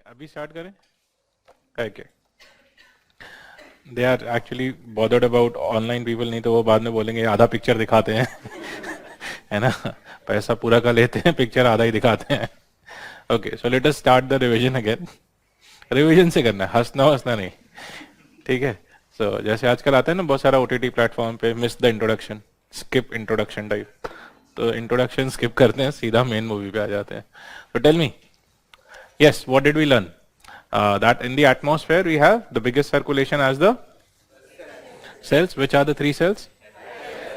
अभी स्टार्ट करें क्या? They are actually bothered about online people, नहीं तो वो बाद में बोलेंगे आधा पिक्चर दिखाते हैं है ना, पैसा पूरा का लेते हैं, पिक्चर आधा ही दिखाते हैं. Okay, so let us start the revision again. Revision से करना है, हंसना नहीं, ठीक है. सो जैसे आजकल आता है ना बहुत सारा ओटीटी प्लेटफॉर्म पे, miss the introduction, skip introduction type. तो इंट्रोडक्शन स्किप करते हैं, सीधा मेन मूवी पे आ जाते हैं. तो tell me, yes, what did we learn? That in the atmosphere we have the biggest circulation as the cells. Which are the three cells?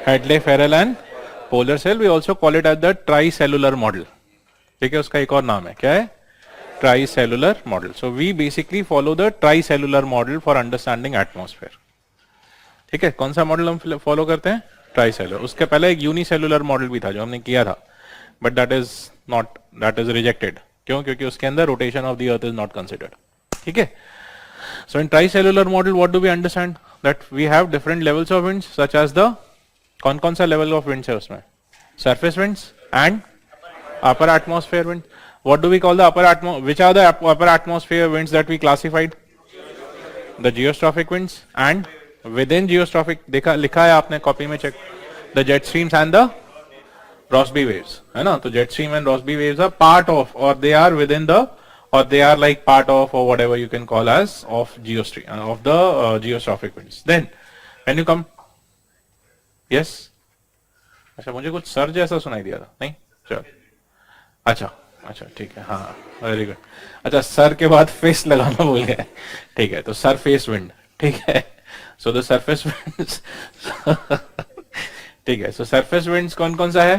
Hadley, Farrell and polar cell. We also call it as the tricellular model. ठीक है, उसका एक और नाम है, क्या है? Tricellular model. So we basically follow the tricellular model for understanding atmosphere. ठीक है, कौन सा मॉडल हम फॉलो करते हैं? ट्राइसेलुलर. उसके पहले एक यूनिसेलुलर मॉडल भी था जो हमने किया था, बट दैट इज रिजेक्टेड. क्यों? क्योंकि उसके अंदर rotation of the earth is not considered. ठीक है. So in tricellular model what do we understand? That we have different levels of winds, such as the, कौन कौन सा लेवल ऑफ विंड्स है उसमें? Surface winds and upper atmosphere wind. What do we call the upper atmosphere? Which are the upper atmosphere winds that we classified? The geostrophic winds and with in geostrophic, देखा लिखा है आपने copy में, check, the jet streams and the Rossby waves, है ना. तो jet stream and Rossby waves are part of, or they are within the, or they are like part of, or whatever you can call as, of geostream, of the geostrophic winds. Then when you come, yes, अच्छा मुझे कुछ sir जैसा सुनाई दिया था, नहीं? चल, अच्छा ठीक है, हाँ, वेरी गुड. अच्छा, सर के बाद फेस लगाना भूल गए. ठीक है, तो सर फेस विंड, ठीक है. सो द सरफेस विंड्स, ठीक है. सो सरफेस विंड्स कौन कौन सा है?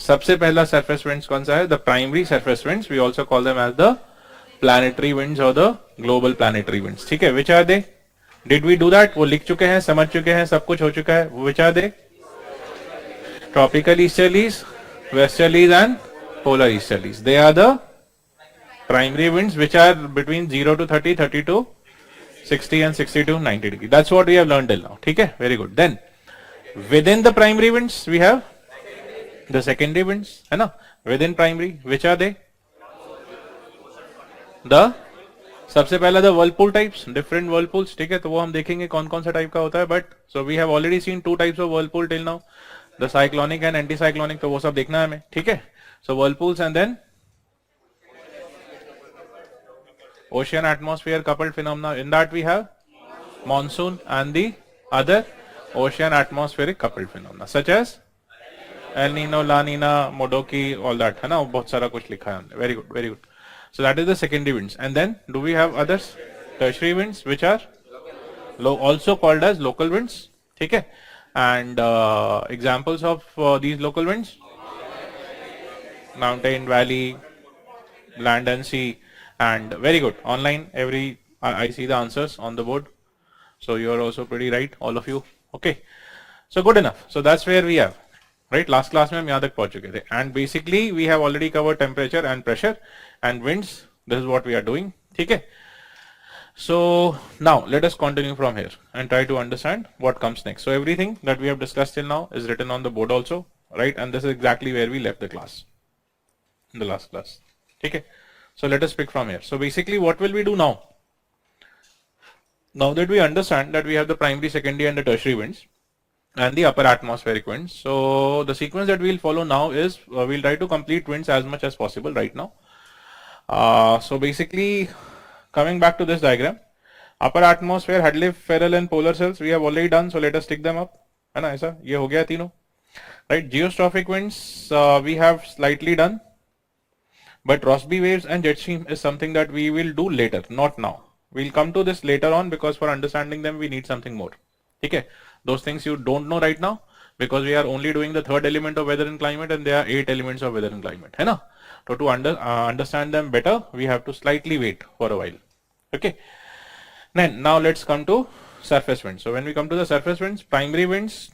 सबसे पहला सरफेस विंड्स कौन सा है? The primary surface winds. We also call them as the planetary winds और द ग्लोबल प्लैनेटरी विंड्स. ठीक है. Which are they? Did we do that? वो लिख चुके हैं, समझ चुके हैं, सब कुछ हो चुका है. Which are they? Tropical easterlies, westerlies and polar easterlies. They are the primary winds which are between 0 to 30, 30 to 60 and 60 to 90 degree. That's what we have learned till now. ठीक है, very good. Then within the primary winds we have the secondary winds, है ना. Within primary, which are they? The सबसे पहला the whirlpool types, different whirlpools. ठीक है, तो वो हम देखेंगे कौन कौन सा टाइप का होता है. But so we have already seen two types of whirlpool till now, the cyclonic and anticyclonic. तो वो सब देखना है हमें. ठीक है. So whirlpools and then ocean atmosphere coupled phenomena. In that we have monsoon and the other ocean atmospheric coupled phenomena such as El Nino, La Nina, Modoki, all that, है ना. बहुत सारा कुछ लिखा है हमने. Very good, very good. So that is the secondary winds. And then do we have others? Tertiary winds, which are also called as local winds. ठीक है. And examples of these local winds: mountain, valley, land and sea. And very good. Online, I see the answers on the board. So you are also pretty right, all of you. Okay. So good enough. So that's where we have. Right. Last class में हम यहाँ तक पहुँच चुके थे. And basically we have already covered temperature and pressure and winds. This is what we are doing. ठीक है. So now let us continue from here and try to understand what comes next. So everything that we have discussed till now is written on the board also. Right. And this is exactly where we left the class in the last class. ठीक है. So let us pick from here. So basically what will we do now? Now that we understand that we have the primary, secondary and the tertiary winds and the upper atmospheric winds. So the sequence that we'll follow now is we'll try to complete winds as much as possible right now. So basically coming back to this diagram, upper atmosphere, Hadley, Farrell and polar cells we have already done. So let us tick them up. है ना ऐसा? ये हो गया तीनों. Right? Geostrophic winds we have slightly done. But Rossby waves and jet stream is something that we will do later, not now. We'll come to this later on because for understanding them we need something more. Okay, those things you don't know right now because we are only doing the third element of weather and climate and there are 8 elements of weather and climate. है ना? So to understand them better, we have to slightly wait for a while. Okay. Then now let's come to surface winds. So when we come to the surface winds, primary winds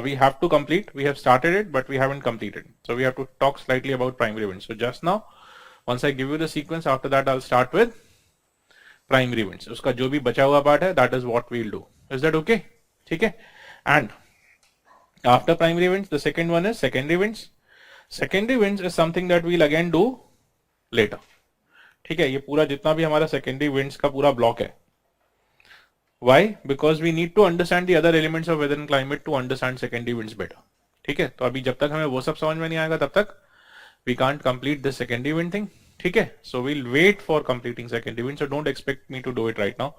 we have to complete. We have started it, but we haven't completed. So we have to talk slightly about primary winds. So just now, once I give you the sequence, after that I'll start with primary winds. उसका जो भी बचा हुआ part है, that is what we'll do. Is that okay? ठीक है. And after primary winds, the second one is secondary winds. Secondary winds is something that we'll again do later. ठीक है, ये पूरा जितना भी हमारा secondary winds का पूरा block है. Why? Because we need to understand the other elements of weather and climate to understand secondary winds better. ठीक है, तो अभी जब तक हमें वो सब समझ में नहीं आएगा तब तक we can't complete the secondary wind thing. ठीक है, so we'll wait for completing secondary wind, so don't expect me to do it right now.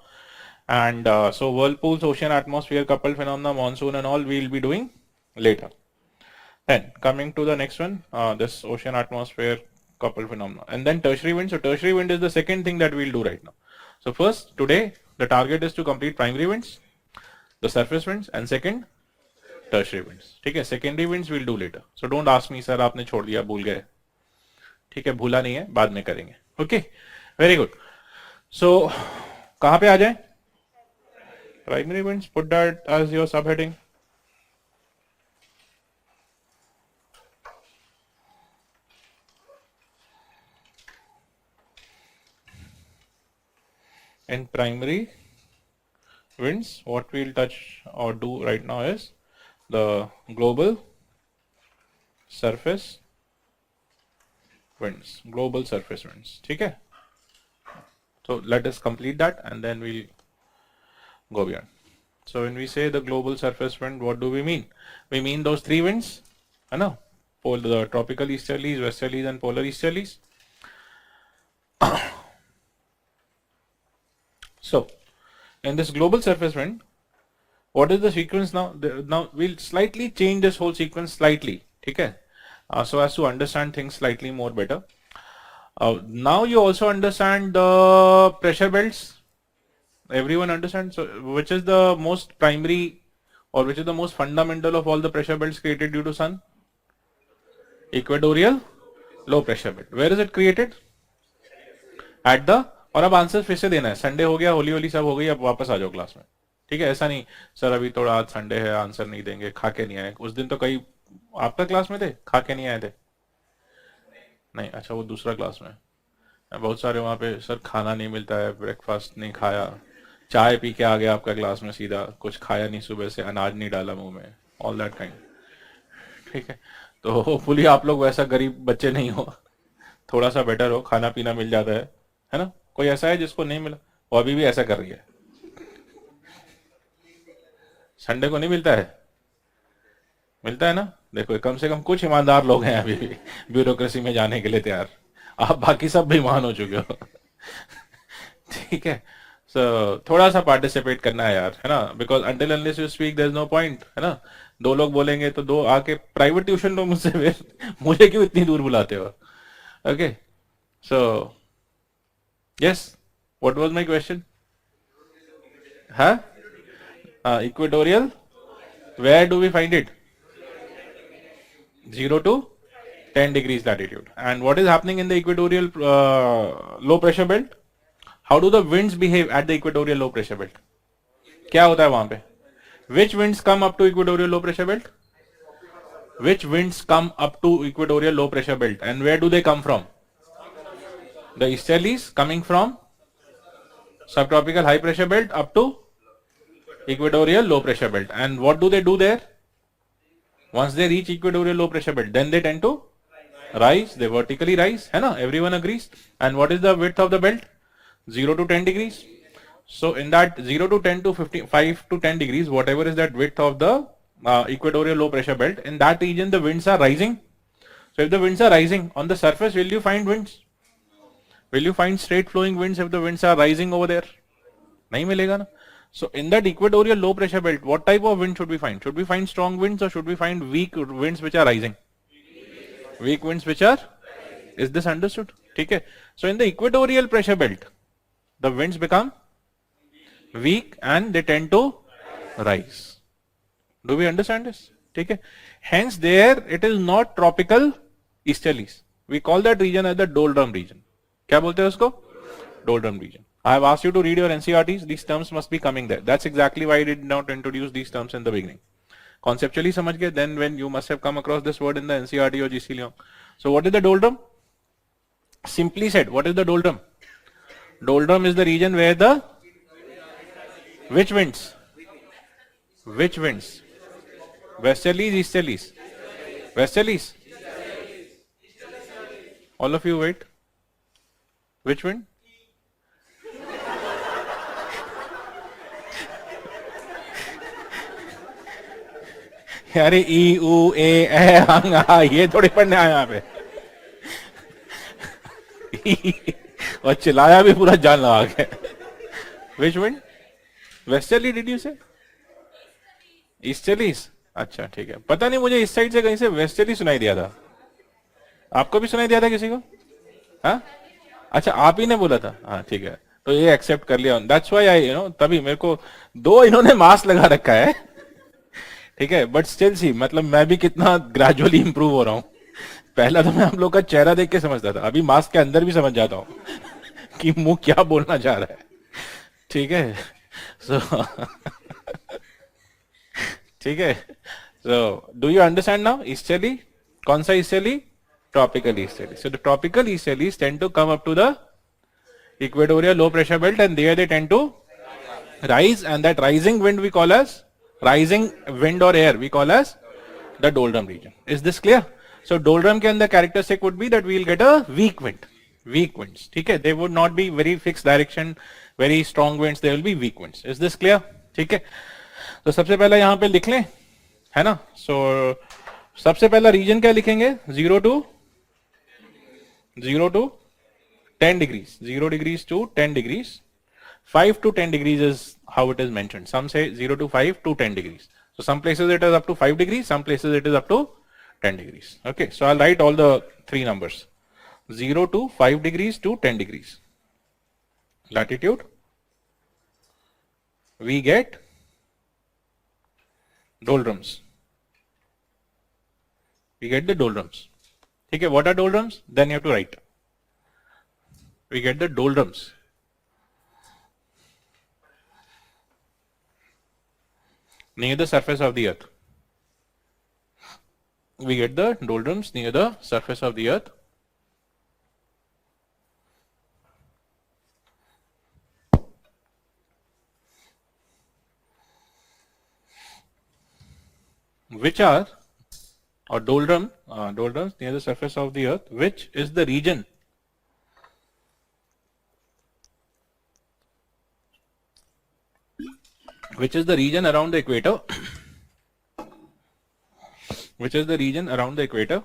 And so whirlpools, ocean atmosphere, coupled phenomena, monsoon and all we'll be doing later. Then coming to the next one, this ocean atmosphere, coupled phenomena, and then tertiary wind. So tertiary wind is the second thing that we'll do right now. So first, today the target is to complete primary winds, the surface winds, and second tertiary winds. ठीक है, secondary winds we'll do later. So don't ask me, sir आपने छोड़ दिया, भूल गए. ठीक है, भूला नहीं है, बाद में करेंगे. Okay, very good. So कहाँ पे आ जाए? Primary winds. Put that as your subheading. In primary winds, what we'll touch or do right now is the global surface winds. Global surface winds. ठीक है? So let us complete that and then we'll go beyond. So when we say the global surface wind, what do we mean? We mean those three winds, है ना? The tropical easterlies, westerlies, and polar easterlies. So in this global surface wind, what is the sequence now? Now we'll slightly change this whole sequence slightly, okay? So as to understand things slightly more better. Now you also understand the pressure belts. Everyone understands? So which is the most primary or which is the most fundamental of all the pressure belts created due to sun? Equatorial low pressure belt. Where is it created? At the, और अब answer फिर से देना है. Sunday हो गया, होली होली सब हो गई, अब वापस आ जाओ क्लास में. ठीक है, ऐसा नहीं सर अभी थोड़ा आज संडे है आंसर नहीं देंगे, खा के नहीं आए. उस दिन तो कई आपका क्लास में थे, खा के नहीं आए थे. नहीं, अच्छा वो दूसरा क्लास में. बहुत सारे वहाँ पे सर खाना नहीं मिलता है, ब्रेकफास्ट नहीं खाया, चाय पी के आ गया आपका क्लास में सीधा, कुछ खाया नहीं सुबह से, अनाज नहीं डाला मुंह में, ऑल दैट काइंड. ठीक है, तो होपफुली आप लोग वैसा गरीब बच्चे नहीं हो, थोड़ा सा बेटर हो, खाना पीना मिल जाता है ना. कोई ऐसा है जिसको नहीं मिला? वो अभी भी ऐसा कर रही है. संडे को नहीं मिलता है? मिलता है ना. देखो कम से कम कुछ ईमानदार लोग हैं अभी भी ब्यूरोक्रेसी में जाने के लिए तैयार. आप बाकी सब बेईमान हो चुके हो. ठीक है, सो थोड़ा सा पार्टिसिपेट करना है यार, है ना. Because until unless you speak there is no point, है ना. दो लोग बोलेंगे तो दो आके प्राइवेट ट्यूशन लो मुझसे, फिर मुझे क्यों इतनी दूर बुलाते हो. Okay, so yes, what was my question? Equatorial, where do we find it? 0 to 10 degrees latitude. And what is happening in the equatorial low pressure belt? How do the winds behave at the equatorial low pressure belt? क्या होता है वहां पे? Which winds come up to equatorial low pressure belt? Which winds come up to equatorial low pressure belt? And where do they come from? The easterlies coming from subtropical high pressure belt up to equatorial low pressure belt. And what do they do there? Once they reach equatorial low pressure belt, then they tend to rise. They vertically rise, है ना? Everyone agrees. And what is the width of the belt? 0 to 10 degrees. So in that 0 to 10 to 5 to 10 degrees, whatever is that width of the equatorial low pressure belt, in that region the winds are rising. So if the winds are rising on the surface, will you find winds? Will you find straight flowing winds if the winds are rising over there? नहीं मिलेगा ना. So in that equatorial low pressure belt, what type of wind should we find? Should we find strong winds or should we find weak winds which are rising? Weak winds which are, is this understood? ठीक है. So in the equatorial pressure belt, the winds become weak and they tend to rise. Do we understand this? ठीक है. Hence there it is not tropical easterlies. We call that region as the doldrum region. क्या बोलते हैं उसको? Doldrum region. I have asked you to read your NCERTs. These terms must be coming there. That's exactly why I did not introduce these terms in the beginning. Conceptually समझ गए, then when you must have come across this word in the NCERT or GC Leong. So what is the doldrum? Simply said, what is the doldrum? Doldrum is the region where the which winds? Which winds? Westerlies, easterlies? Westerlies. All of you wait. Which wind? अरे ई ऊ ए हंग आ ये थोड़ी पढ़ने आए यहाँ पे और चिल्लाया भी पूरा जान लगा के. Which wind? Westerly did you say? Easterlies? अच्छा ठीक है. पता नहीं मुझे इस साइड से कहीं से वेस्टर्ली सुनाई दिया था. आपको भी सुनाई दिया था किसी को? हाँ अच्छा आप ही ने बोला था. हाँ ठीक है तो ये एक्सेप्ट कर लिया. दैट्स व्हाई आई तभी मेरे को दो इन्होंने मास्क लगा रखा है ठीक है बट स्टिल सी मतलब मैं भी कितना ग्रेजुअली इंप्रूव हो रहा हूँ. पहला तो मैं आप लोग का चेहरा देख के समझता था अभी मास्क के अंदर भी समझ जाता हूँ कि मुंह क्या बोलना चाह रहा है. ठीक है सो ठीक है so do you understand now. Easterly कौन सा easterly? Tropical easterly. So the tropical easterlies tend to come up to the equatorial low pressure belt and there they tend to rise and that rising wind we call as rising wind or air we call as the doldrum region. Is this clear? So doldrum के अंदर characteristic would be that we will get a weak wind. Weak winds. ठीक है they would not be very fixed direction, very strong winds, they will be weak winds. Is this clear? ठीक है तो सबसे पहला यहाँ पे लिख लें है ना. So सबसे पहला रीजन क्या लिखेंगे? 0 to 10 degrees. 0 degrees to 10 degrees. 5 to 10 degrees is how it is mentioned. Some say 0 to 5 to 10 degrees. So some places it is up to 5 degrees, some places it is up to 10 degrees. Okay, so I'll write all the three numbers. 0 to 5 degrees to 10 degrees. Latitude. We get doldrums. We get the doldrums. Okay, what are doldrums? Then you have to write. We get the doldrums. Near the surface of the earth. We get the doldrums near the surface of the earth. Which are, or doldrums near the surface of the earth, which is the region around the equator, which is the region around the equator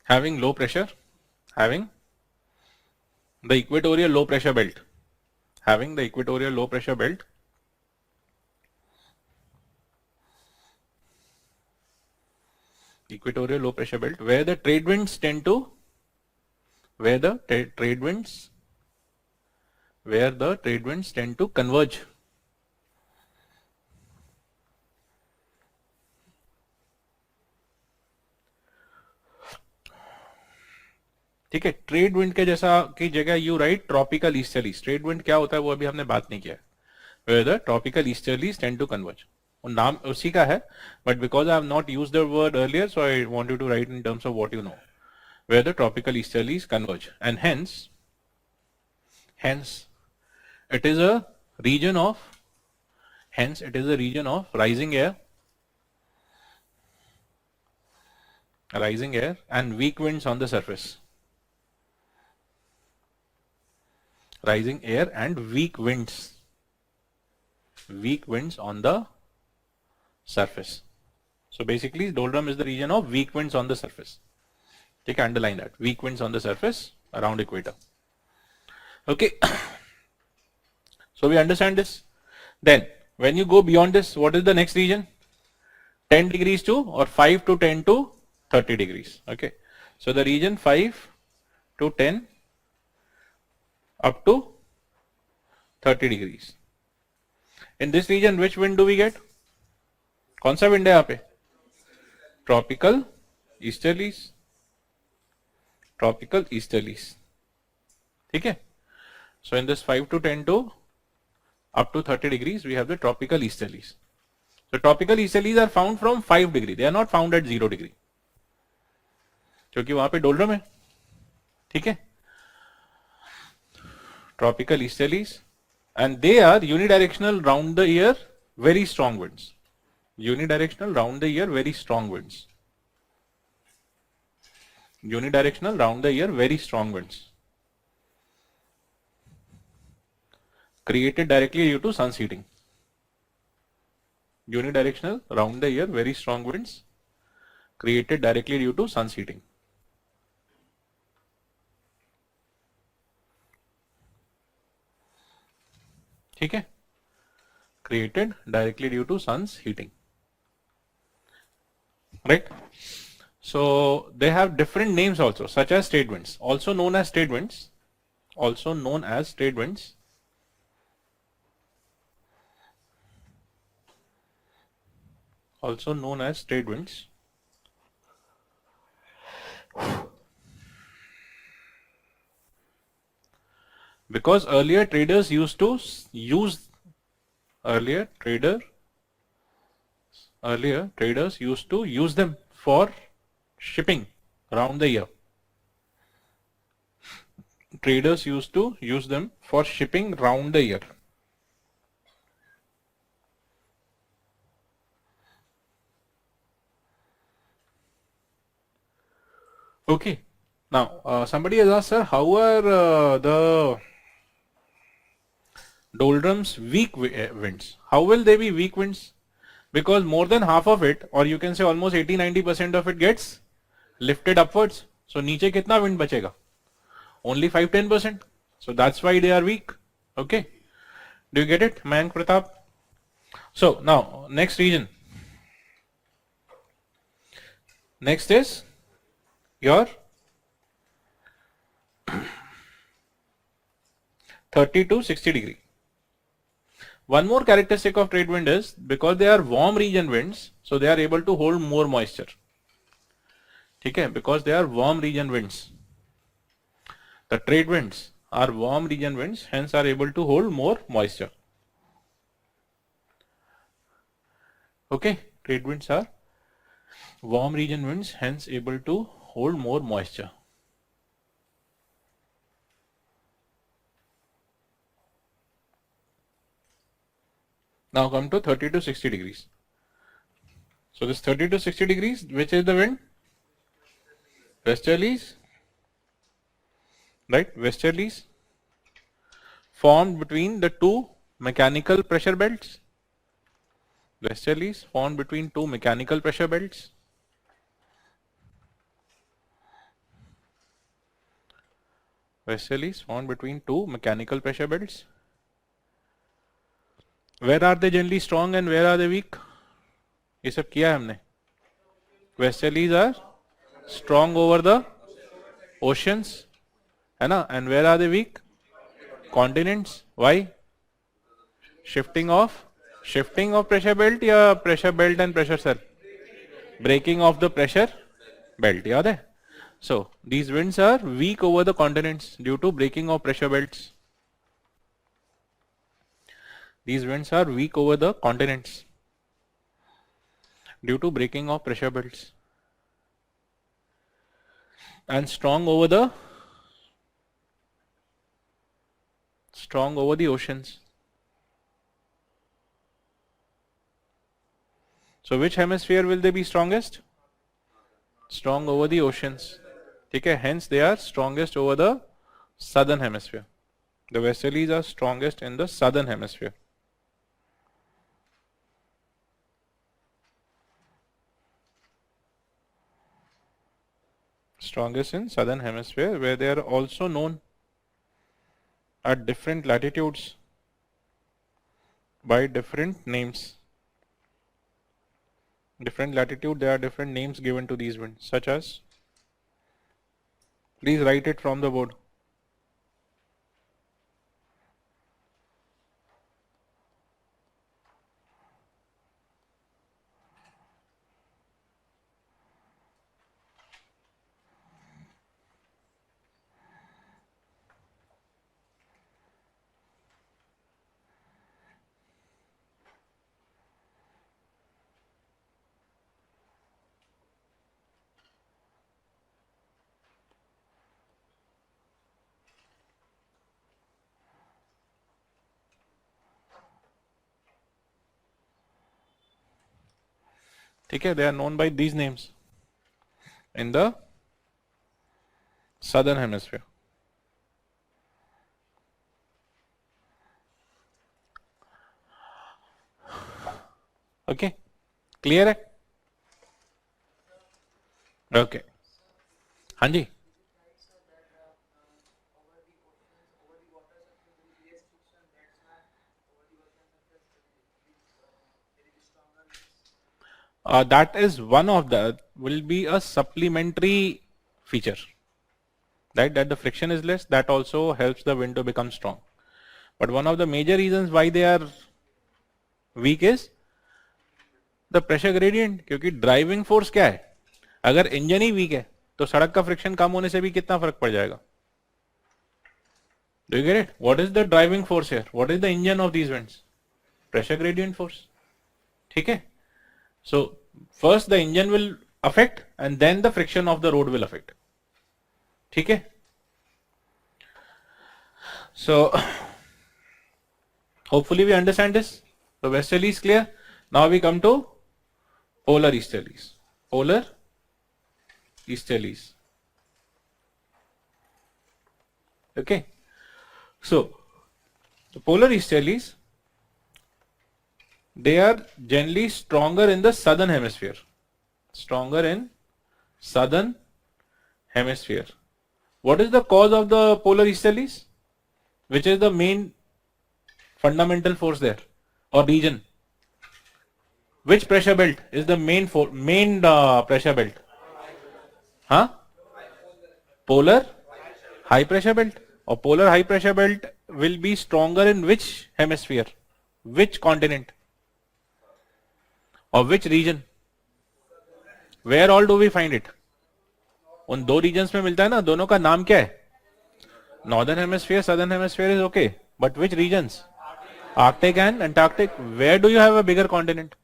having low pressure, having the equatorial low pressure belt, having the equatorial low pressure belt where the trade winds tend to converge. ठीक है trade wind के जैसा की जगह you write tropical easterlies. Trade wind क्या होता है वो अभी हमने बात नहीं किया. Where the tropical easterlies tend to converge. नाम उसी का है but because I have not used the word earlier so I want you to write in terms of what you know. Where the tropical easterlies converge and hence it is a region of rising air and weak winds on the surface. Rising air and weak winds on the surface. So basically doldrum is the region of weak winds on the surface. Take underline that weak winds on the surface around equator. Okay, so we understand this. Then when you go beyond this, what is the next region? 10 degrees to or 5 to 10 to 30 degrees. Okay, so the region 5 to 10 up to 30 degrees. In this region which wind do we get? कौन सा wind है यहाँ पे? Tropical easterlies. ठीक है. So in this 5 to 10 to up to 30 degrees we have the tropical easterlies. So tropical easterlies are found from 5 degree. They are not found at 0 degree. क्योंकि वहां पे डोल्ड्रम है. ठीक है. tropical easterlies, and they are unidirectional round the year, very strong winds. Unidirectional round the year, very strong winds. Unidirectional round the year, very strong winds. Created directly due to sun's heating. Unidirectional round the year, very strong winds. Created directly due to sun's heating. ठीक है? Created directly due to sun's heating. Right? So they have different names also, such as trade winds, also known as trade winds, also known as trade winds. Also known as trade winds. Because earlier traders used to use earlier traders used to use them for shipping around the year. Traders used to use them for shipping round the year. Okay. Now, somebody has asked, sir, how are the doldrums weak winds? How will they be weak winds? Because more than half of it, or you can say almost 80-90% of it gets lifted upwards. So नीचे कितना wind बचेगा? Only 5-10%. So that's why they are weak. Okay. Do you get it, Mayank Pratap? So now next region. Next is your 30 to 60 degree. One more characteristic of trade wind is because they are warm region winds, so they are able to hold more moisture. Okay, because they are warm region winds. The trade winds are warm region winds, hence are able to hold more moisture. Okay, trade winds are warm region winds, hence able to hold more moisture. Now come to 30 to 60 degrees. So this 30 to 60 degrees, which is the wind? Westerlies, right? Westerlies formed between the two mechanical pressure belts. Westerlies formed between two mechanical pressure belts. Westerlies formed between two mechanical pressure belts. Where are they generally strong and where are they weak? ये सब किया है हमने. Westerlies are strong over the oceans, है ना? And where are they weak? Continents. Why? Shifting of pressure belt या pressure belt and pressure cell? Breaking of the pressure belt. याद है? So these winds are weak over the continents due to breaking of pressure belts. These winds are weak over the continents due to breaking of pressure belts, and strong over the oceans. So which hemisphere will they be strongest? Strong over the oceans. Okay, hence they are strongest over the southern hemisphere. The westerlies are strongest in the southern hemisphere. Strongest in southern hemisphere, where they are also known at different latitudes by different names. Different latitude, there are different names given to these winds, such as, please write it from the board. ठीक है, they are known by these names in the southern hemisphere. Okay, clear है? Okay, हाँ जी. That is one of the, will be a supplementary feature, right? That the friction is less, that also helps the wind to become strong. But one of the major reasons why they are weak is the pressure gradient, क्योंकि driving force क्या है? अगर engine ही week है तो सड़क का friction कम होने से भी कितना फर्क पड़ जाएगा? Do you get it? What is the driving force here? What is the engine of these winds? Pressure gradient force. ठीक है? So first the engine will affect and then the friction of the road will affect. ठीक है? So hopefully we understand this. So westerly is clear. Now we come to polar easterlies. Polar easterlies. Okay. So the polar easterlies, they are generally stronger in the southern hemisphere. Stronger in southern hemisphere. What is the cause of the polar easterlies? Which is the main fundamental force there or region? Which pressure belt is the main pressure belt? Huh? Polar high pressure belt. Or polar high pressure belt will be stronger in which hemisphere? Which continent? Or which region? Where all do we find it? उन दो regions में मिलता है ना, दोनों का नाम क्या है? Northern hemisphere, southern hemisphere is okay. But which regions? Arctic and Antarctic. Where do you have a bigger continent?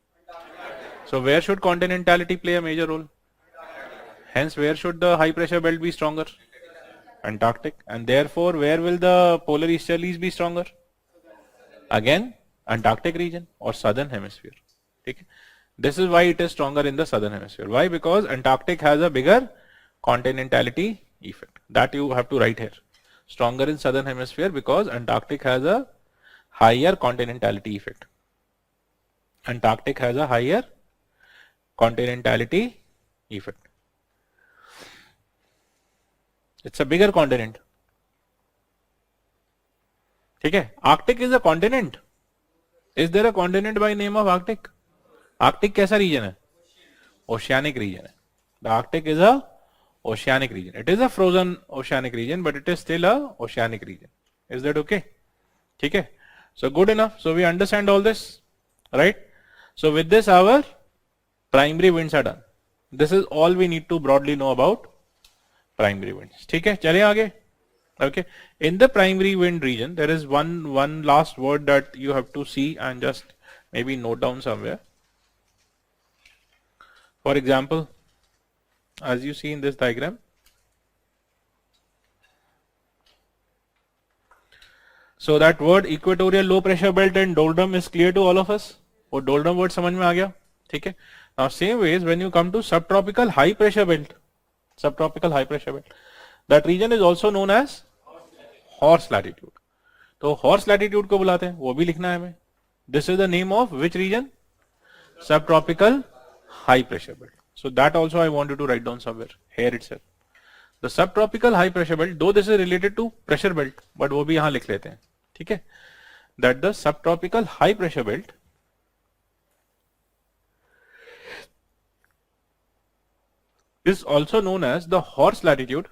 So where should continentality play a major role? Hence, where should the high pressure belt be stronger? Antarctic. And therefore, where will the polar easterlies be stronger? Again, Antarctic region or southern hemisphere. Okay? This is why it is stronger in the southern hemisphere. Why? Because Antarctic has a bigger continentality effect. That you have to write here. Stronger in southern hemisphere because Antarctic has a higher continentality effect. Antarctic has a higher continentality effect. It's a bigger continent. ठीक है? Arctic is a continent. Is there a continent by name of Arctic? Arctic कैसा region है? Oceanic region है. The Arctic is a oceanic region. It is a frozen oceanic region, but it is still a oceanic region. Is that okay? ठीक है? So good enough. So we understand all this, right? So with this, our primary winds are done. This is all we need to broadly know about primary winds. ठीक है? चलिए आगे. Okay. In the primary wind region, there is one last word that you have to see and just maybe note down somewhere. For example, as you see in this diagram, so that word equatorial low pressure belt and doldrum is clear to all of us. वो doldrum word समझ में आ गया, ठीक है? Now same ways when you come to subtropical high pressure belt, that region is also known as horse latitude. तो horse latitude को बुलाते हैं, वो भी लिखना है हमें. This is the name of which region? Subtropical high pressure belt. So that also I want you to write down somewhere here itself. The subtropical high pressure belt, though this is related to pressure belt, but वो भी यहाँ लिख लेते हैं, ठीक है? That the subtropical high pressure belt is also known as the horse latitude.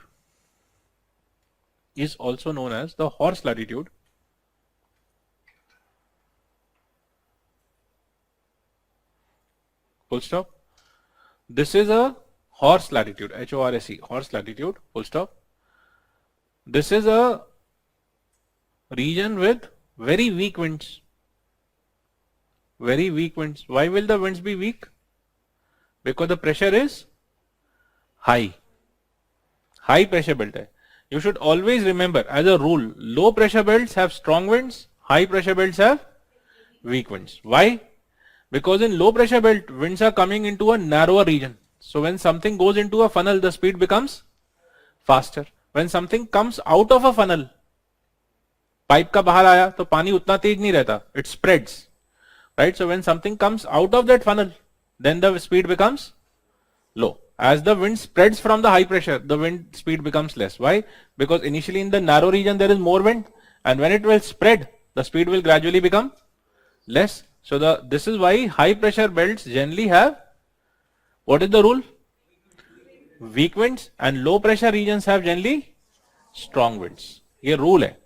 Full stop. This is a horse latitude, HORSE, horse latitude, full stop. This is a region with very weak winds. Very weak winds. Why will the winds be weak? Because the pressure is high. High pressure belt hai. You should always remember as a rule, low pressure belts have strong winds, high pressure belts have weak winds. Why? Because in low pressure belt, winds are coming into a narrower region. So when something goes into a funnel, the speed becomes faster. When something comes out of a funnel, pipe का बाहर आया तो पानी उतना तेज नहीं रहता, it spreads, right? So when something comes out of that funnel, then the speed becomes low. As the wind spreads from the high pressure, the wind speed becomes less. Why? Because initially in the narrow region there is more wind, and when it will spread, the speed will gradually become less. So this is why high pressure belts generally have, what is the rule? Weak winds, and low pressure regions have generally strong winds. ये rule है.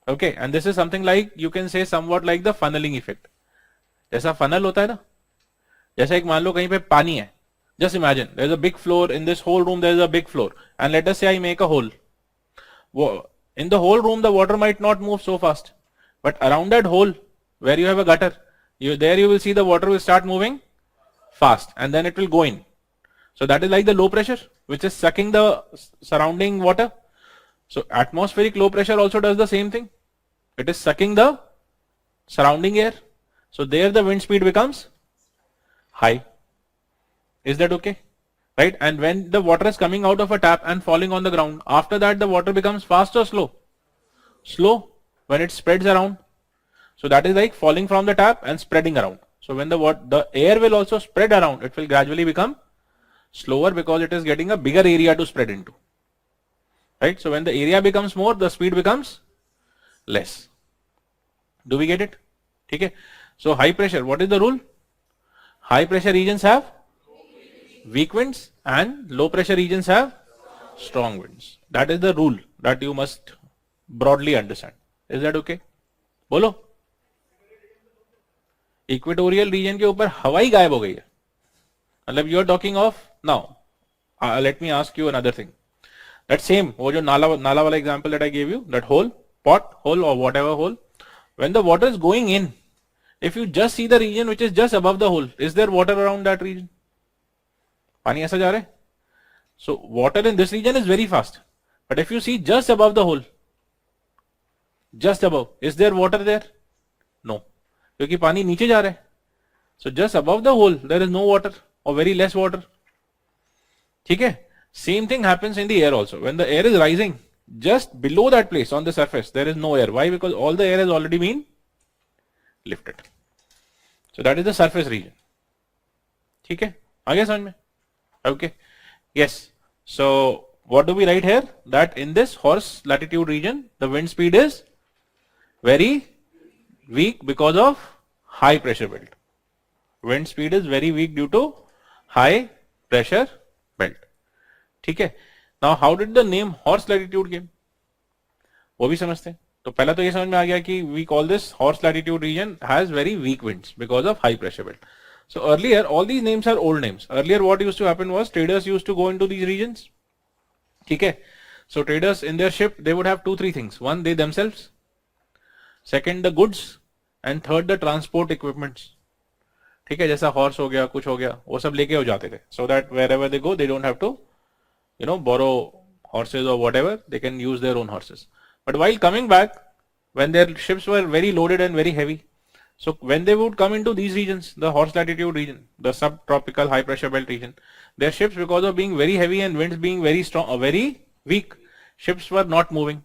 Okay, and this is something like, you can say somewhat like the funneling effect. जैसा funnel होता है ना, जैसा एक मान लो कहीं पे पानी है. Just imagine, there is a big floor, in this whole room there is a big floor, and let us say I make a hole. In the whole room the water might not move so fast, but around that hole where you have a gutter, there you will see the water will start moving fast, and then it will go in. So that is like the low pressure, which is sucking the surrounding water. So atmospheric low pressure also does the same thing. It is sucking the surrounding air. So there the wind speed becomes high. Is that okay? Right? And when the water is coming out of a tap and falling on the ground, after that the water becomes fast or slow? Slow when it spreads around. So that is like falling from the tap and spreading around. So when the air will also spread around, it will gradually become slower because it is getting a bigger area to spread into. Right? So when the area becomes more, the speed becomes less. Do we get it? Okay. So high pressure, what is the rule? High pressure regions have weak winds and low pressure regions have strong winds. That is the rule that you must broadly understand. Is that okay? बोलो. Equatorial region के ऊपर हवा ही गायब हो गई है. मतलब you are talking of now. Let me ask you another thing. That same, वो जो नाला वाला example that I gave you, that hole, pot hole or whatever hole, when the water is going in, if you just see the region which is just above the hole, is there water around that region? पानी ऐसा जा रहा है. So water in this region is very fast, but if you see just above the hole, just above, is there water there? No, क्योंकि पानी नीचे जा रहा है. So just above the hole there is no water or very less water. ठीक है. Same thing happens in the air also. When the air is rising, just below that place on the surface there is no air. Why? Because all the air has already been lifted. So that is the surface region. ठीक है. आ गया समझ में? Okay. Yes. So what do we write here? That in this horse latitude region, the wind speed is very weak because of high pressure belt. Wind speed is very weak due to high pressure belt. ठीक है. Now how did the name horse latitude came? वो भी समझते हैं. तो पहला तो ये समझ में आ गया कि we call this horse latitude region has very weak winds because of high pressure belt. So earlier all these names are old names. Earlier what used to happen was traders used to go into these regions. ठीक है. So traders in their ship they would have 2-3 things. One, they themselves. Second, the goods, and third, the transport equipments. ठीक है. जैसा horse हो गया, कुछ हो गया, वो सब लेके हो जाते थे. So that wherever they go, they don't have to, borrow horses or whatever. They can use their own horses. But while coming back, when their ships were very loaded and very heavy, so when they would come into these regions, the horse latitude region, the subtropical high pressure belt region, their ships, because of being very heavy and winds being very strong or very weak, ships were not moving.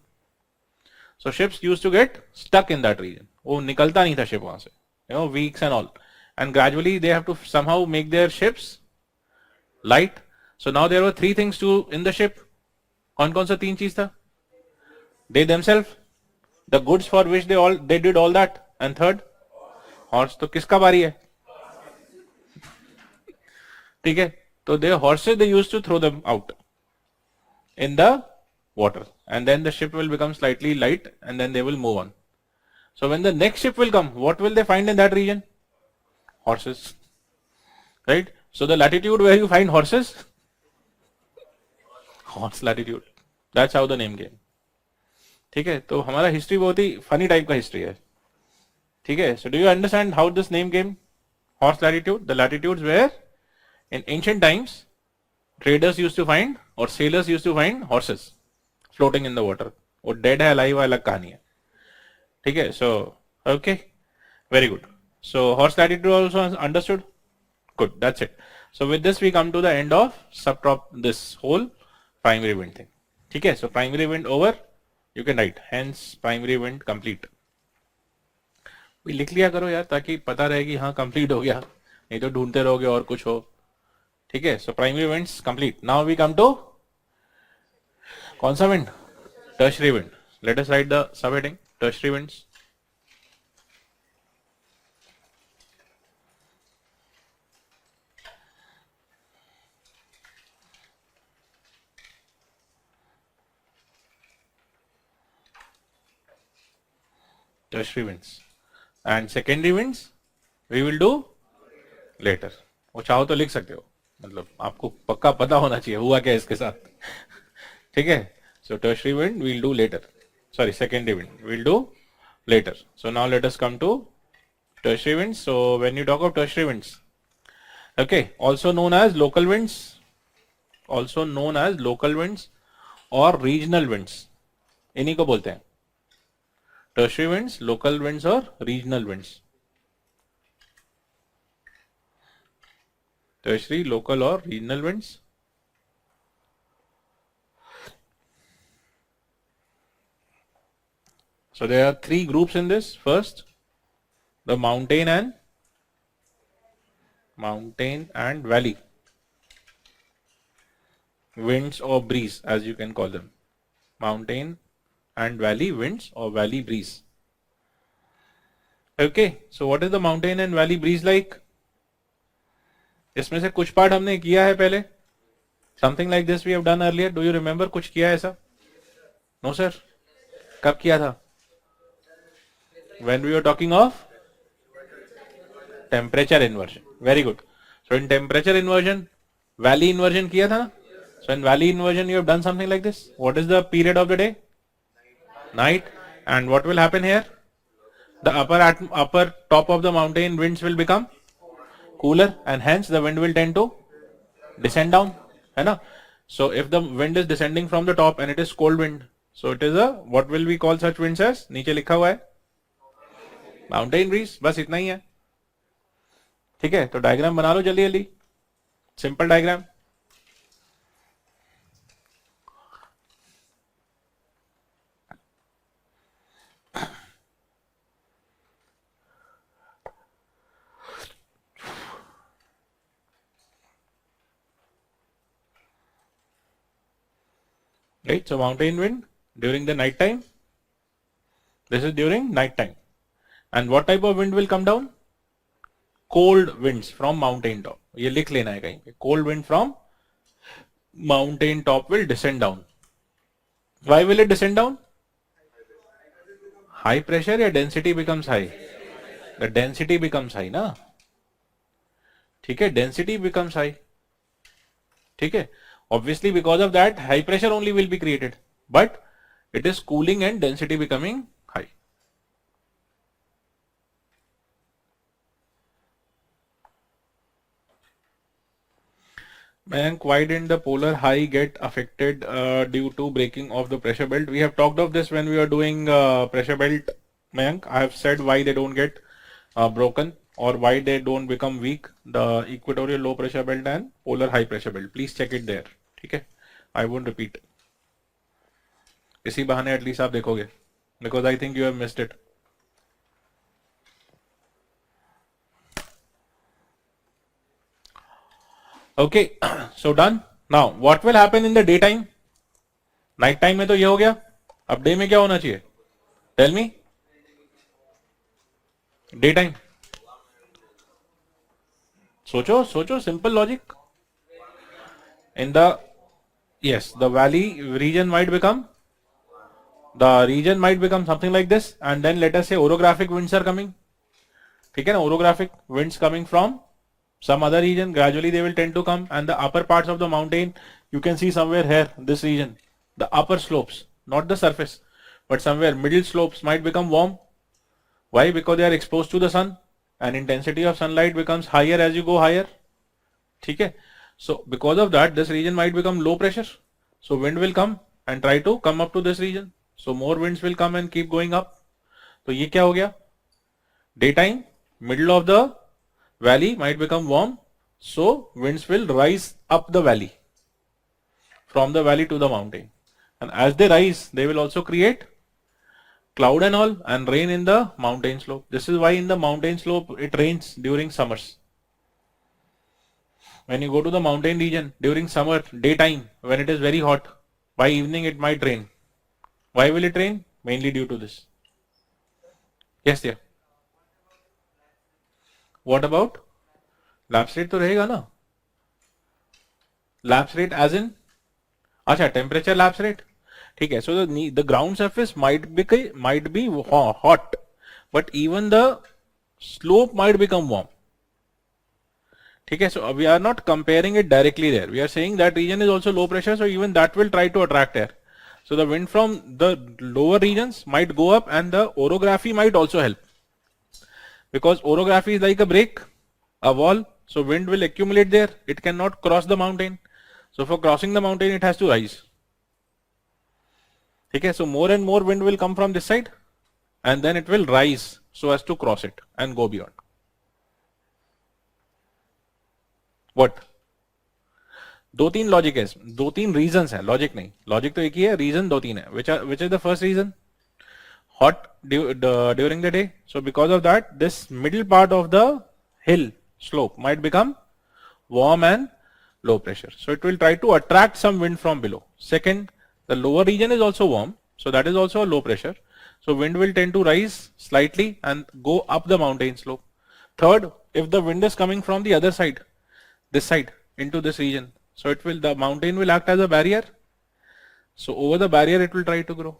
So ships used to get stuck in that region. वो निकलता नहीं था ship वहां से, weeks and all. And gradually they have to somehow make their ships light. So now there were 3 things in the ship. कौन-कौन सा 3 चीज था? They themselves, the goods for which they did all that, and third, horse. तो किसका बारी है? ठीक है. तो their horses they used to throw them out in the water, and then the ship will become slightly light, and then they will move on. So when the next ship will come, what will they find in that region? Horses. Right? So the latitude where you find horses, horse latitude. That's how the name came. ठीक है. तो हमारा history बहुत ही funny type का history है. ठीक है. So do you understand how this name came? Horse latitude. The latitudes where in ancient times traders used to find or sailors used to find horses floating in the water. वो dead है alive है अलग कहानी है. ठीक है. So okay, very good. So horse latitude also understood. Good, that's it. So with this we come to the end of subtop this whole primary wind thing. Okay, so primary wind over. You can write hence primary wind complete. भी लिख लिया करो यार ताकि पता रहे कि हाँ कंप्लीट हो गया, नहीं तो ढूंढते रहोगे और कुछ हो. ठीक है. So primary winds complete. Now we come to कौन सा विंड? Tertiary wind. Let us write the सब heading tertiary winds. tertiary winds and secondary winds we will do later. वो चाहो तो लिख सकते हो, मतलब आपको पक्का पता होना चाहिए हुआ क्या इसके साथ. ठीक है. So tertiary wind we'll do later. Sorry, secondary wind we'll do later. So now let us come to tertiary winds. So when you talk of tertiary winds, okay, also known as local winds, also known as local winds or regional winds, इन्हीं को बोलते हैं tertiary winds, local winds or regional winds. Tertiary, local or regional winds. So there are three groups in this. First, the mountain and valley winds or breeze, as you can call them. Mountain and valley winds or valley breeze. Okay, so what is the mountain and valley breeze like? इसमें से कुछ part हमने किया है पहले. Something like this we have done earlier. Do you remember कुछ किया है ऐसा? No sir. कब किया था? When we were talking of temperature inversion. Very good. So in temperature inversion, valley inversion किया था ना? So in valley inversion you have done something like this. What is the period of the day? Night. And what will happen here? The upper top of the mountain winds will become cooler and hence the wind will tend to descend down, है ना? So if the wind is descending from the top and it is cold wind, so it is a, what will we call such winds as? नीचे लिखा हुआ है mountain breeze. बस इतना ही है. ठीक है. तो डायग्राम बना लो जल्दी जल्दी. Simple diagram. Right, so mountain wind during the night time. This is during night time. And what type of wind will come down? Cold winds from mountain top. ये लिख लेना है कहीं पे. Cold wind from mountain top will descend down. Why will it descend down? High pressure या density becomes high? The density becomes high ना. ठीक है, density becomes high. ठीक है. Obviously because of that high pressure only will be created, but it is cooling and density becoming high. Mayank, why didn't the polar high get affected due to breaking of the pressure belt? We have talked of this when we were doing pressure belt. Mayank, I have said why they don't get broken or why they don't become weak. The equatorial low pressure belt and polar high pressure belt. Please check it there. ठीक है. I won't repeat. इसी बहाने at least आप देखोगे. Because I think you have missed it. Okay, so done. Now what will happen in the daytime? Night time में तो ये हो गया. अब डे में क्या होना चाहिए? Tell me. Daytime. सोचो सोचो. Simple logic. In the yes, the valley region might become something like this, and then let us say orographic winds are coming. ठीक है ना? Orographic winds coming from some other region, gradually they will tend to come, and the upper parts of the mountain you can see somewhere here, this region, the upper slopes, not the surface, but somewhere middle slopes might become warm. Why? Because they are exposed to the sun and intensity of sunlight becomes higher as you go higher. ठीक है. So because of that this region might become low pressure, so wind will come and try to come up to this region, so more winds will come and keep going up. तो ये क्या हो गया? Daytime middle of the valley might become warm, so winds will rise up the valley, from the valley to the mountain, and as they rise they will also create cloud and all and rain in the mountain slope. This is why in the mountain slope it rains during summers. When you go to the mountain region during summer daytime when it is very hot, by evening it might rain. Why will it rain? Mainly due to this. Yes, dear. What about lapse rate? तो रहेगा ना. Lapse rate as in, अच्छा, temperature lapse rate. ठीक है. So the ground surface might be hot, but even the slope might become warm. ठीक है. So we are not comparing it directly there. We are saying that region is also low pressure, so even that will try to attract air. So the wind from the lower regions might go up, and the orography might also help, because orography is like a break, a wall. So wind will accumulate there. It cannot cross the mountain. So for crossing the mountain, it has to rise. Okay, so more and more wind will come from this side, and then it will rise so as to cross it and go beyond. What? दो तीन logic है, दो तीन reasons है, logic नहीं, logic तो एक ही है, रीजन दो तीन है. which is the first reason? Hot during the day, so because of that this middle part of the hill slope might become warm and low pressure, so it will try to attract some wind from below. Second, the lower region is also warm, so that is also a low pressure, so wind will tend to rise slightly and go up the mountain slope. Third, if the wind is coming from the other side, this side into this region, so the mountain will act as a barrier, so over the barrier it will try to grow.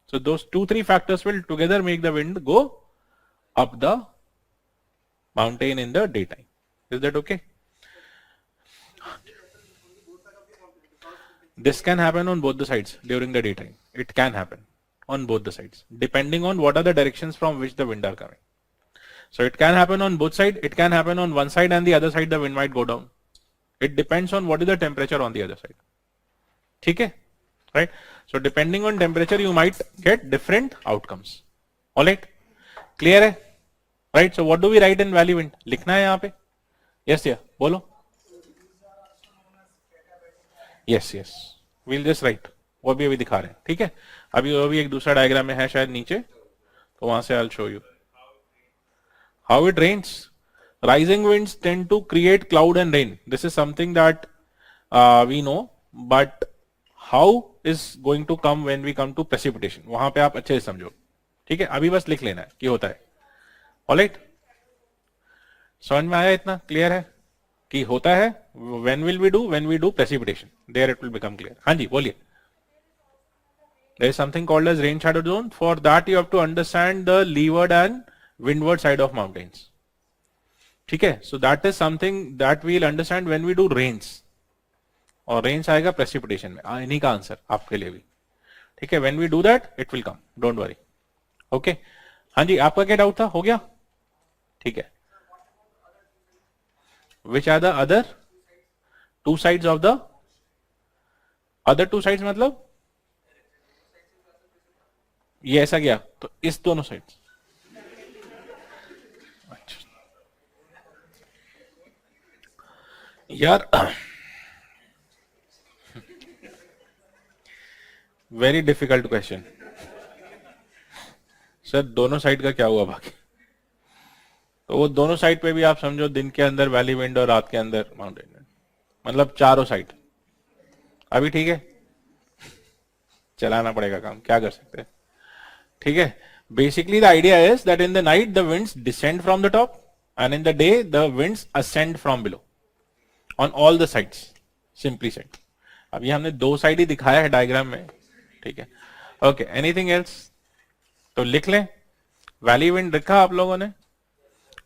So those 2-3 factors will together make the wind go up the mountain in the daytime. Is that okay? This can happen on both the sides during the daytime. It can happen on both the sides, depending on what are the directions from which the wind are coming. So it can happen on both sides. It can happen on one side and the other side the wind might go down. It depends on what is the temperature on the other side. Okay? Right? So depending on temperature you might get different outcomes. Alright? Clear hai? Right? So what do we write in valley wind? लिखना है यहाँ पे? Yes, yeah. बोलो. Yes, yes. We'll just write. वो भी अभी दिखा रहे हैं. ठीक है? अभी वो भी एक दूसरा डायग्राम में है शायद नीचे. तो वहां से I'll show you. How it rains? Rising winds tend to create cloud and rain. This is something that we know, but how is going to come when we come to precipitation? वहां पे आप अच्छे से समझो. ठीक है? अभी बस लिख लेना है कि होता है. Alright? समझ में आया इतना? क्लियर है कि होता है? When will we do? When we do precipitation. There it will become clear. हाँ जी, बोलिए. There is something called as rain shadow zone. For that you have to understand the leeward and windward side of mountains. ठीक है? So that is something that we will understand when we do rains. और Reigns आएगा precipitation में. इन्हीं का answer आपके लिए भी. ठीक है? When we do that, it will come. Don't worry. Okay? हाँ जी, आपका क्या डाउट था? हो गया? ठीक है. Which are the other two sides of the other two sides? मतलब ये ऐसा गया तो इस दोनों साइड्स. यार वेरी डिफिकल्ट क्वेश्चन सर. दोनों साइड का क्या हुआ बाकी? तो वो दोनों साइड पे भी आप समझो, दिन के अंदर वैली विंड और रात के अंदर माउंटेन विंड, मतलब चारों साइड. अभी ठीक है, चलाना पड़ेगा काम, क्या कर सकते हैं. ठीक है? Basically the idea is that in the night the winds descend from the top and in the day the winds ascend from below on all the sides. Simply said. अभी हमने दो साइड ही दिखाया है डायग्राम में. ठीक है? Okay, anything else? तो लिख लें. वैली विंड लिखा आप लोगों ने?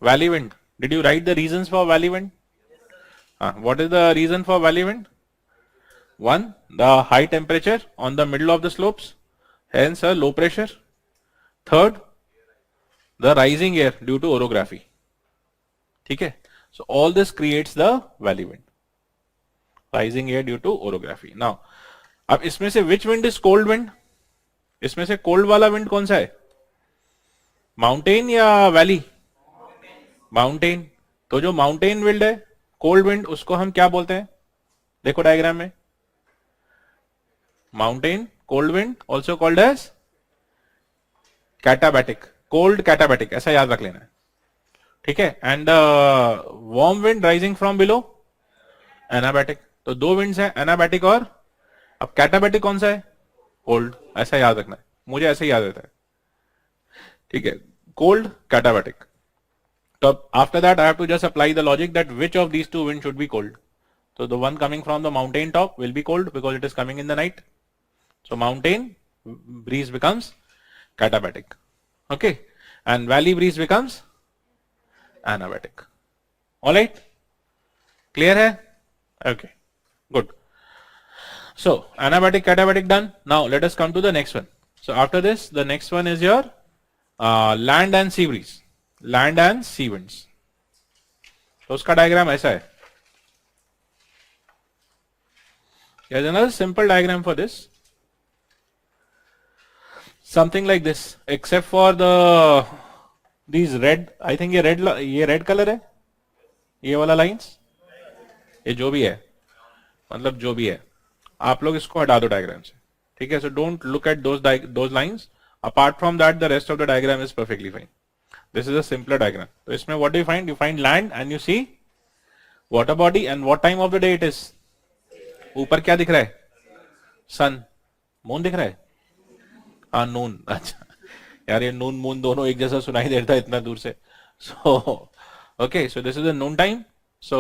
Valley wind. Did you write the reasons for valley wind? What is the reason for valley wind? One, the high temperature on the middle of the slopes, hence a low pressure. Third, the rising air due to orography. ठीक है? So all this creates the valley wind. Rising air due to orography. Now, अब इसमें से which wind is cold wind? इसमें से cold वाला wind कौन सा है? Mountain या valley? माउंटेन, तो जो माउंटेन विंड है, कोल्ड विंड, उसको हम क्या बोलते हैं? देखो डायग्राम में, mountain cold wind also called as katabatic, cold katabatic, ऐसा याद रख लेना है, ठीक है। And warm wind rising from below, anabatic. तो दो विंड्स हैं, एनाबैटिक और, अब कैटाबैटिक कौन सा है? कोल्ड, ऐसा याद रखना है, मुझे ऐसे ही याद रहता है, ठीक है, cold कैटाबैटिक। So after that I have to just apply the logic that which of these two winds should be cold. So the one coming from the mountain top will be cold because it is coming in the night. So mountain breeze becomes katabatic. Okay. And valley breeze becomes anabatic. Alright. Clear hai? Okay. Good. So anabatic, katabatic done. Now let us come to the next one. So after this, the next one is your land and sea breeze. Land and sea winds. तो उसका diagram ऐसा है, here's another simple diagram for this, something like this, except for these red, I think ये red colour है, ये वाला lines, ये जो भी है, मतलब जो भी है, आप लोग इसको हटा दो डायग्राम से, ठीक है। So don't look at those lines, apart from that the rest of the diagram is perfectly fine. This is a simpler diagram. तो इसमें what do you find? You find land and you see water body and what time of the day it is? ऊपर क्या दिख रहा है? सन, moon दिख रहा है? हाँ नून, अच्छा यार ये नून मून दोनों एक जैसा सुनाई देता है इतना दूर से। So okay, so this is the noon time. So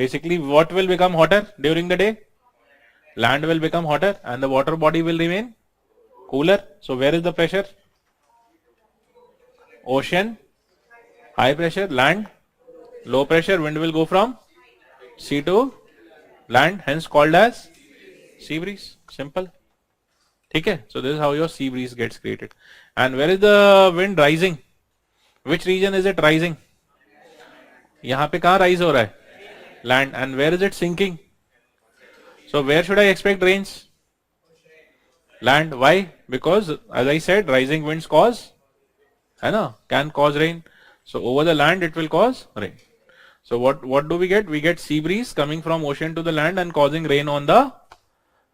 basically what will become hotter during the day? Land will become hotter and the water body will remain cooler. So where is the pressure? Ocean. High pressure, land. Low pressure, wind will go from sea to land, hence called as sea breeze. Simple. ठीक है? So this is how your sea breeze gets created. And where is the wind rising? Which region is it rising? यहाँ पे कहाँ rise हो रहा है? Land. And where is it sinking? So where should I expect rains? Land. Why? Because as I said, rising winds cause, है ना? Can cause rain. So over the land it will cause rain. So what do we get? We get sea breeze coming from ocean to the land and causing rain on the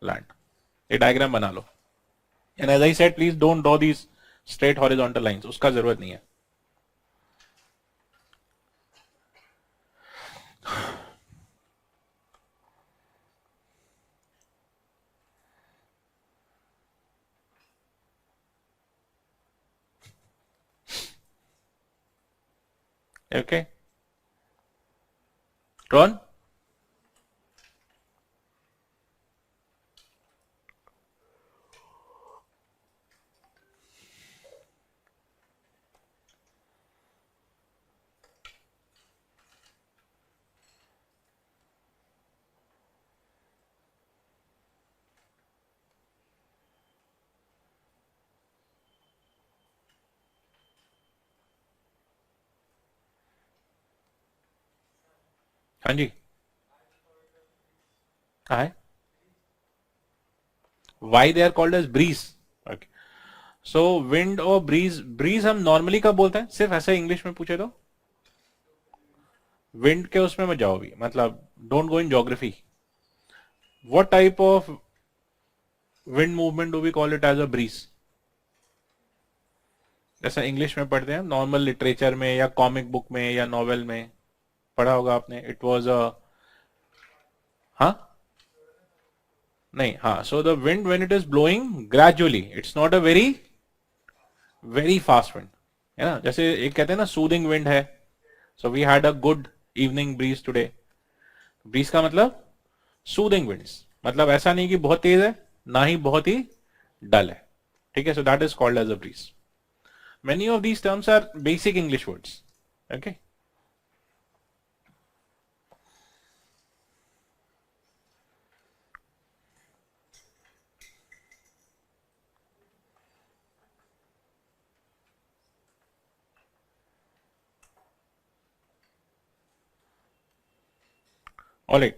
land. ये diagram बना लो. And as I said, please don't draw these straight horizontal lines. उसका जरूरत नहीं है. Okay. Ron? हाँ जी, कहाँ है? Why they are called as breeze? Okay. So wind और breeze, breeze हम normally कब बोलते हैं? सिर्फ ऐसे इंग्लिश में पूछे तो विंड के उसमें मत जाओ भी, मतलब don't go in geography. What type of wind movement do we call it as a breeze? जैसा इंग्लिश में पढ़ते हैं नॉर्मल लिटरेचर में या कॉमिक बुक में या नॉवेल में पढ़ा होगा आपने, इट वाज अ, हाँ नहीं, हाँ, so the wind when it is blowing gradually, it's not a very very fast wind, है ना। जैसे एक कहते हैं ना सूदिंग विंड है, so we had a good evening breeze today. Breeze का मतलब सूदिंग विंड्स, मतलब ऐसा नहीं कि बहुत तेज है ना ही बहुत ही डल है, ठीक है। So that is called as a breeze. Many of these terms are basic English words, okay. All right.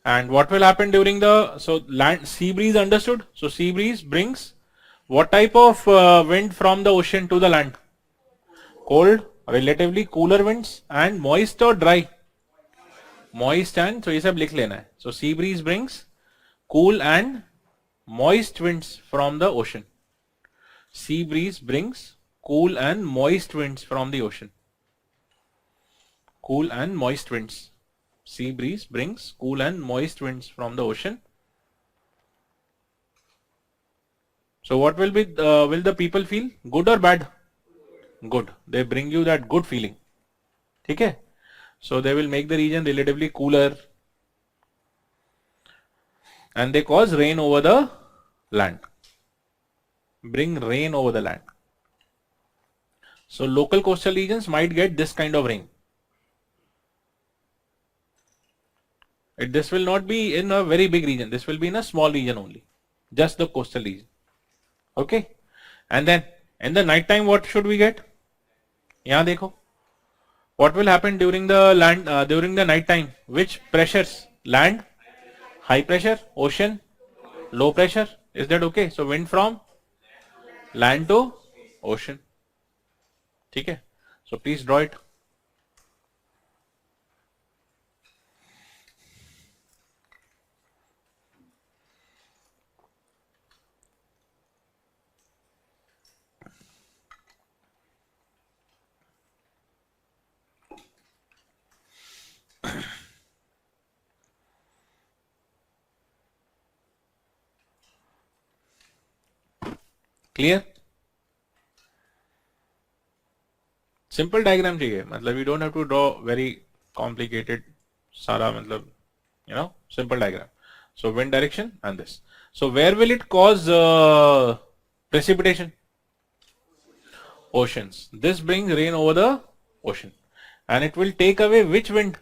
And what will happen during the, so land, sea breeze understood? So sea breeze brings what type of wind from the ocean to the land? Cold relatively cooler winds and moist और dry, moist and, तो ये सब लिख लेना है. So sea breeze brings cool and moist winds from the ocean. Sea breeze brings cool and moist winds from the ocean. Cool and moist winds. Sea breeze brings cool and moist winds from the ocean. So what will the people feel? Good or bad? Good. They bring you that good feeling. ठीक है? So they will make the region relatively cooler. And they cause rain over the land. Bring rain over the land. So local coastal regions might get this kind of rain. This will not be in a very big region. This will be in a small region only. Just the coastal region. Okay. And then in the night time, what should we get? यहाँ देखो. What will happen during the night time? Which pressures? Land? High pressure, ocean, low pressure. Is that okay? So wind from land to ocean. ठीक है? So please draw it. Clear? Simple diagram चाहिए, मतलब you don't have to draw very complicated सारा, मतलब you know simple diagram. So wind direction and this. So where will it cause precipitation? Oceans. This brings rain over the ocean, and it will take away which wind?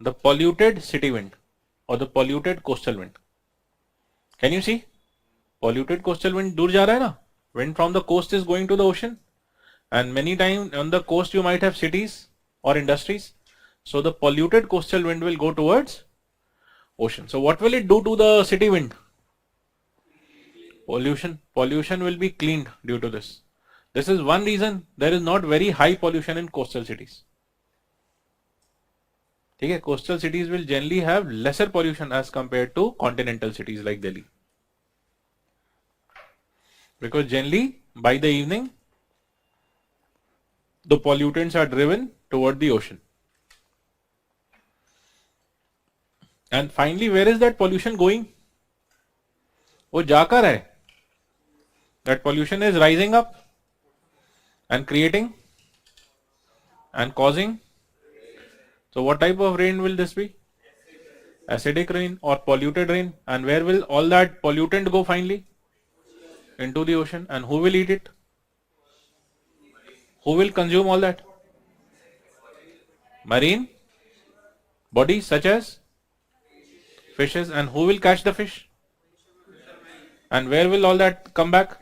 The polluted city wind or the polluted coastal wind. Can you see? Polluted coastal wind दूर जा रहा है ना. Wind from the coast is going to the ocean, and many times on the coast you might have cities or industries. So the polluted coastal wind will go towards ocean. So what will it do to the city wind? Pollution will be cleaned due to this. This is one reason there is not very high pollution in coastal cities. ठीक है, coastal cities will generally have lesser pollution as compared to continental cities like Delhi. Because generally by the evening the pollutants are driven toward the ocean. And finally, where is that pollution going? वो जाकर है. That pollution is rising up and creating and causing. So what type of rain will this be? Acidic rain or polluted rain. And where will all that pollutant go finally? Into the ocean. And who will eat it? Who will consume all that? Marine bodies such as fishes. And who will catch the fish? And where will all that come back?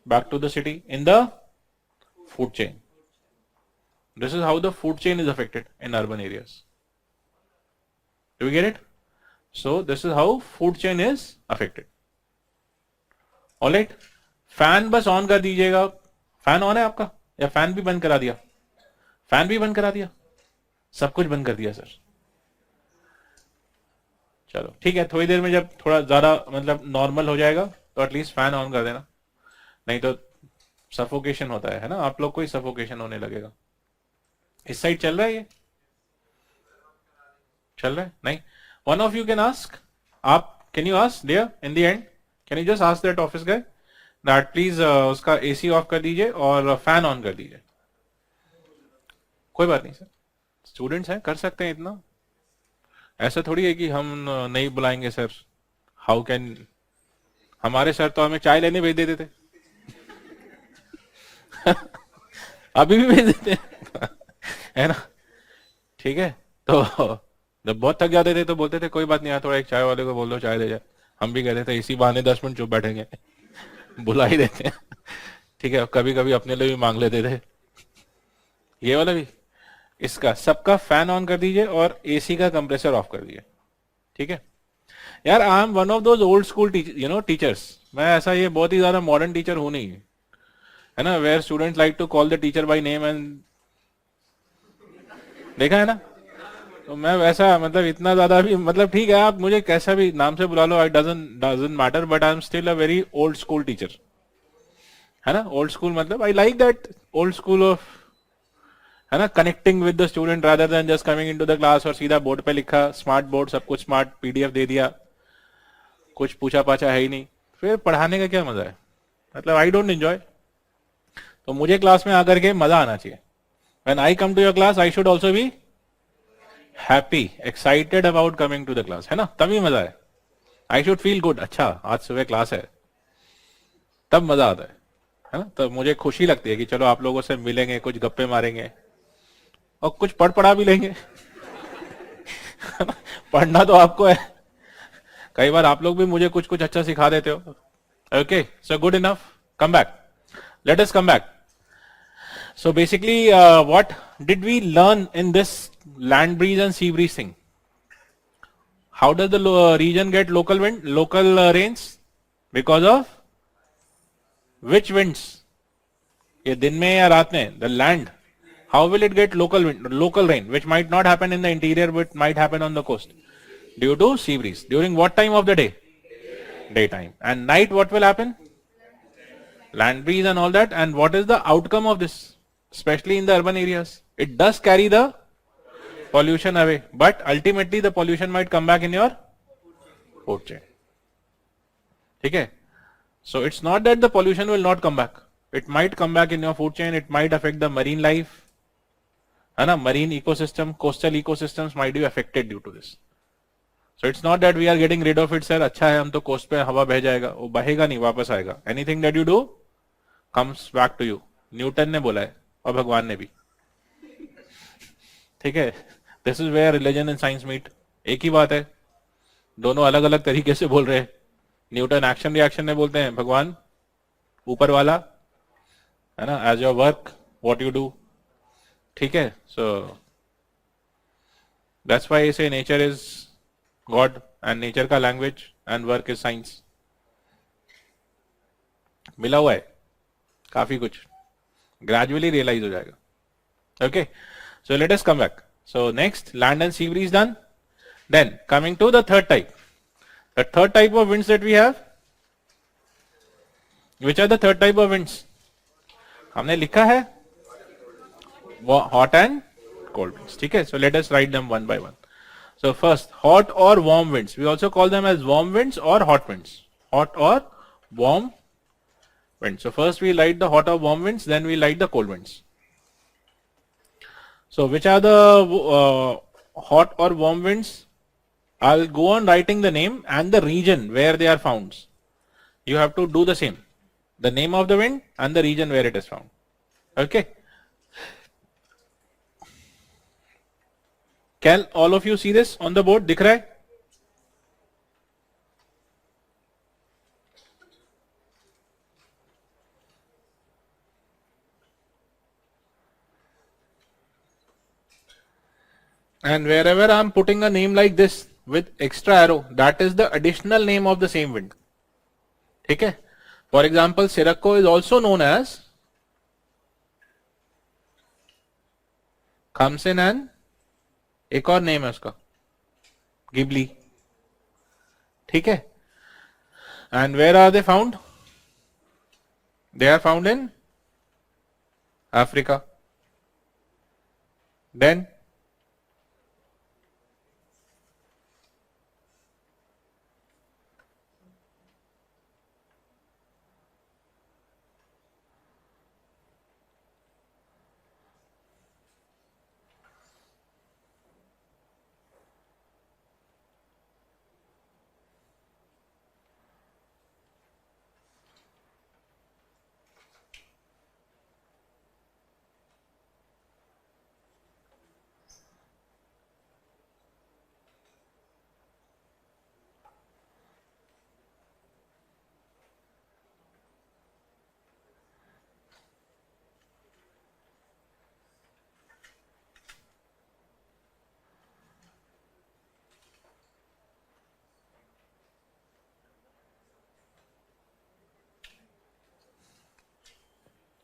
Back to the city in the food chain. This is how the food chain is affected in urban areas. Do we get it? So this is how food chain is affected. Alright. Fan बस on कर दीजिएगा. Fan on है आपका या fan भी बंद करा दिया? फैन भी बंद करा दिया, सब कुछ बंद कर दिया सर. चलो ठीक है, थोड़ी देर में जब थोड़ा ज्यादा मतलब नॉर्मल हो जाएगा तो एटलीस्ट फैन ऑन कर देना, नहीं तो सफोकेशन होता है ना, आप लोग को ही सफोकेशन होने लगेगा. इस साइड चल रहा है, ये चल रहा है नहीं? One of you can ask, आप can you ask there in the end, can you just ask that office guy that please उसका एसी ऑफ कर दीजिए और फैन ऑन कर दीजिए. कोई बात नहीं सर, स्टूडेंट्स हैं, कर सकते हैं इतना. ऐसा थोड़ी है कि हम नहीं बुलाएंगे सर. हाउ कैन, हमारे सर तो हमें चाय लेने भेज देते थे. अभी भी भेज देते है ना. ठीक है, तो जब बहुत थक जाते थे तो बोलते थे कोई बात नहीं यार, थोड़ा एक चाय वाले को बोल दो चाय दे जाए. हम भी कहते थे इसी बहाने 10 मिनट चुप बैठेंगे. बुला ही देते हैं. ठीक है, कभी कभी अपने लिए भी मांग लेते थे. ये वाला भी, इसका सबका फैन ऑन कर दीजिए और एसी का कंप्रेसर ऑफ कर दीजिए. ठीक है यार, I am one of those old school teachers. मैं ऐसा ये बहुत ही ज्यादा मॉडर्न टीचर हूं नहीं. है ना, where student like to call the teacher by name and, देखा है ना। तो मैं वैसा, मतलब इतना ज्यादा भी, मतलब ठीक है आप मुझे कैसा भी नाम से बुला लो, I doesn't matter, but I am still a very old school teacher, है ना। ओल्ड स्कूल मतलब I like that old school of, है ना, connecting with the student rather than just coming into the class और सीधा board पे लिखा, smart board, सब कुछ स्मार्ट, पीडीएफ दे दिया, कुछ पूछा पाछा है ही नहीं, फिर पढ़ाने का क्या मजा है, मतलब आई डोंट एंजॉय। तो मुझे क्लास में आकर के मजा आना चाहिए। When I come to your class I should also be happy, excited about coming to the class, है ना, तभी मजा है। आई शुड फील गुड, अच्छा आज सुबह क्लास है, तब मजा आता है ना। तब मुझे खुशी लगती है कि चलो आप लोगों से मिलेंगे, कुछ गप्पे मारेंगे और कुछ पढ़ पढ़ा भी लेंगे। पढ़ना तो आपको है, कई बार आप लोग भी मुझे कुछ कुछ अच्छा सिखा देते हो। Okay, so good enough, come back, late us come back. So basically, what did we learn in this land breeze and sea breeze thing? How does the region get local wind, local rains? Because of which winds? ये दिन में या रात में? The land. How will it get local wind, local rain, which might not happen in the interior, but might happen on the coast? Due to sea breeze. During what time of the day? Daytime. And night, what will happen? Land breeze and all that. And what is the outcome of this? Especially in the urban areas. It does carry the pollution away, but ultimately the pollution might come back in your food chain. Okay, so it's not that the pollution will not come back, it might come back in your food chain, it might affect the marine life, है ना, marine ecosystem, coastal ecosystems might be affected due to this. So it's not that we are getting rid of it, sir, अच्छा है हम तो coast पे हवा बह जाएगा, वो बहेगा नहीं, वापस आएगा। Anything that you do comes back to you. Newton ने बोला है और भगवान ने भी, ठीक है। This is where religion and science meet, एक ही बात है, दोनों अलग अलग तरीके से बोल रहे हैं। न्यूटन एक्शन रिएक्शन में बोलते हैं, भगवान ऊपर वाला, है ना, as your work what you do, ठीक है। So that's why say nature is God and nature का language and work is science, मिला हुआ है काफी कुछ, ग्रेजुअली रियलाइज हो जाएगा। Okay, so let us come back. So next, land and sea breeze done. Then coming to the third type. The third type of winds that we have. Which are the third type of winds? हमने लिखा है hot and cold winds. ठीक है? So let us write them one by one. So first, hot or warm winds. We also call them as warm winds or hot winds. Hot or warm winds. So first we light the hot or warm winds, then we light the cold winds. So which are the hot or warm winds? I'll go on writing the name and the region where they are found. You have to do the same. The name of the wind and the region where it is found. Okay. Can all of you see this on the board? दिख रहा है? And wherever I'm putting a name like this with extra arrow, that is the additional name of the same wind. ठीक है? For example, Sirocco is also known as Khamsin and एक और name है उसका, Ghibli, ठीक है। And where are they found? They are found in Africa. Then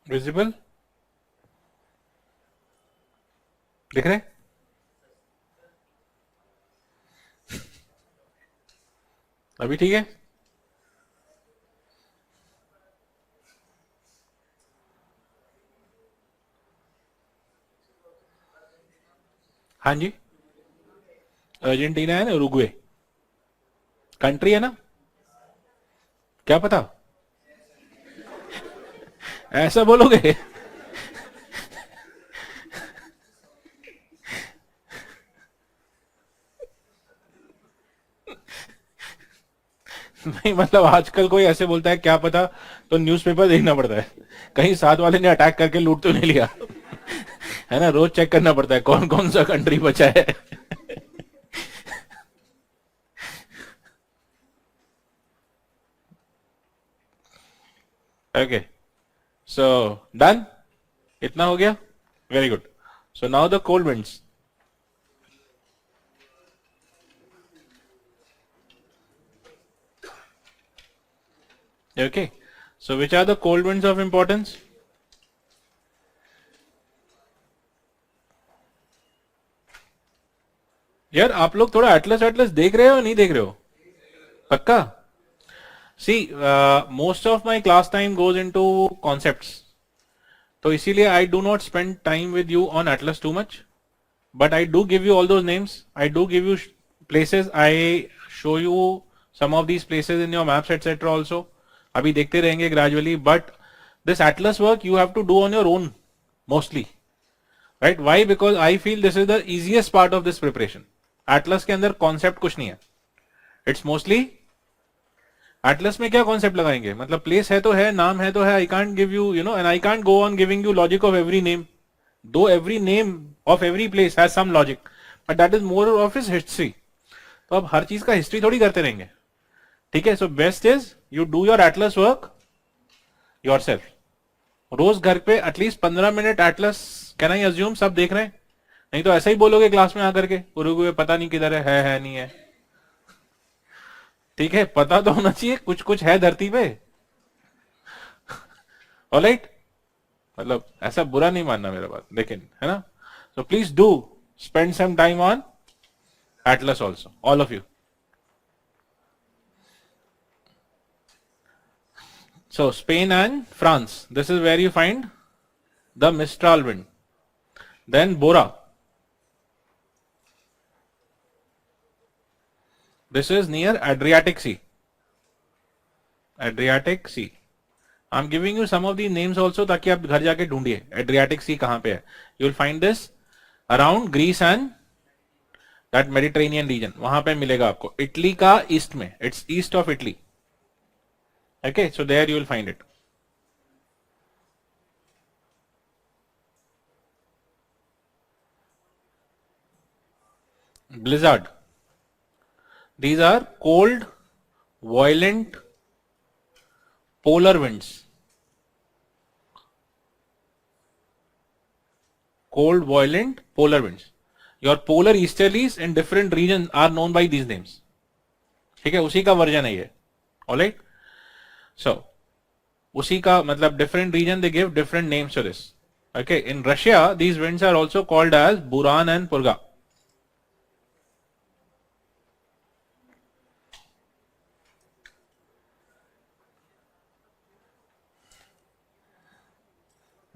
visible दिख रहे? अभी ठीक है? हाँ जी, अर्जेंटीना है ना, उरुग्वे कंट्री है ना, क्या पता, ऐसा बोलोगे? नहीं मतलब आजकल कोई ऐसे बोलता है क्या पता, तो न्यूज़पेपर देखना पड़ता है, कहीं साथ वाले ने अटैक करके लूट तो नहीं लिया। है ना, रोज चेक करना पड़ता है कौन कौन सा कंट्री बचा है। ओके, सो डन, इतना हो गया, very good. So now the cold winds. Okay, so which are the cold winds of importance? यार आप लोग थोड़ा एटलस एटलस देख रहे हो नहीं देख रहे हो? पक्का? See most of my class time goes into concepts, तो इसीलिए I do not spend time with you on atlas too much, but I do give you all those names. I do give you places. I show you some of these places in your maps, etc. Also, अभी देखते रहेंगे gradually. But this atlas work you have to do on your own mostly, right? Why? Because I feel this is the easiest part of this preparation. Atlas के अंदर concept कुछ नहीं है. It's mostly Atlas में क्या concept लगाएंगे, मतलब place है तो है, नाम है तो है, I can't give you you know and I can't go on giving you logic of every name, though every name of every place has some logic, but that is more of is history. तो अब हर चीज का history थोड़ी करते रहेंगे, ठीक है? So best is you do your atlas work yourself, रोज घर पे at least 15 minute atlas, can I assume सब देख रहे हैं? नहीं तो ऐसा ही बोलोगे क्लास में आकर के उरुग्वे पता नहीं किधर है नहीं है, ठीक है? पता तो होना चाहिए कुछ कुछ है धरती पे, ऑलराइट? मतलब ऐसा बुरा नहीं मानना मेरा बात, लेकिन है ना? So please do spend some time on atlas also, all of you. So Spain and France, this is where you find the mistral wind, then bora, this is near Adriatic Sea. Adriatic Sea. I'm giving you some of the names also ताकि आप घर जाके ढूंढिए Adriatic Sea कहां पे है. You will find this around Greece and that Mediterranean region. वहां पे मिलेगा आपको. इटली का ईस्ट में, it's east of Italy. Okay, so there you will find it. Blizzard. These are cold, violent polar winds. Cold, violent polar winds. Your polar easterlies in different regions are known by these names. ठीक है, उसी का version है ये, alright? सो उसी का मतलब different region they give different names to this. Okay, in Russia these winds are also called as Buran and Purga.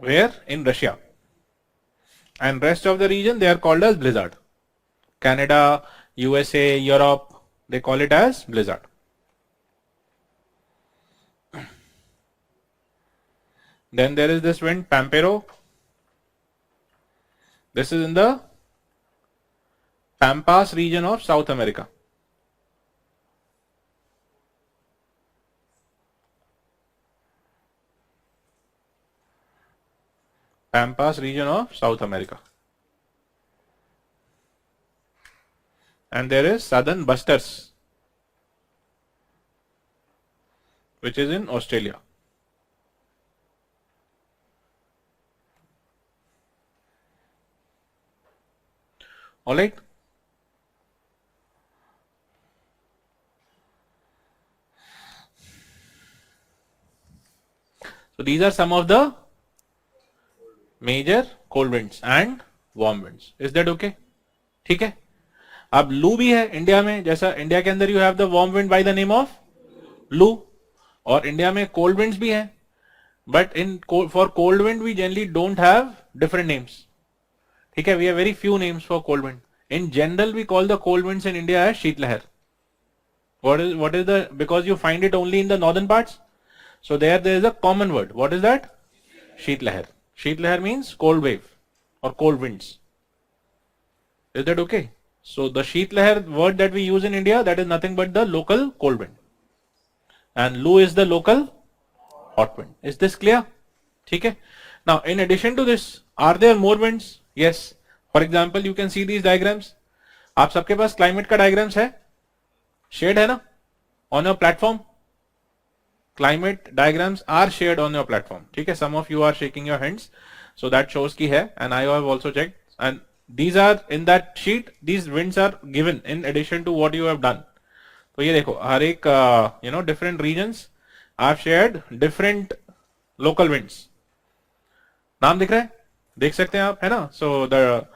Where? In Russia. And rest of the region they are called as blizzard. Canada, USA, Europe, they call it as blizzard. Then there is this wind Pampero. This is in the Pampas region of South America. Pampas region of South America. And there is Southern Busters, which is in Australia. All right. So these are some of the major cold winds and warm winds. Is that okay? ठीक है. अब लू भी है India में, जैसा India के अंदर you have the warm wind by the name of loo, और इंडिया में कोल्ड विंड्स भी हैं, but in for cold wind we generally don't have different names. ठीक है, we have very few names for cold wind. In general we call the cold winds in India as sheetlahar. What is the, because you find it only in the northern parts, so there is a common word. What is that? Sheetlahar. Sheetlahar means cold wave or cold winds. Is that okay? So the Sheetlahar word that we use in India, that is nothing but the local cold wind, and Loo is the local hot wind. Is this clear? ठीक है. Now in addition to this, are there more winds? Yes. For example, you can see these diagrams. आप सबके पास climate का diagrams है, shared है ना on your platform. Climate diagrams are shared on your platform. ठीक है. Some of you are shaking your hands, so that shows कि है, and I have also checked, and these are in that sheet. These winds are given in addition to what you have done. तो ये देखो, हर एक different regions I've shared different local winds. नाम दिख रहा है, देख सकते हैं आप, है ना. So the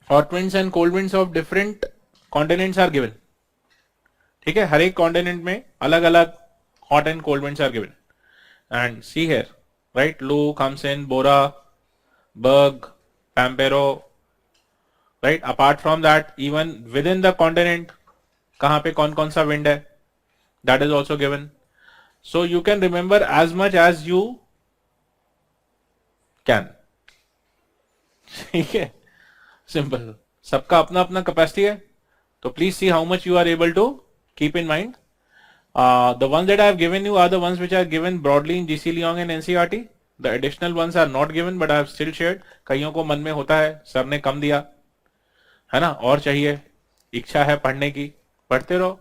hot winds and cold winds of different continents are given. ठीक है, हर एक कॉन्टिनेंट में अलग अलग hot and cold winds are given. And see here, right? Loo comes in, Bora, Berg, Pampero, right? Apart from that, even within the continent, कहाँ पे कौन कौन सा wind है, that is also given. So you can remember as much as you can. ठीक है, simple. सबका अपना अपना capacity है, तो please see how much you are able to keep in mind. The ones that I have given you are the ones which are given broadly in GC Leong and NCERT. The additional ones are not given, but I have still shared. कईयों को मन में होता है, sir ने कम दिया, है ना, और चाहिए, इच्छा है पढ़ने की, पढ़ते रहो.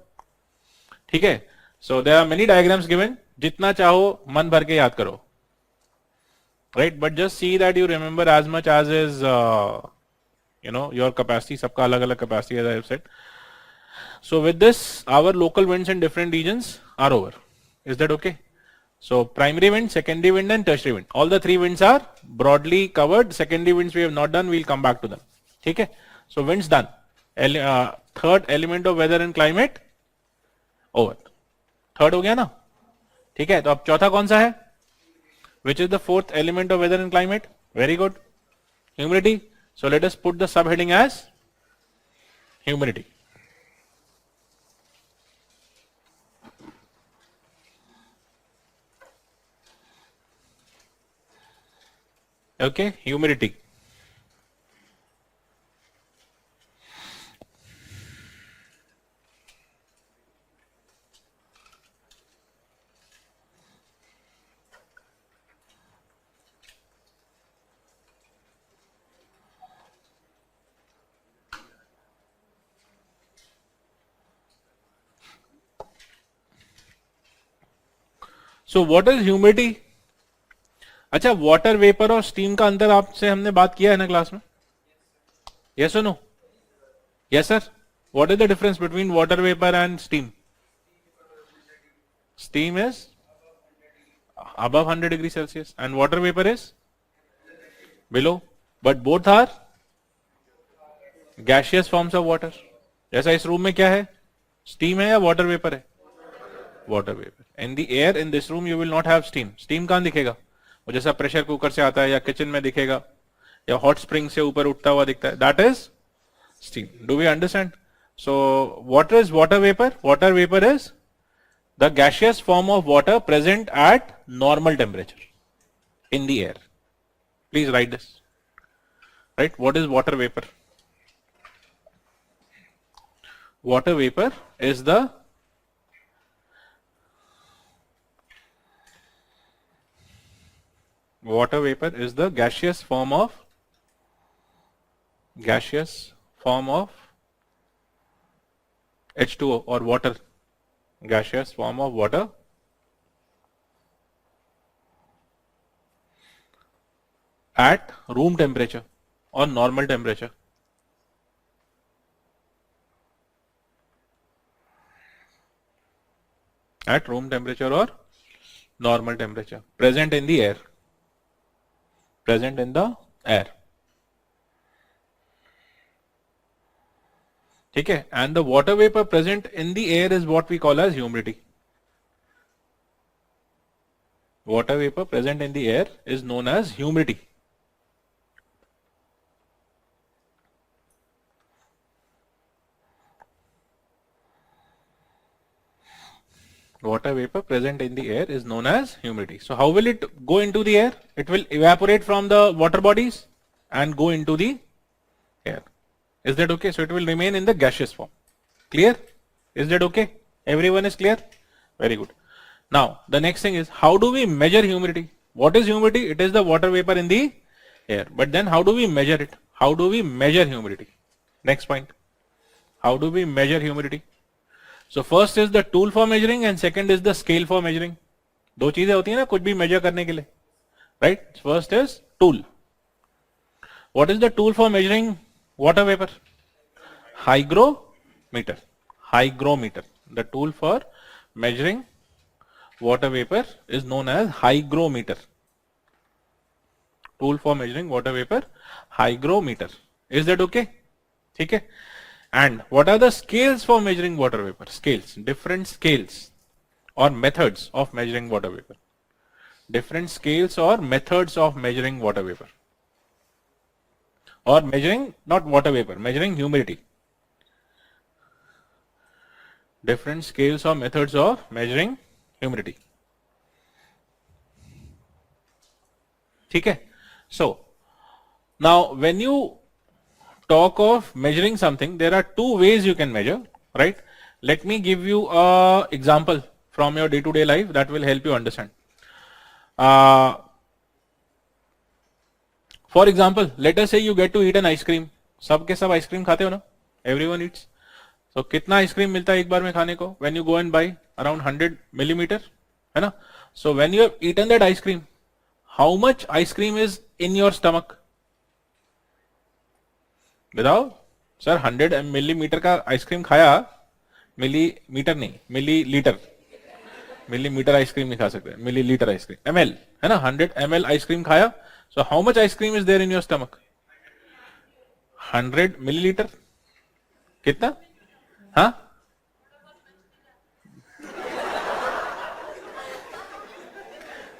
ठीक है. So there are many diagrams given. जितना चाहो मन भर के याद करो. Right, but just see that you remember as much as is your capacity. सबका अलग अलग capacity, as I have said. So with this, our local winds in different regions are over. Is that okay? So primary wind, secondary wind, and tertiary wind. All the three winds are broadly covered. Secondary winds we have not done. We'll come back to them. Okay? So winds done. Third element of weather and climate over. Third हो गया ना? ठीक है. तो अब चौथा कौन सा है? Which is the fourth element of weather and climate? Very good. Humidity. So let us put the subheading as humidity. Okay, humidity. So what is humidity? अच्छा, वाटर वेपर और स्टीम का अंतर आपसे हमने बात किया है ना क्लास में? यस और नो? Yes sir. What is the difference between water vapour and steam? Steam is above 100 degree Celsius and water vapor is below, but both are gaseous forms of water. जैसा इस रूम में क्या है, steam है या water vapour है? Water vapour. In the air in this room you will not have steam. Steam कहां दिखेगा? वो जैसा प्रेशर कुकर से आता है या किचन में दिखेगा या हॉट स्प्रिंग से ऊपर उठता हुआ दिखता है, that is steam. Do we understand? So what is water vapour? Water vapour is the gaseous form of water present at normal temperature in the air. Please write this. Right? What is water vapor? Water vapor is the gaseous form of H2O or water. Gaseous form of water at room temperature or normal temperature. At room temperature or normal temperature present in the air. present in the air. ठीक है, and the water vapor present in the air is what we call as humidity. Water vapor present in the air is known as humidity. Water vapor present in the air is known as humidity. So how will it go into the air? It will evaporate from the water bodies and go into the air. Is that okay? So it will remain in the gaseous form. Clear? Is that okay? Everyone is clear? Very good. Now the next thing is, how do we measure humidity? What is humidity? It is the water vapor in the air. But then how do we measure it? How do we measure humidity? Next point. How do we measure humidity? So first is the tool for measuring and second is the scale for measuring. दो चीजें होती है ना कुछ भी measure करने के लिए, right? First is tool. What is the tool for measuring water vapor? Hygrometer. Hygrometer. The tool for measuring water vapor is known as hygrometer. Tool for measuring water vapor, hygrometer. Is that okay? ठीक है. And what are the scales for measuring water vapor? Scales, different scales or methods of measuring water vapor. Different scales or methods of measuring water vapor. Or measuring, not water vapor, measuring humidity. Different scales or methods of measuring humidity. ठीक है. So, now when you talk of measuring something, there are two ways you can measure, right? Let me give you a example from your day-to-day life that will help you understand. For example, let us say you get to eat an ice cream. सब के सब ice cream खाते हो ना? Everyone eats. So कितना ice cream मिलता है एक बार में खाने को? When you go and buy around 100 millimeter, है ना? So when you have eaten that ice cream, how much ice cream is in your stomach? बताओ सर. 100 मिलीमीटर का आइसक्रीम खाया, मिलीमीटर नहीं, मिलीलीटर. मिलीमीटर आइसक्रीम नहीं खा सकते, मिलीलीटर आइसक्रीम, ml है ना. 100 ml आइसक्रीम खाया. So how much ice cream is there in your stomach? 100 millilitre. कितना? हाँ,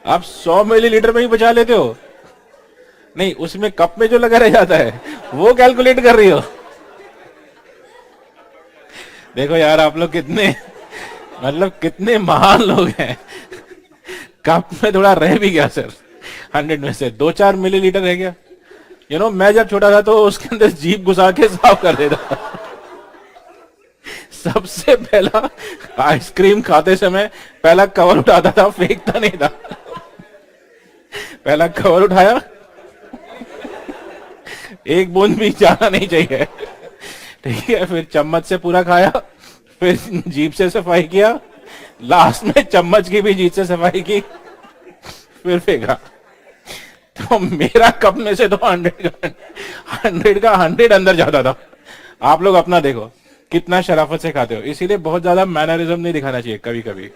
आप 100 मिलीलीटर में ही बचा लेते हो? नहीं, उसमें कप में जो लगा रह जाता है वो कैलकुलेट कर रही हो. देखो यार, आप लोग कितने मतलब कितने महान लोग हैं. कप में थोड़ा रह भी गया सर. 100 में से 2-4 मिलीलीटर रह गया. यू नो, मैं जब छोटा था तो उसके अंदर जीभ घुसा के साफ कर देता. सबसे पहला आइसक्रीम खाते समय पहला कवर उठाता था, फेंकता नहीं था. पहला कवर उठाया, एक बूंद भी जाना नहीं चाहिए, ठीक है. फिर चम्मच से पूरा खाया, फिर जीभ से सफाई किया, लास्ट में चम्मच की भी जीभ से सफाई की, फिर फेंका. तो मेरा कप में से तो 100 का 100 अंदर जाता था. आप लोग अपना देखो कितना शराफत से खाते हो. इसीलिए बहुत ज्यादा मैनरिज्म नहीं दिखाना चाहिए कभी कभी,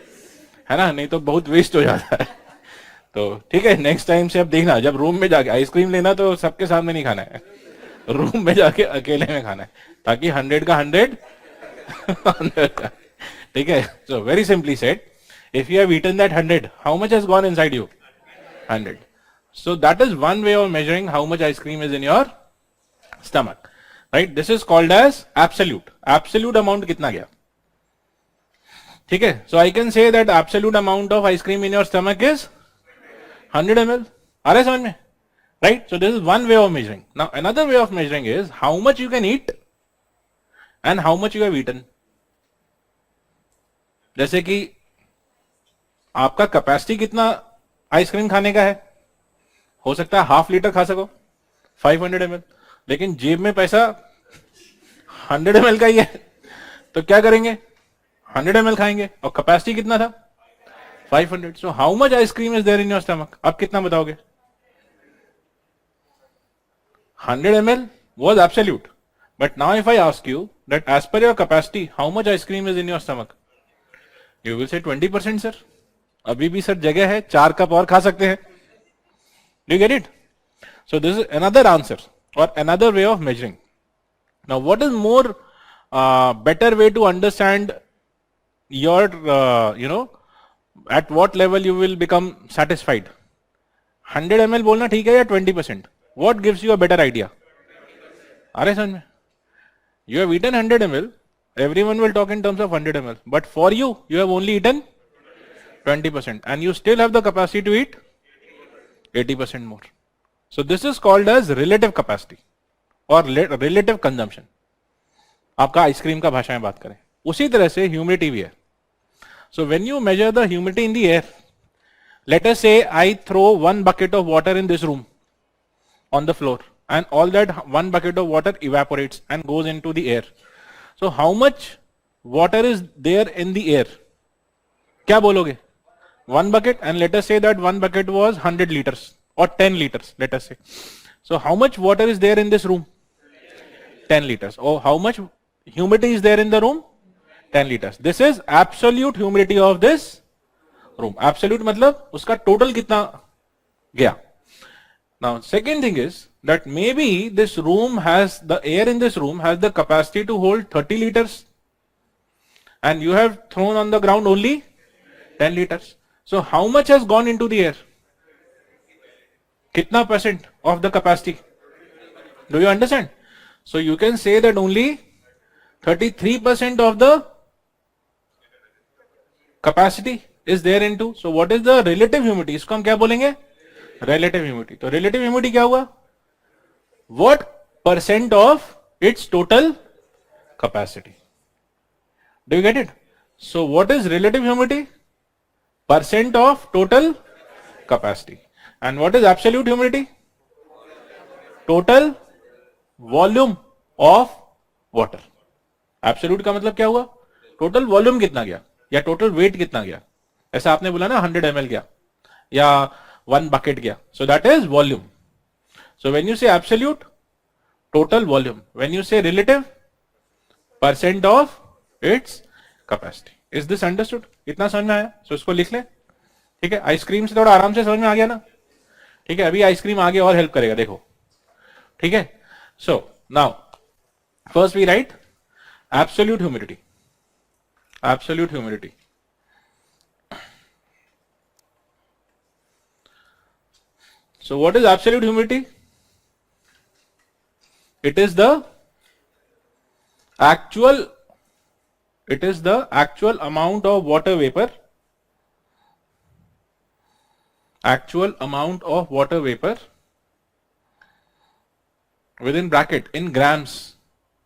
है ना, नहीं तो बहुत वेस्ट हो जाता है. तो ठीक है, नेक्स्ट टाइम से अब देखना, जब रूम में जाके आइसक्रीम लेना तो सबके सामने नहीं खाना है, रूम में जाके अकेले में खाना है, ताकि 100 का 100 ठीक है. So very simply said, if you have eaten that 100, how much has gone inside you? 100. So that is one way of measuring how much ice cream is in your stomach, right? This is called as absolute. Absolute amount कितना गया? ठीक है. So I can say that absolute amount of ice cream in your stomach is 100 ml. आ रहा है समझ में? Right? So this is one way of measuring. Now another way of measuring is how much you can eat and how much you have eaten. जैसे कि आपका capacity कितना ice cream खाने का है? हो सकता है ½ लीटर खा सको, 500 ml, लेकिन जेब में पैसा 100 ml का ही है, तो क्या करेंगे? 100 ml खाएंगे. और कैपेसिटी कितना था? 500. So how much ice cream is there in your stomach? अब कितना बताओगे? 100 ml was absolute, but now if I ask you that as per your capacity how much ice cream is in your stomach, you will say 20%. Sir अभी भी sir जगह है, 4 cup और खा सकते हैं. Do you get it? So this is another answer or another way of measuring. Now, what is more better way to understand your at what level you will become satisfied? 100 ml बोलना ठीक है या 20%? What gives you a better idea? आ रहे समझ में? You have eaten 100 ml. Everyone will talk in terms of 100 ml. But for you, you have only eaten 20%, and you still have the capacity to eat 80% more. So this is called as relative capacity or relative consumption. आपका ice cream का भाषा में बात करें, उसी तरह से humidity भी है. So when you measure the humidity in the air, let us say I throw one bucket of water in this room on the floor, and all that one bucket of water evaporates and goes into the air. So how much water is there in the air? क्या बोलोगे? One bucket, and let us say that one bucket was 100 liters or 10 liters, let us say. So how much water is there in this room? 10 liters. Oh, how much humidity is there in the room? 10 liters. This is absolute humidity of this room. Absolute मतलब उसका total कितना गया? Now, second thing is that maybe this room has, the air in this room has the capacity to hold 30 liters, and you have thrown on the ground only 10 liters. So how much has gone into the air? कितना percent of the capacity? Do you understand? So you can say that only 33% of the capacity is there into. So what is the relative humidity? इसको हम क्या बोलेंगे? Relative humidity. तो relative humidity क्या हुआ? What percent of its total capacity? Do you get it? So what is relative humidity? Percent of total capacity. And what is absolute humidity? Total volume of water. Absolute का मतलब क्या हुआ? Total volume कितना गया या total weight कितना गया? ऐसा आपने बोला ना 100 ml गया या 1 bucket गया. So that is volume. So when you say absolute, total volume. When you say relative, percent of its capacity. Is this understood? इतना समझ में आया? So इसको लिख ले. ठीक है, आइसक्रीम से थोड़ा आराम से समझ में आ गया ना? ठीक है, अभी आइसक्रीम आगे और हेल्प करेगा, देखो. ठीक है. So now first we write absolute humidity. Absolute humidity. So what is absolute humidity? It is the actual amount of water vapor. Actual amount of water vapor within bracket in grams.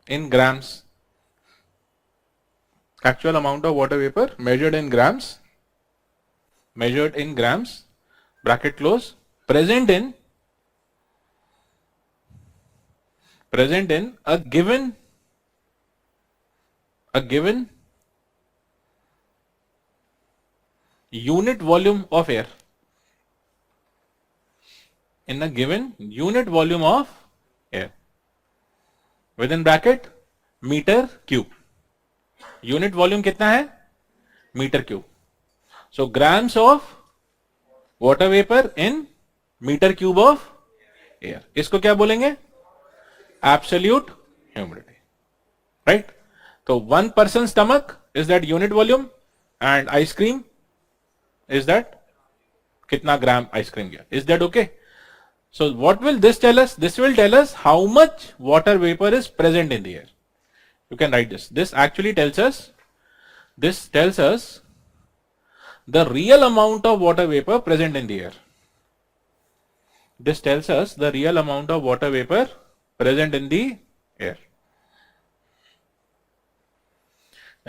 In grams. Actual amount of water vapor measured in grams. Measured in grams. Bracket close. Present in a given unit volume of air. In a given unit volume of air. Within bracket meter cube. Unit volume कितना है? Meter cube. So grams of water vapor in meter cube of air. इसको क्या बोलेंगे? Absolute humidity. Right? So one person's stomach is that unit volume, and ice cream is that कितना gram ice cream गया. Is that okay? So what will this tell us? This will tell us how much water vapor is present in the air. You can write this. This actually tells us the real amount of water vapor present in the air. This tells us the real amount of water vapor present in the air.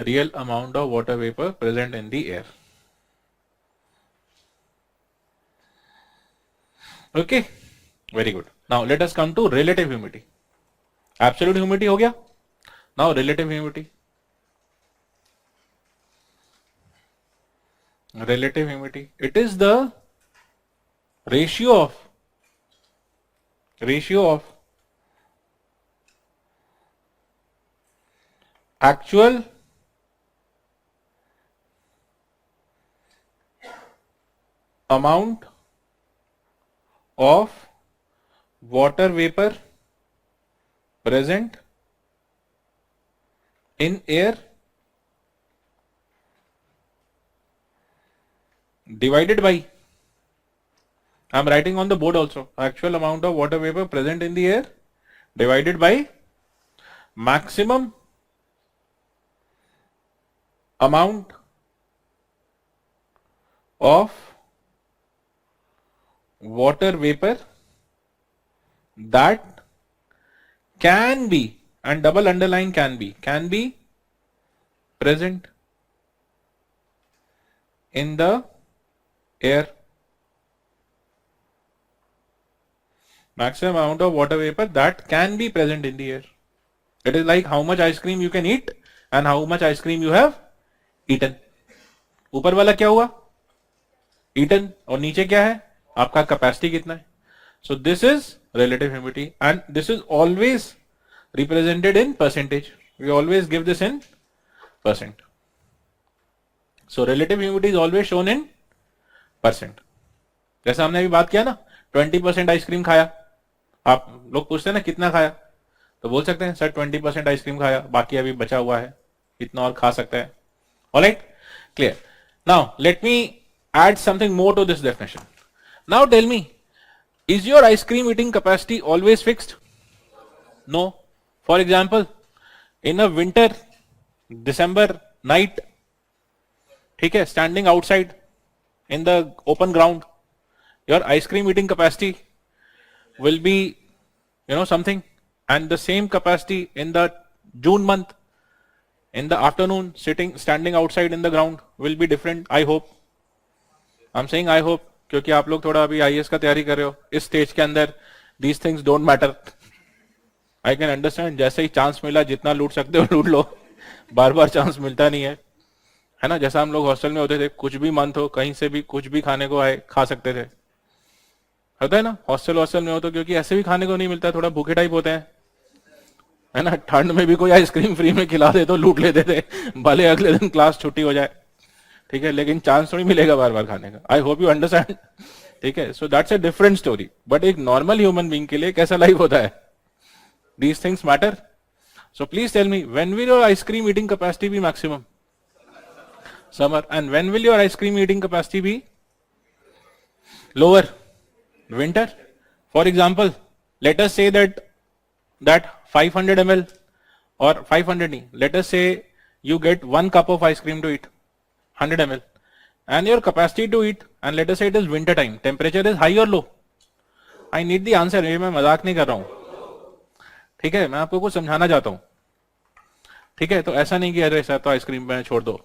Real amount of water vapor present in the air. Okay, very good. Now let us come to relative humidity. Absolute humidity हो गया. Now relative humidity. Relative humidity. It is the ratio of actual amount of water vapor present in air divided by, I'm writing on the board also, actual amount of water vapor present in the air divided by maximum amount of water vapor that can be, and double underline can be present in the air. Maximum amount of water vapor that can be present in the air. It is like how much ice cream you can eat and how much ice cream you have eaten. ऊपर वाला क्या हुआ? Eaten. और नीचे क्या है? आपका capacity कितना है? So this is relative humidity, and this is always represented in percentage. We always give this in percent. So relative humidity is always shown in percent. जैसा हमने अभी बात किया ना, 20% आइसक्रीम खाया, आप लोग पूछते हैं ना कितना खाया, तो बोल सकते हैं सर 20% आइसक्रीम खाया, बाकी अभी बचा हुआ है, इतना और खा सकता है. Alright, clear. Now let me add something more to this definition. Now tell me, is your ice cream eating capacity always fixed? No. For example, in a winter December night, ठीक है, standing outside in the open ground, your ice cream eating capacity will be, something, and the same capacity in the June month, in the afternoon, standing outside in the ground will be different. I hope. I'm saying I hope, क्योंकि आप लोग थोड़ा अभी IAS का तैयारी कर रहे हो, इस स्टेज के अंदर these things don't matter. I can understand, जैसे ही चांस मिला जितना लूट सकते हो लूट लो, बार बार चांस मिलता नहीं है ना. जैसा हम लोग हॉस्टल में होते थे, कुछ भी मंथ हो, कहीं से भी कुछ भी खाने को आए, खा सकते थे. होता है ना, हॉस्टल में हो तो, क्योंकि ऐसे भी खाने को नहीं मिलता, थोड़ा भूखे टाइप होते हैं, है ना. ठंड में भी कोई आइसक्रीम फ्री में खिला दे तो लूट लेते थे, भले अगले दिन क्लास छुट्टी हो जाए, ठीक है, लेकिन चांस थोड़ी मिलेगा बार बार खाने का. आई होप यू अंडरस्टैंड, ठीक है. So that's a different story. But एक नॉर्मल ह्यूमन बीइंग के लिए कैसा लाइफ होता है, these things matter. So please tell me, when will your ice cream eating capacity be maximum? Summer. And when will your ice cream eating capacity be lower? Winter. For example, let us say that 500 ml or 500, let us say you get 1 cup of ice cream to eat, 100 ml, and your capacity to eat, and let us say it is winter time, temperature is high or low? I need the answer. मैं मजाक नहीं कर रहा हूं, ठीक है, मैं आपको कुछ समझाना चाहता हूं, ठीक है. तो ऐसा नहीं कि अरे सर तो आइसक्रीम में छोड़ दो,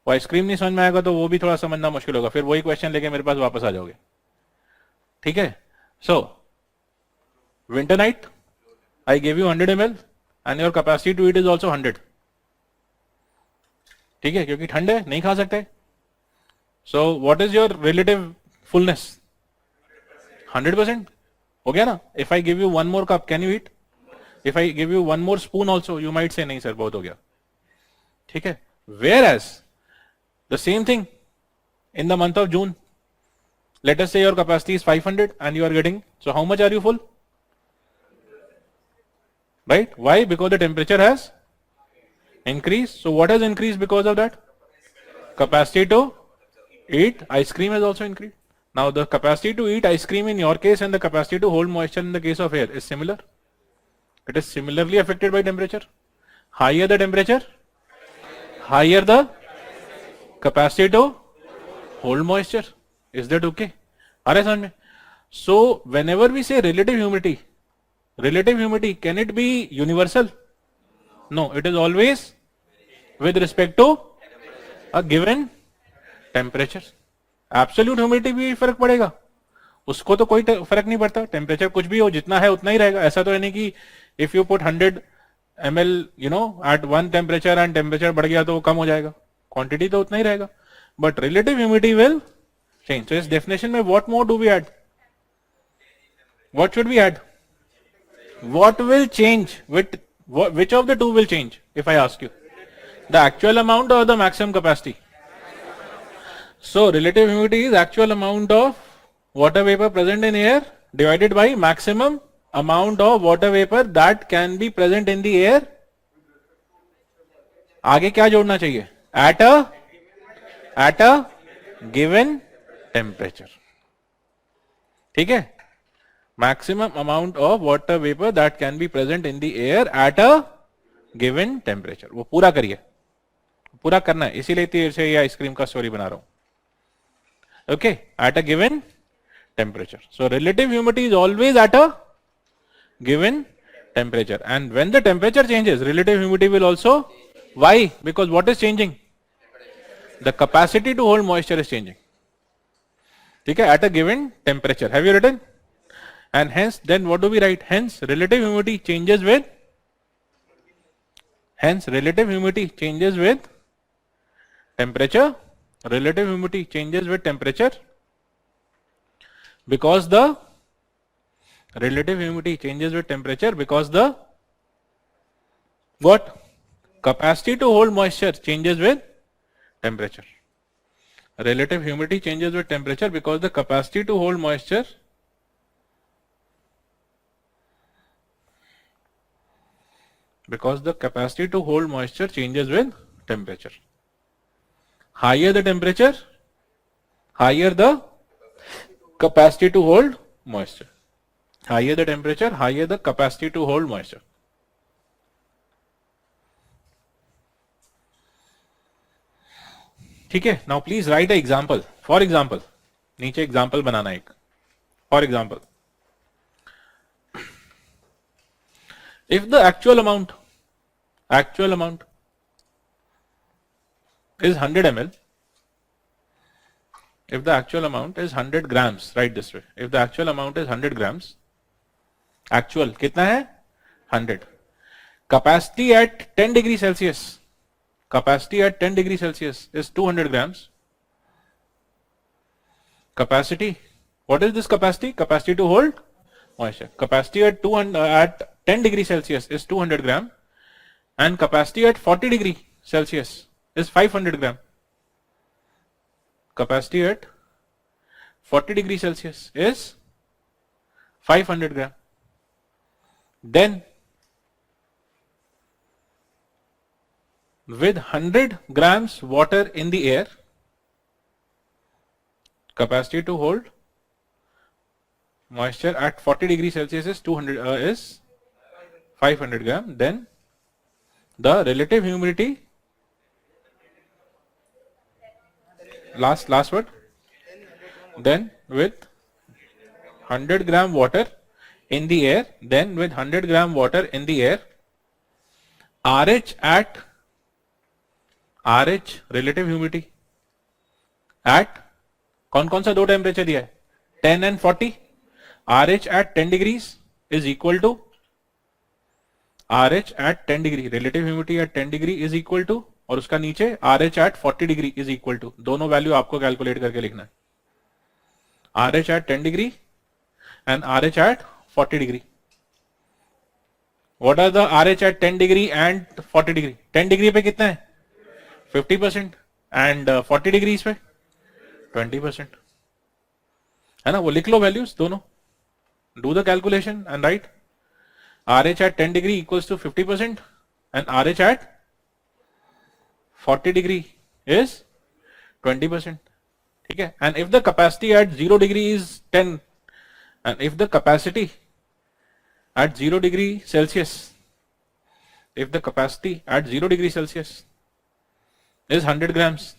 वो आइसक्रीम नहीं समझ में आएगा तो वो भी थोड़ा समझना मुश्किल होगा, फिर वही क्वेश्चन लेके मेरे पास वापस आ जाओगे, ठीक है. So winter night, I give you 100 ml and your capacity to eat is also 100, ठीक है, क्योंकि ठंड है, नहीं खा सकते. So what is your relative fulness? 100% हो गया ना. If I give you 1 more cup, can you eat? If I give you 1 more spoon also, you might say नहीं सर बहुत हो गया, ठीक है. Whereas the same thing in the month of June, let us say your capacity is 500 and you are getting, so how much are you full? Right? Why? Because the temperature has increased. So what has increased because of that? Capacity to eat ice cream has also increased. Now the capacity to eat ice cream in your case and the capacity to hold moisture in the case of air is similar. It is similarly affected by temperature. Higher the temperature, higher the capacity to hold moisture. Is that okay? Are you understand? So whenever we say relative humidity, can it be universal? No, it is always with respect to a given temperature. Absolute humidity भी फर्क पड़ेगा, उसको तो कोई फर्क नहीं पड़ता, temperature कुछ भी हो, जितना है उतना ही रहेगा. ऐसा तो है नहीं कि if you put 100 ml at one temperature and temperature बढ़ गया तो वो कम हो जाएगा, क्वांटिटी तो उतना ही रहेगा, but relative humidity will change. So इस definition में what more do we add? What should we add? What will change? Which of the two will change? If I ask you, the actual amount or the maximum capacity? So relative humidity is actual amount of water vapor present in air divided by maximum amount of water vapor that can be present in the air. आगे क्या जोड़ना चाहिए? At a given temperature. ठीक है? Maximum amount of water vapor that can be present in the air at a given temperature. वो पूरा करिए, पूरा करना है, इसीलिए देर से ये आइसक्रीम का स्टोरी बना रहा हूं. Okay, at a given temperature. So relative humidity is always at a given temperature, and when the temperature changes, relative humidity will also. Why? Because what is changing? The capacity to hold moisture is changing. ठीक है, at a given temperature. Have you written? And hence, then what do we write? Hence, relative humidity changes with. Hence, relative humidity changes with temperature. Relative humidity changes with temperature because the relative humidity changes with temperature because the what? Capacity to hold moisture changes with temperature. Relative humidity changes with temperature because the capacity to hold moisture changes with temperature. Higher the temperature, higher the capacity to hold moisture. Higher the temperature, higher the capacity to hold moisture. ठीक है. Now please write an example. For example, नीचे example बनाना एक. For example, if the actual amount is 100 ml, if the actual amount is 100 grams, write this way. If the actual amount is 100 grams, actual कितना है? 100. Capacity at 10 degree Celsius. Capacity at 10 degree Celsius is 200 grams. Capacity. What is this capacity? Capacity to hold moisture. Capacity at 10 degree Celsius is 200 gram, and capacity at 40 degree Celsius is 500 gram. Capacity at 40 degree Celsius is 500 gram. Then with 100 grams water in the air, capacity to hold moisture at 40 degree Celsius is 500 gram. Then the relative humidity, last word, then with 100 gram water in the air, then with 100 gram water in the air, RH relative humidity at कौन कौन सा दो temperature दिया है? 10 and 40. RH at 10 degrees is equal to RH at 10 degree. Relative humidity at 10 degree is equal to, और उसका नीचे RH at 40 degree is equal to. दोनों वैल्यू आपको कैलकुलेट करके लिखना है. RH at 10 degree and RH at 40 degree. What are the RH at 10 degree and 40 degree? 10 degree पे कितना है? 50% and 40 degrees पे 20%. है ना? वो लिख लो वैल्यूज दोनों. Do the calculation and write RH at 10 degree equals to 50% and RH at 40 degree is 20%. ठीक है? And if the capacity at 0 degree is 10, and if the capacity at 0 degree Celsius, if the capacity at 0 degree Celsius is 100 grams,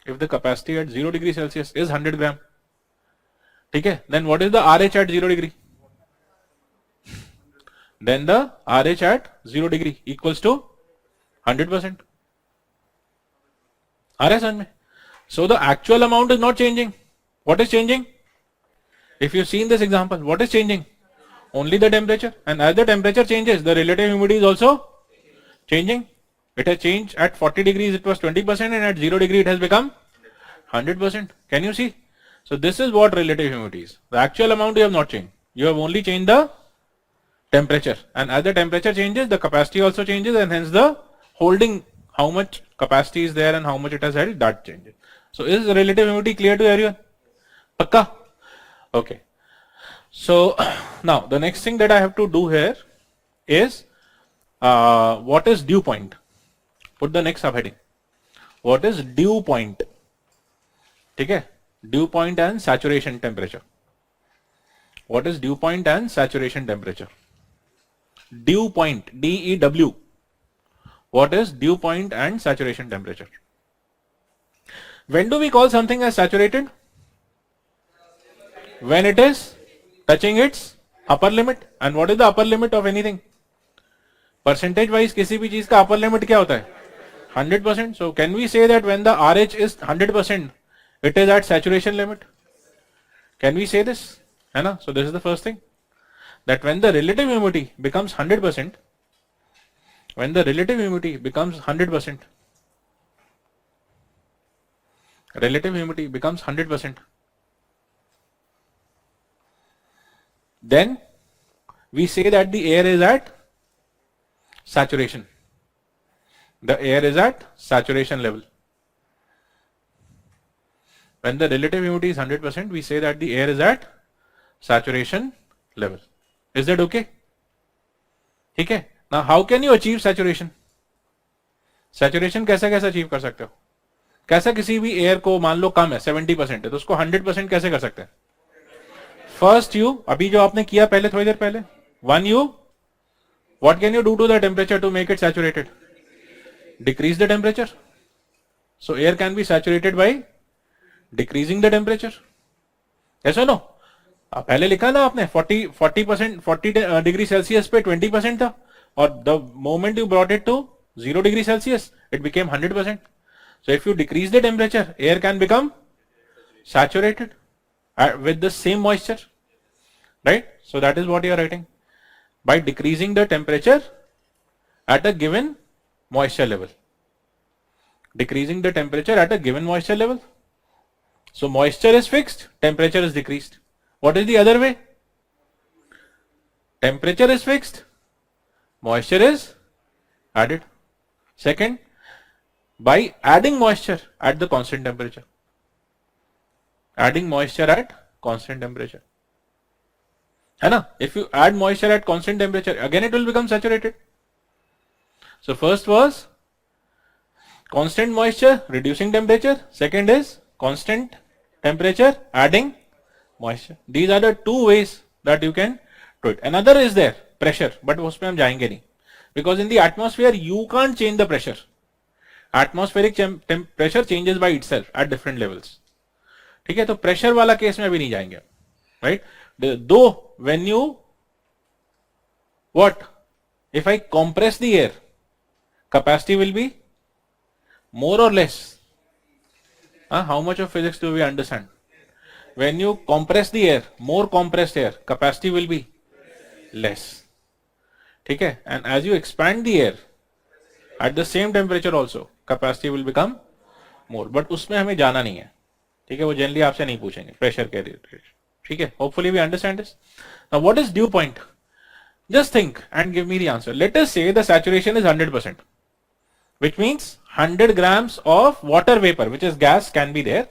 if the capacity at 0 degree Celsius is 100 gram, ठीक है, then what is the RH at 0 degree? Then the RH at 0 degree equals to 100%. आ रहा है समझ में? So the actual amount is not changing. What is changing? If you see in this example, what is changing? Only the temperature. And as the temperature changes, the relative humidity is also changing. It has changed. At 40 degrees it was 20% and at 0 degree it has become 100%. Can you see? So this is what relative humidity is. The actual amount you have not changed. You have only changed the temperature. And as the temperature changes, the capacity also changes, and hence the holding, how much capacity is there and how much it has held, that changes. So is relative humidity clear to everyone? Pakka? Okay. So now the next thing that I have to do here is what is dew point? Put the next subheading. What is dew point? ठीक है? Dew point and saturation temperature. What is dew point and saturation temperature? Dew point, DEW. What is dew point and saturation temperature? When do we call something as saturated? When it is touching its upper limit. And what is the upper limit of anything? Percentage wise किसी भी चीज का upper limit क्या होता है? 100%. So can we say that when the RH is 100%, it is at saturation limit? Can we say this? है ना? So this is the first thing. That when the relative humidity becomes 100%, when the relative humidity becomes 100%, relative humidity becomes 100%, then we say that the air is at saturation. The air is at saturation level. When the relative humidity is 100%, we say that the air is at saturation level. Is that okay? ठीक है? Now how can you achieve saturation? Saturation कैसे कैसे achieve कर सकते हो? कैसे किसी भी एयर को मान लो कम है 70% है तो उसको 100% कैसे कर सकते हैं? First you, अभी जो आपने किया पहले थोड़ी देर पहले, one you, what can you do to the temperature to make it saturated? Decrease the temperature. So air can be saturated by decreasing the temperature. Yes or no? पहले लिखा ना आपने 40 डिग्री सेल्सियस पे 20% था और the moment you brought it to 0 degree Celsius, it became 100%. So if you decrease the temperature, air can become saturated with the same moisture, right? So that is what you are writing. By decreasing the temperature at a given moisture level. Decreasing the temperature at a given moisture level. So moisture is fixed, temperature is decreased. What is the other way? Temperature is fixed, moisture is added. Second, by adding moisture at the constant temperature. Adding moisture at constant temperature. है ना? If you add moisture at constant temperature, again it will become saturated. So first was constant moisture, reducing temperature. Second is constant temperature, adding moisture. These are the two ways that you can do it. Another is there, pressure, but उसमें हम जाएंगे नहीं. Because in the atmosphere, you can't change the pressure. Atmospheric pressure changes by itself at different levels. ठीक है, तो pressure वाला case में अभी नहीं जाएंगे, right? Though when you what? If I compress the air, capacity will be more or less. How much of physics do we understand? When you compress the air, more compressed air, capacity will be less. ठीक है, and as you expand the air at the same temperature also, capacity will become more. But उसमें हमें जाना नहीं है. ठीक है, वो जनरली आपसे नहीं पूछेंगे प्रेशर के रिलेटेड. ठीक है, hopefully we understand this. Now what is dew point? Just think and give me the answer. Let us say the saturation is 100%, which means 100 grams of water vapor, which is gas, can be there,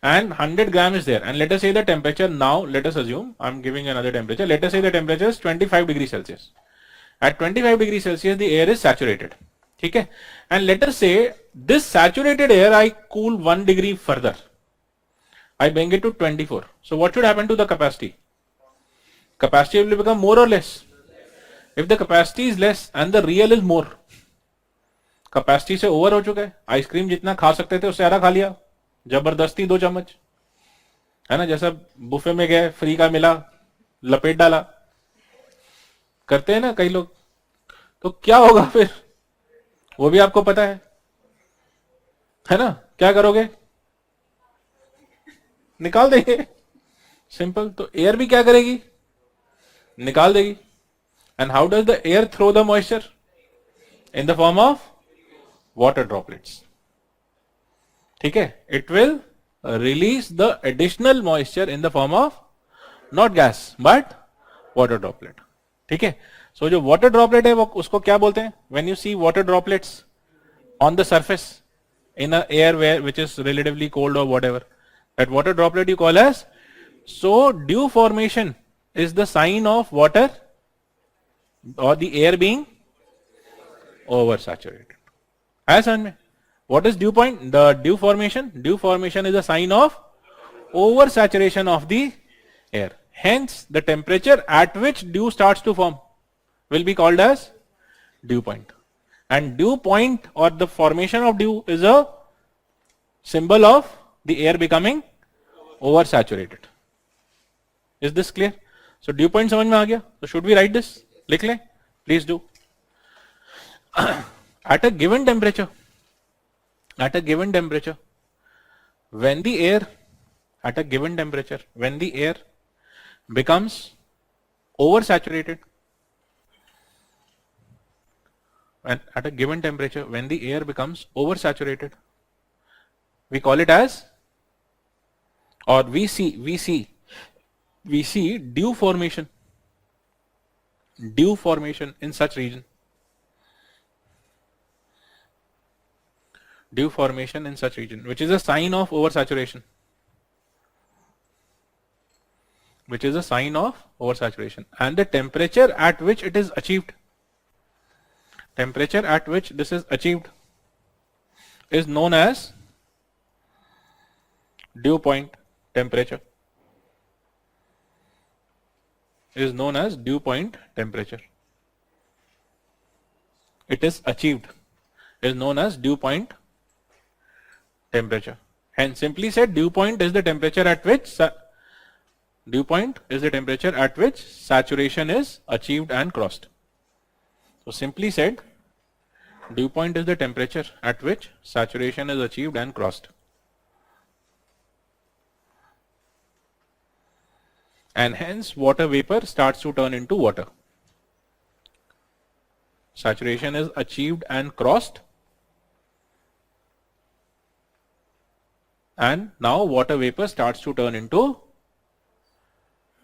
and 100 grams is there. And let us say the temperature now, let us assume, I'm giving another temperature. Let us say the temperature is 25 degrees Celsius. At 25 degrees Celsius, the air is saturated. ठीक है, and let us say this saturated air I cool 1 degree further. I bring it to 24. So what should happen to the capacity? Capacity will become more or less. If the capacity is less and the real is more, capacity से over हो चुका है. Ice cream जितना खा सकते थे उससे ज़्यादा खा लिया, जबरदस्ती 2 चम्मच, है ना? जैसा बुफे में गए, फ्री का मिला, लपेट डाला, करते हैं ना कई लोग. तो क्या होगा फिर? वो भी आपको पता है ना? क्या करोगे? निकाल देंगे. सिंपल. तो एयर भी क्या करेगी? निकाल देगी. And how does the air throw the moisture? In the form of water droplets. ठीक है, it will release the additional moisture in the form of not gas but water droplet. ठीक है, so जो water droplet है वो उसको क्या बोलते हैं? When you see water droplets on the surface in a air which is relatively cold or whatever, that water droplet you call as So dew formation is the sign of water or the air being oversaturated. As on what is dew point? The dew formation. Dew formation is a sign of oversaturation of the air. Hence, the temperature at which dew starts to form will be called as dew point. And dew point or the formation of dew is a symbol of the air becoming oversaturated. Is this clear? So dew point समझ में आ गया? So should we write this? लिख लें? Please do. At a given temperature, when the air becomes oversaturated, at a given temperature, when the air becomes oversaturated, we call it as, or we see dew formation in such region. Dew formation in such region, which is a sign of oversaturation. And the temperature at which it is achieved, is known as dew point temperature. It is achieved is known as dew point temperature. Hence, simply said, dew point is the temperature at which saturation is achieved and crossed. So simply said, dew point is the temperature at which saturation is achieved and crossed. And hence water vapor starts to turn into water. Saturation is achieved and crossed, and now water vapor starts to turn into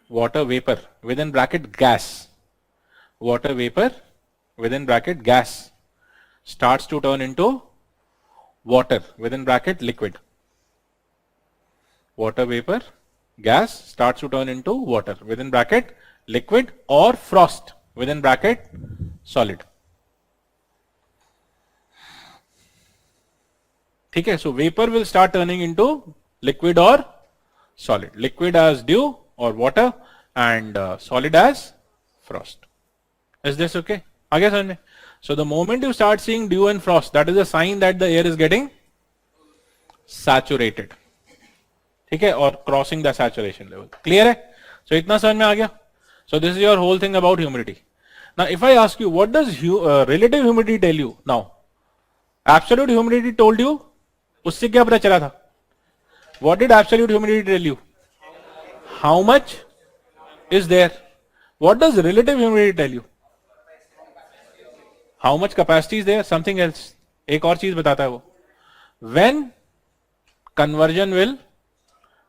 water vapor within bracket gas. Water vapor within bracket gas starts to turn into water within bracket liquid. Water vapor gas starts to turn into water within bracket liquid or frost within bracket solid. Okay, so vapor will start turning into liquid or solid. Liquid as dew or water and solid as frost. Is this okay? आगे समझ में? So the moment you start seeing dew and frost, that is a sign that the air is getting saturated. ठीक है, और crossing the saturation level. Clear है? So इतना समझ में आ गया? So this is your whole thing about humidity. Now if I ask you, what does relative humidity tell you now? Absolute humidity told you, उससे क्या पता चला था? What did absolute humidity tell you? How much is there? What does relative humidity tell you? How much capacity is there? Something else. एक और चीज बताता है वो. When conversion will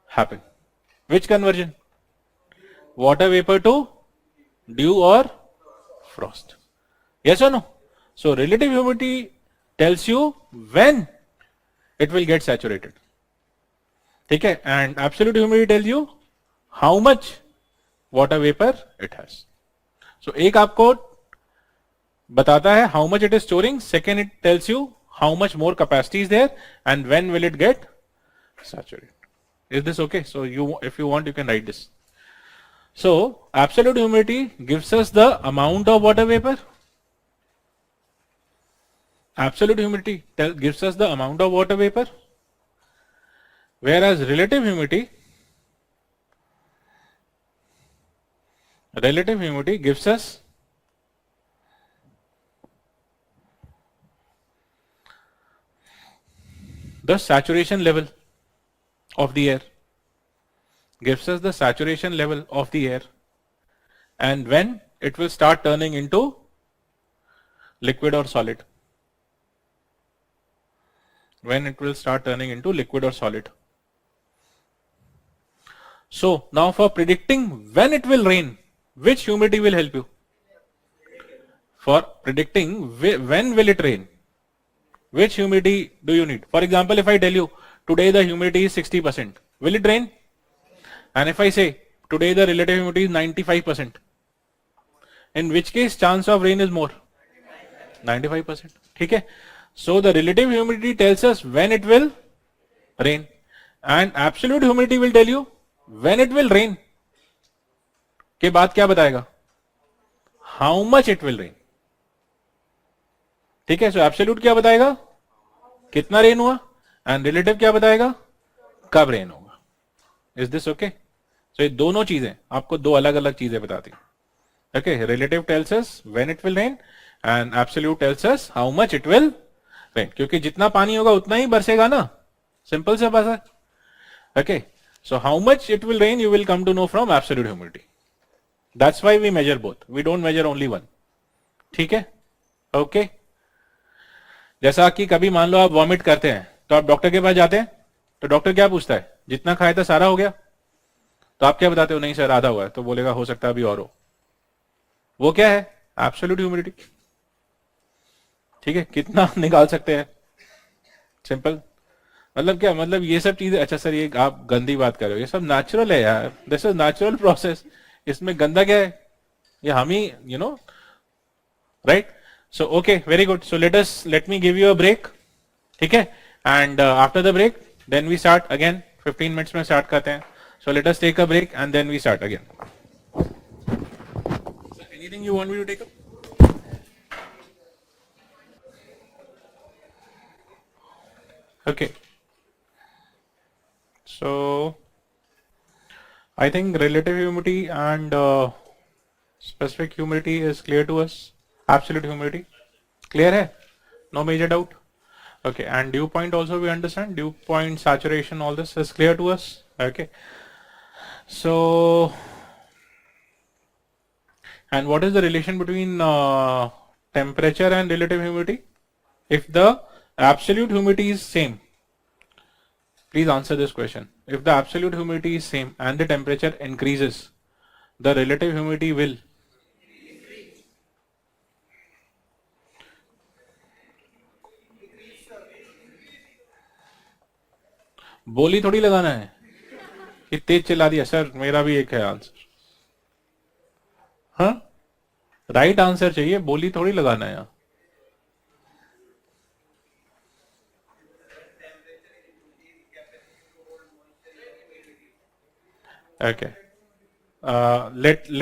happen? Which conversion? Water vapor to dew or frost? Yes or no? So relative humidity tells you when it will get saturated. ठीक है, and absolute humidity tells you how much water vapor it has. So एक आपको बताता है how much it is storing, second it tells you how much more capacity is there and when will it get saturated. Is this okay? So if you want, you can write this. So absolute humidity gives us the amount of water vapor. Absolute humidity gives us the amount of water vapor, whereas relative humidity gives us the saturation level of the air. And when it will start turning into liquid or solid. So now for predicting when it will rain, which humidity will help you? For predicting when will it rain, which humidity do you need? For example, if I tell you today the humidity is 60%, will it rain? And if I say today the relative humidity is 95%, in which case chance of rain is more? 95%. ठीक है? So the relative humidity tells us when it will rain, and absolute humidity will tell you when it will rain. के बाद क्या बताएगा? How much it will rain. ठीक है? So absolute क्या बताएगा? कितना रेन हुआ, एंड रिलेटिव क्या बताएगा? कब रेन होगा. Is this okay? सो ये दोनों चीजें आपको दो अलग अलग चीजें बताती. Okay, relative tells us when it will rain and absolute tells us how much it will rain. क्योंकि जितना पानी होगा उतना ही बरसेगा ना. सिंपल सा बात है. Okay, so how much it will rain you will come to know from absolute humidity. That's why we measure both, we don't measure only one. ठीक है? ओके. जैसा कि कभी मान लो आप वॉमिट करते हैं तो आप डॉक्टर के पास जाते हैं, तो डॉक्टर क्या पूछता है? जितना खाया था सारा हो गया? तो आप क्या बताते हो? नहीं सर आधा हुआ है. तो बोलेगा हो सकता है अभी और हो. वो क्या है? Absolute humidity. ठीक है, कितना निकाल सकते हैं. सिंपल. मतलब क्या? मतलब ये सब चीजें. अच्छा सर ये आप गंदी बात कर रहे हो, ये सब नेचुरल है यार. This is natural process. इसमें गंदा क्या है? ये हम ही you know right. So okay, very good. So let me give you a break. ठीक है? And after the break, then we start again. 15 minutes में start करते हैं. So let us take a break and then we start again. So anything you want me to take up? Okay. So I think relative humidity and specific humidity is clear to us. Absolute humidity clear है? No major doubt. Okay, and dew point also we understand. Dew point, saturation, all this is clear to us. Okay. So, and what is the relation between temperature and relative humidity? If the absolute humidity is same, please answer this question. If the absolute humidity is same and the temperature increases, the relative humidity will बोली थोड़ी लगाना है कि तेज चला दिया. Sir मेरा भी एक है आंसर. हाँ, राइट आंसर चाहिए, बोली थोड़ी लगाना है. Okay.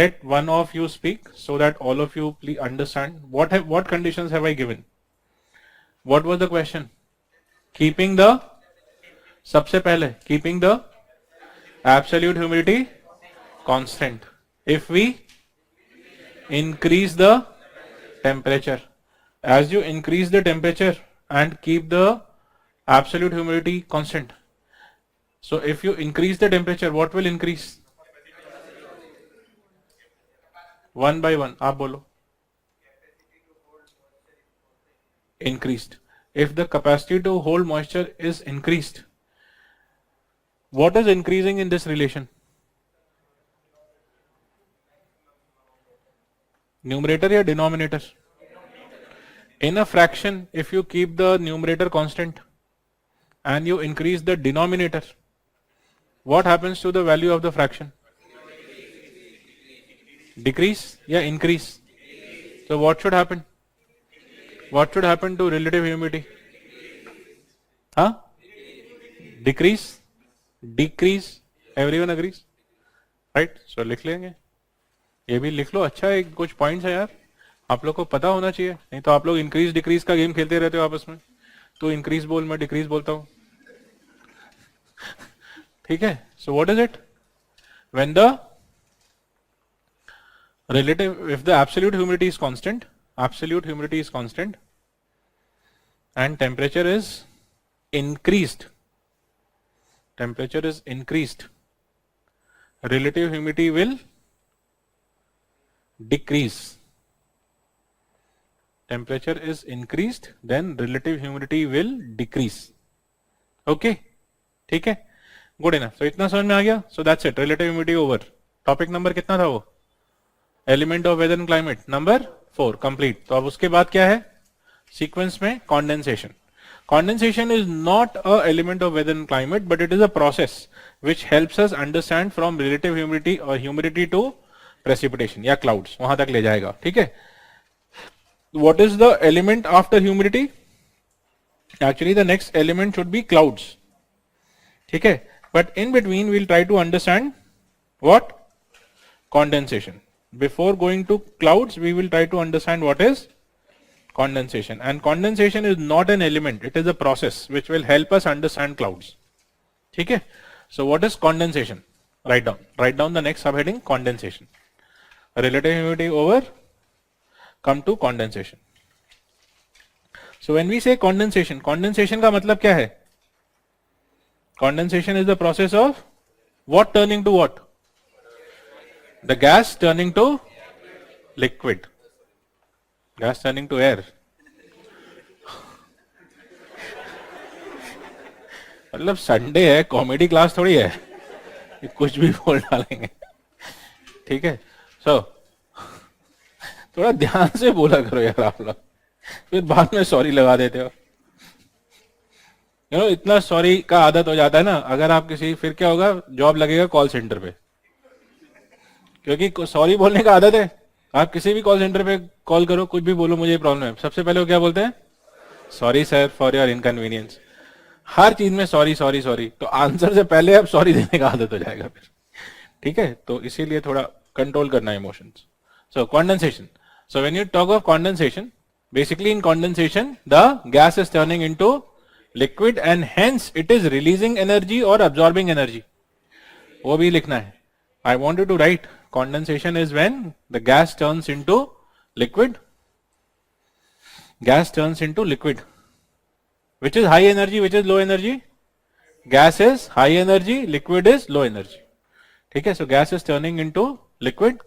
Let one of you speak so that all of you please understand what conditions have I given. What was the question? Keeping the सबसे पहले keeping the absolute humidity constant. If we increase the temperature, as you increase the temperature and keep the absolute humidity constant, so if you increase the temperature, what will increase? One by one. आप बोलो. Increased. If the capacity to hold moisture is increased, what is increasing in this relation? Numerator या denominator? In a fraction, if you keep the numerator constant and you increase the denominator, what happens to the value of the fraction? Decrease या increase? So what should happen? What should happen to relative humidity? Huh? Decrease? Decrease? Everyone agrees? Right? So लिख लेंगे. ये भी लिख लो. अच्छा है, कुछ points है यार, आप लोग को पता होना चाहिए. नहीं तो आप लोग इंक्रीज डिक्रीज का गेम खेलते रहते हो आपस में. तो इंक्रीज बोल, मैं डिक्रीज बोलता हूं. ठीक है? सो what is it? When the relative, if the absolute humidity is constant, and temperature is increased, relative humidity will decrease. Temperature is increased, then relative humidity will decrease. Okay, ठीक है, good enough. So इतना समझ में आ गया. So that's it, relative humidity over. Topic number कितना था वो? Element of weather and climate number 4 complete. तो अब उसके बाद क्या है सीक्वेंस में? Condensation. Condensation is not a element of weather and climate, but it is a process which helps us understand from relative humidity or humidity to precipitation या clouds, वहां तक ले जाएगा. ठीक है. What is the element after humidity? Actually the next element should be clouds. ठीक है. But in between we'll try to understand what? Condensation. Before going to clouds we will try to understand what is condensation. And condensation is not an element, it is a process which will help us understand clouds. ठीक है. So what is condensation? Write down the next subheading, condensation. Relative humidity over, come to condensation. So when we say condensation, condensation का मतलब क्या है? Condensation is the process of what turning to what? The gas turning to liquid. Gas turning to air. मतलब Sunday है, comedy class थोड़ी है, कुछ भी बोल डालेंगे. ठीक है. सो थोड़ा ध्यान से बोला करो यार आप लोग, फिर बाद में सॉरी लगा देते हो. इतना सॉरी का आदत हो जाता है ना, अगर आप किसी, फिर क्या होगा, जॉब लगेगा कॉल सेंटर पे, क्योंकि सॉरी बोलने का आदत है. आप किसी भी कॉल सेंटर पे कॉल करो, कुछ भी बोलो मुझे प्रॉब्लम है, सबसे पहले वो क्या बोलते हैं? Sorry sir for your inconvenience. हर चीज में सॉरी सॉरी सॉरी, तो आंसर से पहले अब सॉरी देने का आदत हो जाएगा फिर. ठीक है. तो इसीलिए थोड़ा कंट्रोल करना है emotions. So condensation. So when you talk of condensation, basically in condensation the gas is turning into liquid and hence it is releasing energy और अब्सॉर्बिंग एनर्जी. वो भी लिखना है. I want you to write condensation is when the gas turns into liquid. Gas turns into liquid. Which is high energy, which is low energy? Gas is high energy, liquid is low energy. ठीक है. So gas is turning into liquid.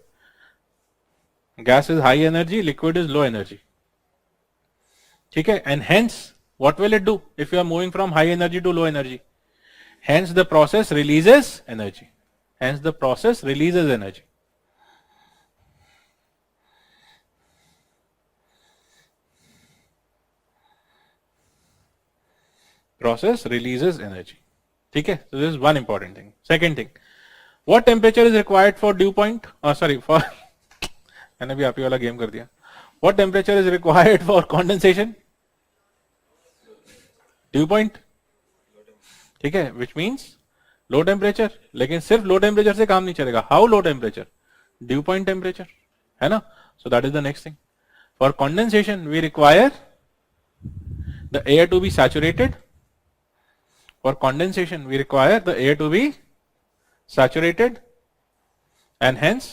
Gas is high energy, liquid is low energy. ठीक है. And hence what will it do if you are moving from high energy to low energy? Hence the process releases energy. Hence the process releases energy. Process releases energy. ठीक है. So this is one important thing. Second thing, what temperature is required for dew point? For मैंने भी आप ही वाला game कर दिया. What temperature is required for condensation? Dew point. ठीक है. Which means low temperature. लेकिन सिर्फ low temperature से काम नहीं चलेगा. How low temperature? Dew point temperature. है ना? So that is the next thing. For condensation we require the air to be saturated. For condensation we require the air to be saturated, and hence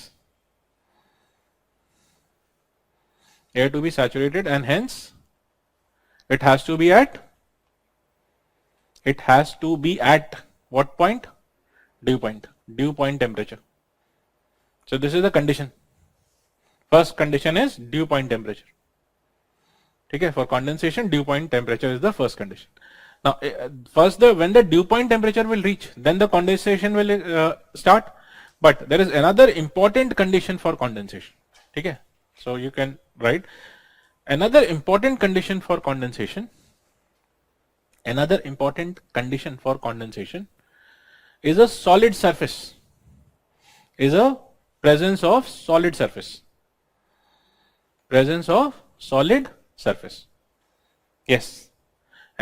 air to be saturated, and hence it has to be at what point? Dew point. Dew point temperature. So this is the condition. First condition is dew point temperature. ठीक है. For condensation dew point temperature is the first condition. Now, first when the dew point temperature will reach, then the condensation will start. But there is another important condition for condensation. Okay? So you can write another important condition for condensation. Another important condition for condensation is a solid surface. Is a presence of solid surface. Presence of solid surface. Yes.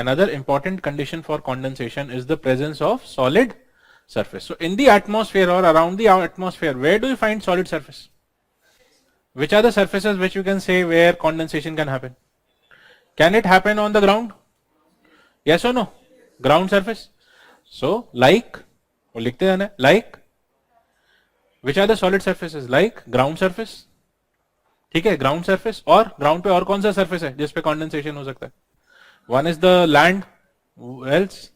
Another important condition for condensation is the presence of solid surface. So in the atmosphere or around the atmosphere, where do you find solid surface? Which are the surfaces which you can say where condensation can happen? Can it happen on the ground? Yes or no? Ground surface. So like, वो लिखते हैं ना, like, which are the solid surfaces? Like ground surface. ठीक है. Ground surface. और ground पे और कौन सा surface है जिस पे condensation हो सकता है? One is the land, else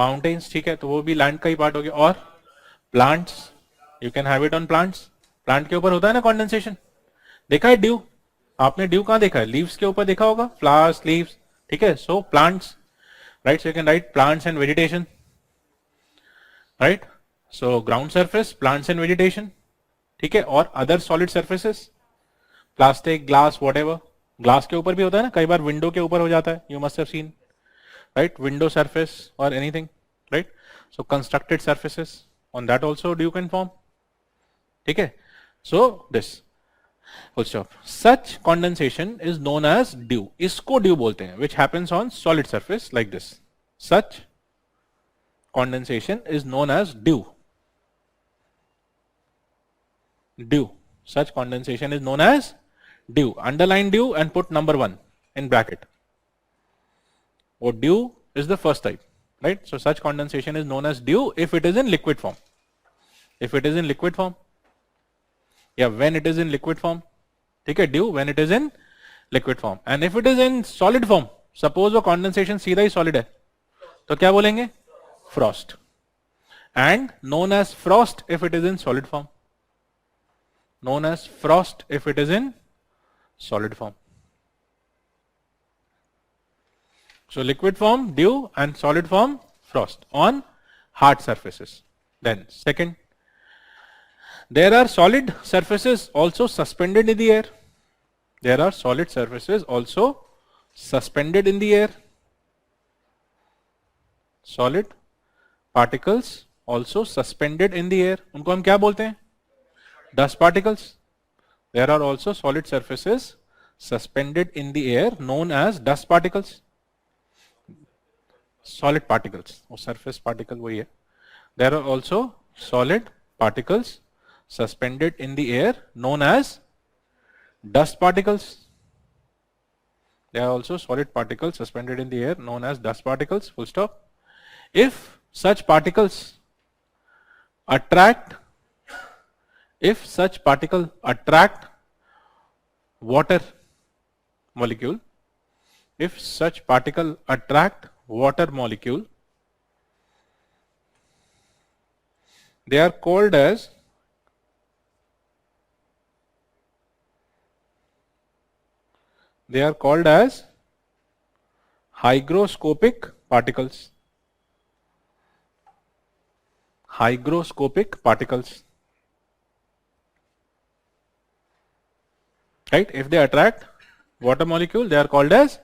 mountains. ठीक है. तो वो भी land का ही part हो गया. और plants, you can have it on plants. Plant के ऊपर होता है ना condensation. देखा है dew? आपने dew कहाँ देखा है? Leaves के ऊपर देखा होगा. Flowers, leaves. ठीक है. So plants, right? So you can write plants and vegetation, right? So ground surface, plants and vegetation. ठीक है. और other solid surfaces, plastic, glass, whatever. Glass के ऊपर भी होता है ना, कई बार विंडो के ऊपर हो जाता है. You must have seen. right? Window surface or anything, right? So constructed surfaces, on that also dew can form. Okay, so this full stop. Such condensation is known as dew. इसको dew बोलते हैं, which happens on solid surface like this. Such condensation is known as dew. Dew. Such condensation is known as dew. Underline dew and put number 1 in bracket. Or dew is the first type, right? So such condensation is known as dew if it is in liquid form. If it is in liquid form, yeah, when it is in liquid form, okay, dew when it is in liquid form. And if it is in solid form, suppose वो condensation सीधा ही solid है, तो क्या बोलेंगे? Frost. And known as frost if it is in solid form. Known as frost if it is in solid form. So liquid form dew and solid form frost on hard surfaces. Then second, there are solid surfaces also suspended in the air. There are solid surfaces also suspended in the air. Solid particles also suspended in the air. उनको हम क्या बोलते हैं? Dust particles. There are also solid surfaces suspended in the air known as dust particles. Solid particles or surface particle वही है. There are also solid particles suspended in the air known as dust particles. There are also solid particles suspended in the air known as dust particles. Full stop. If such particles attract water molecule, if such particle attract water molecule, they are called as hygroscopic particles. Hygroscopic particles. Right? If they attract water molecule, they are called as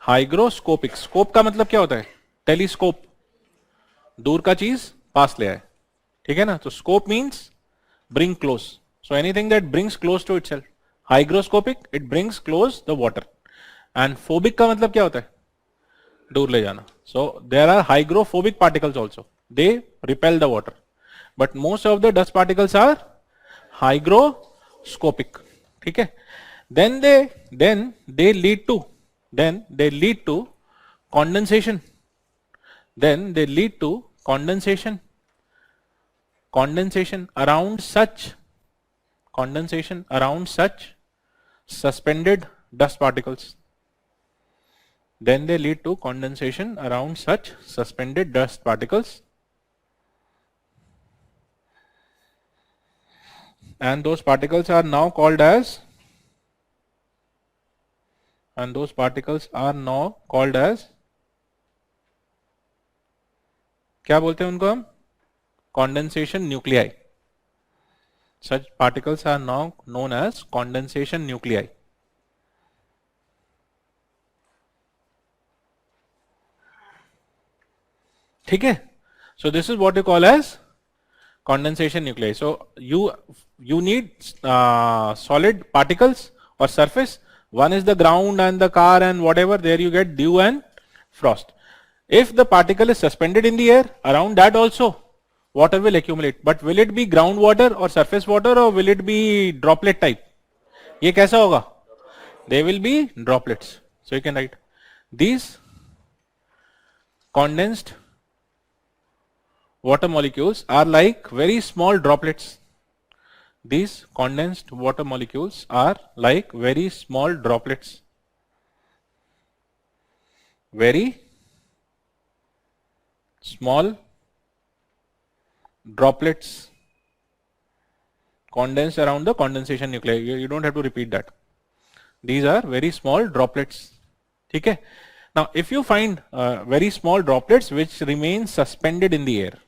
hygroscopic. Scope का मतलब क्या होता है? Telescope. दूर का चीज पास ले आए. ठीक है ना? तो scope means bring close. So anything that brings close to itself. Hygroscopic, it brings close the water. And phobic का मतलब क्या होता है? दूर ले जाना. So there are hygrophobic particles also. They repel the water. But most of the dust particles are hygroscopic. ठीक है? Then they lead to condensation. Then they lead to condensation around such suspended dust particles. Then they lead to condensation around such suspended dust particles. And those particles are now called as क्या बोलते हैं उनको हम? Condensation nuclei. Such particles are now known as condensation nuclei. ठीक है? So this is what you call as condensation nuclei. So you need solid particles or surface. One is the ground and the car and whatever. There you get dew and frost. If the particle is suspended in the air, around that also water will accumulate. But will it be groundwater or surface water or will it be droplet type? ये कैसा होगा? They will be droplets. So you can write these condensed water molecules are like very small droplets. These condensed water molecules are like very small droplets. Very small droplets condensed around the condensation nuclei. You don't have to repeat that. These are very small droplets. Okay. Now, if you find very small droplets which remain suspended in the air,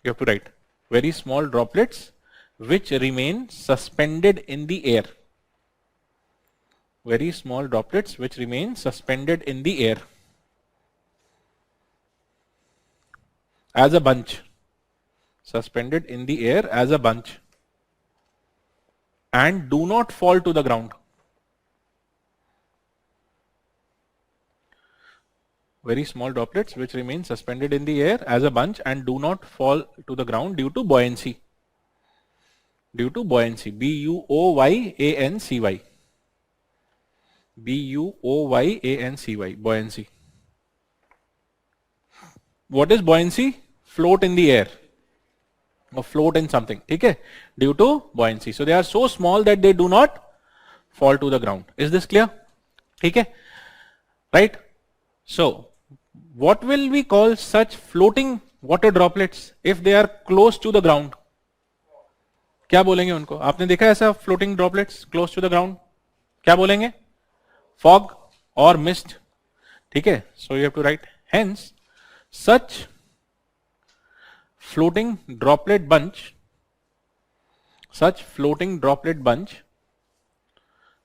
you have to write very small droplets which remain suspended in the air. Very small droplets which remain suspended in the air. as a bunch, suspended in the air as a bunch, and do not fall to the ground. Very small droplets which remain suspended in the air as a bunch and do not fall to the ground due to buoyancy. Due to buoyancy. B-U-O-Y-A-N-C-Y. B-U-O-Y-A-N-C-Y. Buoyancy. What is buoyancy? Float in the air or float in something. Okay? Due to buoyancy. So they are so small that they do not fall to the ground. Is this clear? Okay? Right? So what will we call such floating water droplets if they are close to the ground? क्या बोलेंगे उनको? आपने देखा है ऐसा floating droplets close to the ground? क्या बोलेंगे? Fog or mist. ठीक है? So you have to write. Hence, such floating droplet bunch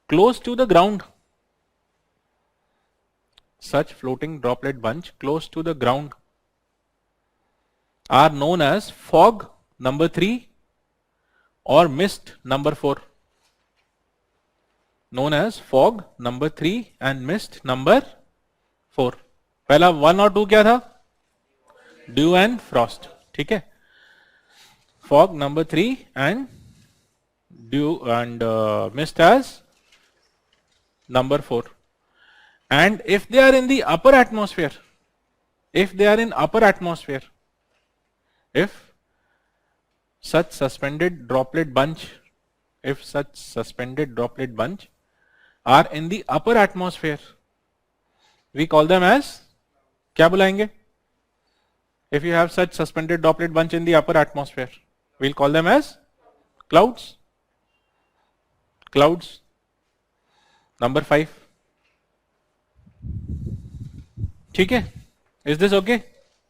close to the ground. Such floating droplet bunch close to the ground are known as fog number 3 or mist number 4. Known as fog number 3 and mist number 4. पहला 1 और 2 क्या था? Dew and frost. ठीक है? Fog number 3 and dew and mist as number 4. And if they are in the upper atmosphere, if such suspended droplet bunch are in the upper atmosphere, we call them as, क्या बुलाएंगे? If you have such suspended droplet bunch in the upper atmosphere, we'll call them as clouds. Clouds. Number 5. ठीक है? Is this okay?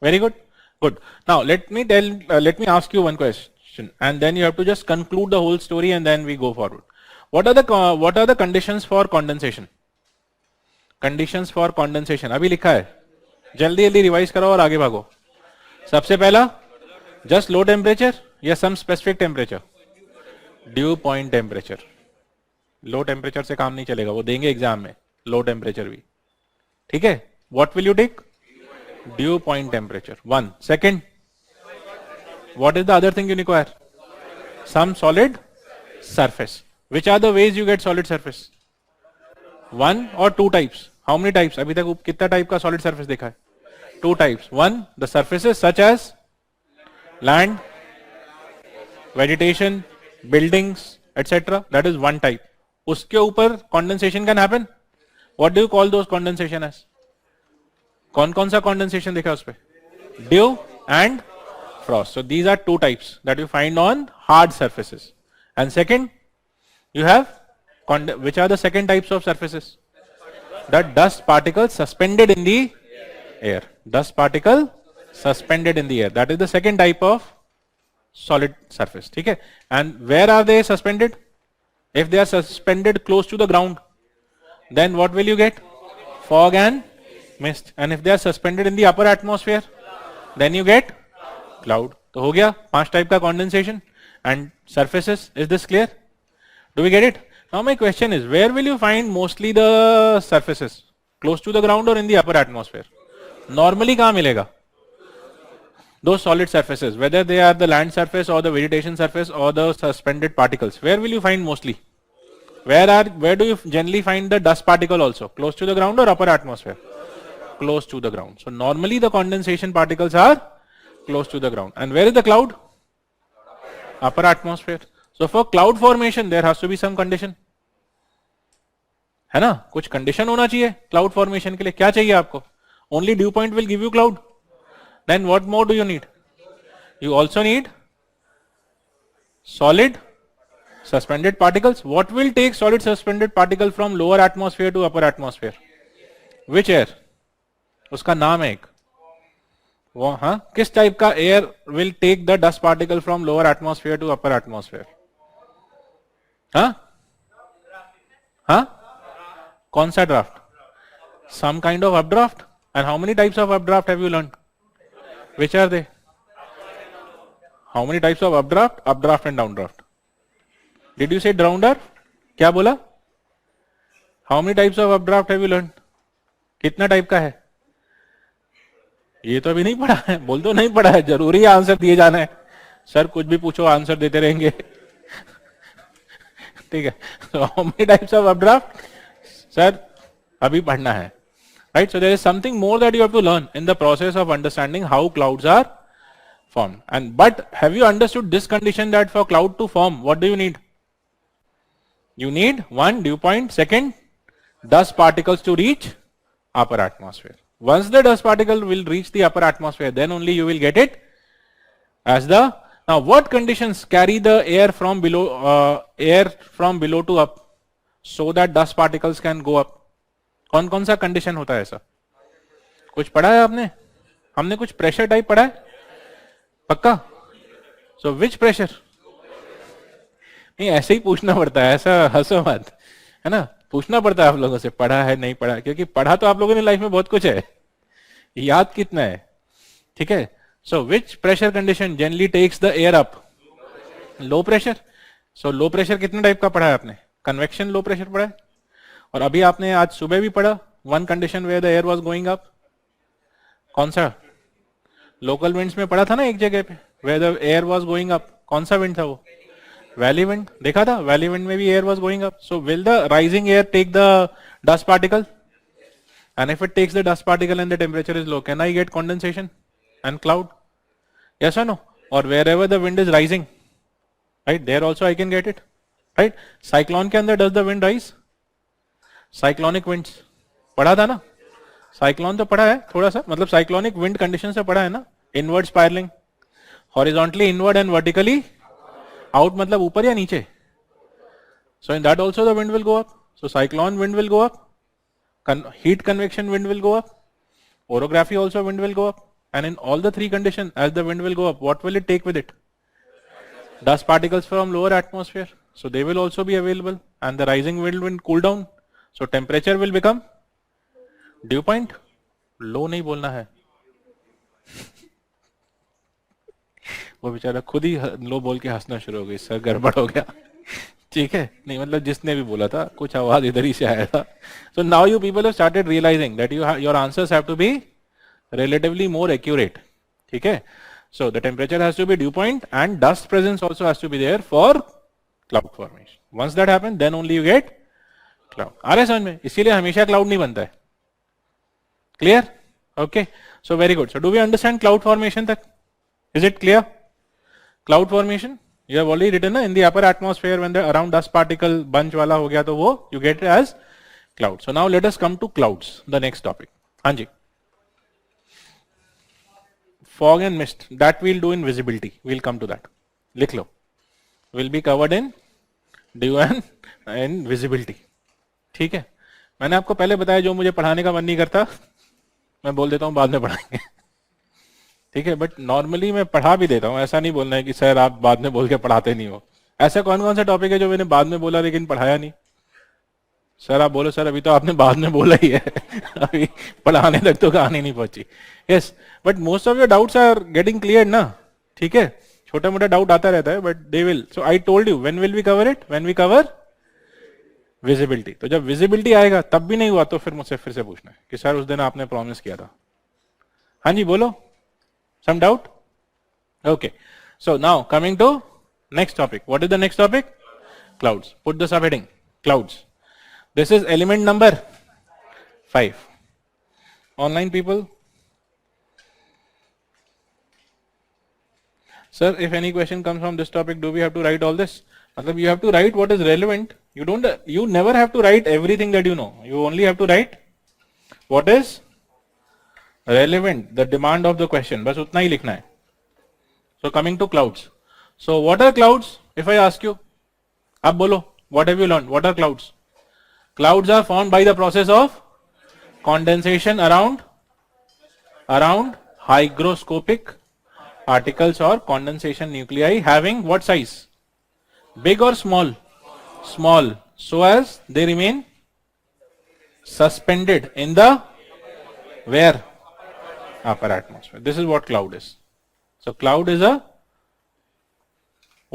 Very good. Good. Now let me ask you one question, and then you have to just conclude the whole story, and then we go forward. What are the conditions for condensation? Conditions for condensation. अभी लिखा है. जल्दी revise करो और आगे भागो. सबसे पहला, just low temperature या some specific temperature? Dew point temperature. Low temperature से काम नहीं चलेगा, वो देंगे एग्जाम में. Low temperature भी. ठीक है? What will you take? Dew point temperature. 1. Second, what is the other thing you require? Some solid surface. Which are the ways you get solid surface? 1 or 2 types? How many types? अभी तक कितना type का solid surface देखा है? 2 types. 1, the surfaces such as land, vegetation, buildings, etc. That is one type. उसके ऊपर condensation can happen. What do you call those condensation as? कौन सा condensation देखा उस पे? Dew and frost. So these are 2 types that you find on hard surfaces. And second, you have, which are the second types of surfaces? The dust particles suspended in the air. Dust particle suspended in the air. That is the second type of solid surface. ठीक है? And where are they suspended? If they are suspended close to the ground, then what will you get? Fog and mist. And if they are suspended in the upper atmosphere, then you get cloud. तो हो गया 5 type का condensation and surfaces. Is this clear? Do we get it? Now my question is, where will you find mostly the surfaces? Close to the ground or in the upper atmosphere? Normally कहाँ मिलेगा? Those solid surfaces, whether they are the land surface or the vegetation surface or the suspended particles, where will you find mostly? Where do you generally find the dust particle also? Close to the ground or upper atmosphere? Close to the ground. So normally the condensation particles are close to the ground. And where is the cloud? Upper atmosphere. So for cloud formation there has to be some condition. है ना? कुछ condition होना चाहिए cloud formation के लिए. क्या चाहिए आपको? Only dew point will give you cloud. Then what more do you need? You also need solid suspended particles. What will take solid suspended particle from lower atmosphere to upper atmosphere? Which air? उसका नाम है एक. वो हाँ किस type का air will take the dust particle from lower atmosphere to upper atmosphere? हाँ हाँ कौन सा draft? Some kind of updraft. And how many types of updraft have you learned? Which are they? How many types of updraft? Updraft and downdraft. Did you से downdraft? क्या बोला? How many types of updraft have you learn? कितना type का है? ये तो अभी नहीं पढ़ा है. बोल दो नहीं पढ़ा है. जरूरी है आंसर दिए जाना है. सर कुछ भी पूछो आंसर देते रहेंगे. ठीक है. so how many types of updraft? Sir अभी पढ़ना है. Right, so there is something more that you have to learn in the process of understanding how clouds are formed. And but have you understood this condition that for cloud to form, what do you need? You need one dew point, second dust particles to reach upper atmosphere. Once the dust particle will reach the upper atmosphere, then only you will get it as the. Now, what conditions carry the air from below to up, so that dust particles can go up? कौन कौन सा condition होता है ऐसा? कुछ पढ़ा है आपने? हमने कुछ प्रेशर टाइप पढ़ा है? पक्का? सो विच प्रेशर? नहीं, ऐसे ही पूछना पड़ता है, ऐसा हंसो मत, है ना. पूछना पड़ता है आप लोगों से, पढ़ा है नहीं पढ़ा, क्योंकि पढ़ा तो आप लोगों ने लाइफ में बहुत कुछ है, याद कितना है. ठीक है. So which pressure condition generally takes the air up? Low pressure. So low pressure कितने टाइप का पढ़ा है आपने? कन्वेक्शन लो प्रेशर पढ़ा है. और अभी आपने आज सुबह भी पढ़ा one condition where the air was going up. कौन सा? लोकल विंड्स में पढ़ा था ना एक जगह पे, where the air was going up. कौन सा विंड था वो? Valley wind. देखा था वैली विंड में भी air was going up. So will the rising air take the dust particle? And if it takes the dust particle and the temperature is low, can I get condensation and cloud? Yes और नो? और wherever the wind is rising, right, there also I can get it, right. Cyclone के अंदर does the wind rise? Cyclonic winds पढ़ा था ना? Cyclone तो पढ़ा है थोड़ा सा, मतलब साइक्लोनिक विंड कंडीशन से पढ़ा है ना. Inward spiraling, horizontally inward and vertically out, मतलब ऊपर या नीचे. So in that also the wind will go up. So cyclone wind will go up, heat convection wind will go up, orography also wind will go up, and in all the three conditions as the wind will go up, what will it take with it? Dust particles from lower atmosphere, so they will also be available, and the rising wind will cool down, so temperature will become dew point. लो नहीं बोलना है. वो बेचारा खुद ही लो बोल के हंसना शुरू हो गई, सर गड़बड़ हो गया. ठीक है. नहीं मतलब जिसने भी बोला था कुछ आवाज इधर ही से आया था. So now you people have started realizing that your answers have to be relatively more accurate. ठीक है. So the temperature has to be dew point and dust presence also has to be there for cloud formation. Once that happens, then only you get cloud. आ रहा है समझ में? इसीलिए हमेशा cloud नहीं बनता है. Clear? Okay. So very good. So do we understand cloud formation तक? Is it clear? Cloud formation you have already written in the upper atmosphere when the around dust particle bunch वाला हो गया तो वो you get it as cloud. So now let us come to clouds, the next topic. हाँ जी. Fog and mist, that we'll do in visibility. We'll come to that. लिख लो. Will be covered in dew and visibility. ठीक है. मैंने आपको पहले बताया जो मुझे पढ़ाने का मन नहीं करता मैं बोल देता हूँ बाद में पढ़ाएंगे. ठीक है. बट नॉर्मली मैं पढ़ा भी देता हूँ. ऐसा नहीं बोलना है कि सर आप बाद में बोल के पढ़ाते नहीं हो. ऐसा कौन कौन सा टॉपिक है जो मैंने बाद में बोला लेकिन पढ़ाया नहीं? सर आप बोलो सर अभी तो आपने बाद में बोला ही है. अभी पढ़ाने तक तो कहानी नहीं पहुंची. Yes, but most of your doubts are getting clear ना. ठीक है. छोटा मोटा डाउट आता रहता है but they will. So I told you when will we cover it? When we cover visibility. तो जब विजिबिलिटी आएगा तब भी नहीं हुआ तो फिर मुझसे फिर से पूछना है कि सर उस दिन आपने प्रॉमिस किया था. हाँ जी बोलो. Some doubt? Okay. So now coming to next topic. What is the next topic? Clouds. Put the सब heading clouds. This is element number 5. Online people. Sir, if any question comes from this topic, do we have to write all this? मतलब you have to write what is relevant. You never have to write everything that you know. You only have to write what is relevant, the demand of the question. बस उतना ही लिखना है. So coming to clouds. So what are clouds? If I ask you, आप बोलो, what have you learned? What are clouds? Clouds are formed by the process of condensation around hygroscopic particles or condensation nuclei having what size? Big or small? Small. So as they remain suspended in the where? Upper atmosphere. This is what cloud is. So cloud is a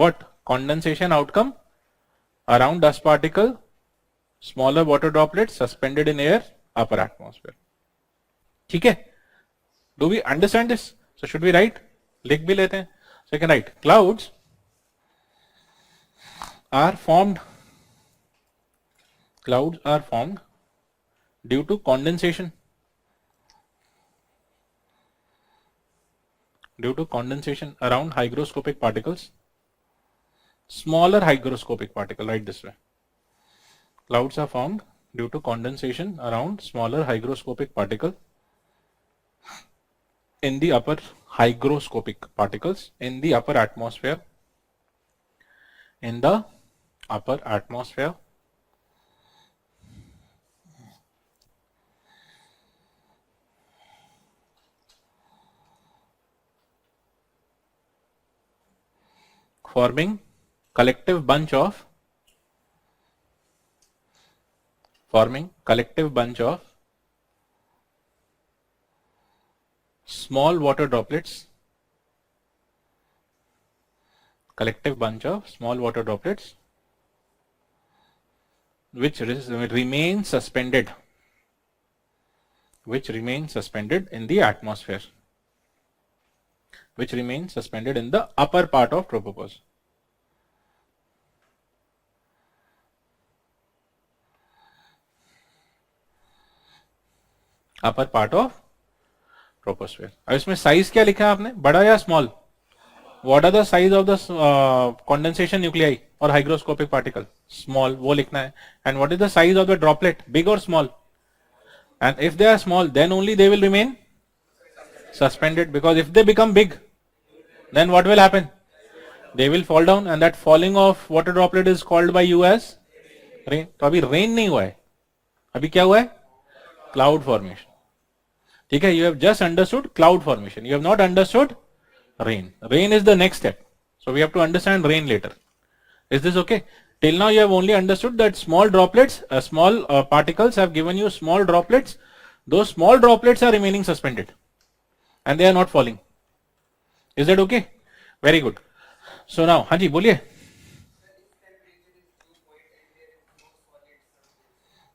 what? Condensation outcome around dust particle, smaller water droplets suspended in air, upper atmosphere. ठीक है? Do we understand this? So should we write? लिख भी लेते हैं. So you can write clouds are formed due to condensation around hygroscopic particles, smaller hygroscopic particle, write this way. Clouds are formed due to condensation around smaller hygroscopic particle in the upper hygroscopic particles in the upper atmosphere, forming collective bunch of small water droplets, which remain suspended in the atmosphere, which remain suspended in the upper part of tropopause. Upper part of troposphere. अब इसमें size क्या लिखा है आपने, बड़ा या small? What are the size of the condensation nuclei or hygroscopic particle? Small, वो लिखना है. And what is the size of the droplet, big or small? And if they are small, then only they will remain suspended, because if they become big, then what will happen? They will fall down, and that falling of water droplet is called by you as rain. तो अभी rain नहीं हुआ है, अभी क्या हुआ है? Cloud formation. ठीक है, you have just understood cloud formation, you have not understood rain. Rain is the next step, so we have to understand rain later. Is this okay? Till now you have only understood that small droplets, small particles have given you small droplets. Those small droplets are remaining suspended and they are not falling. Is that okay? Very good. So now, हाँ जी बोलिए.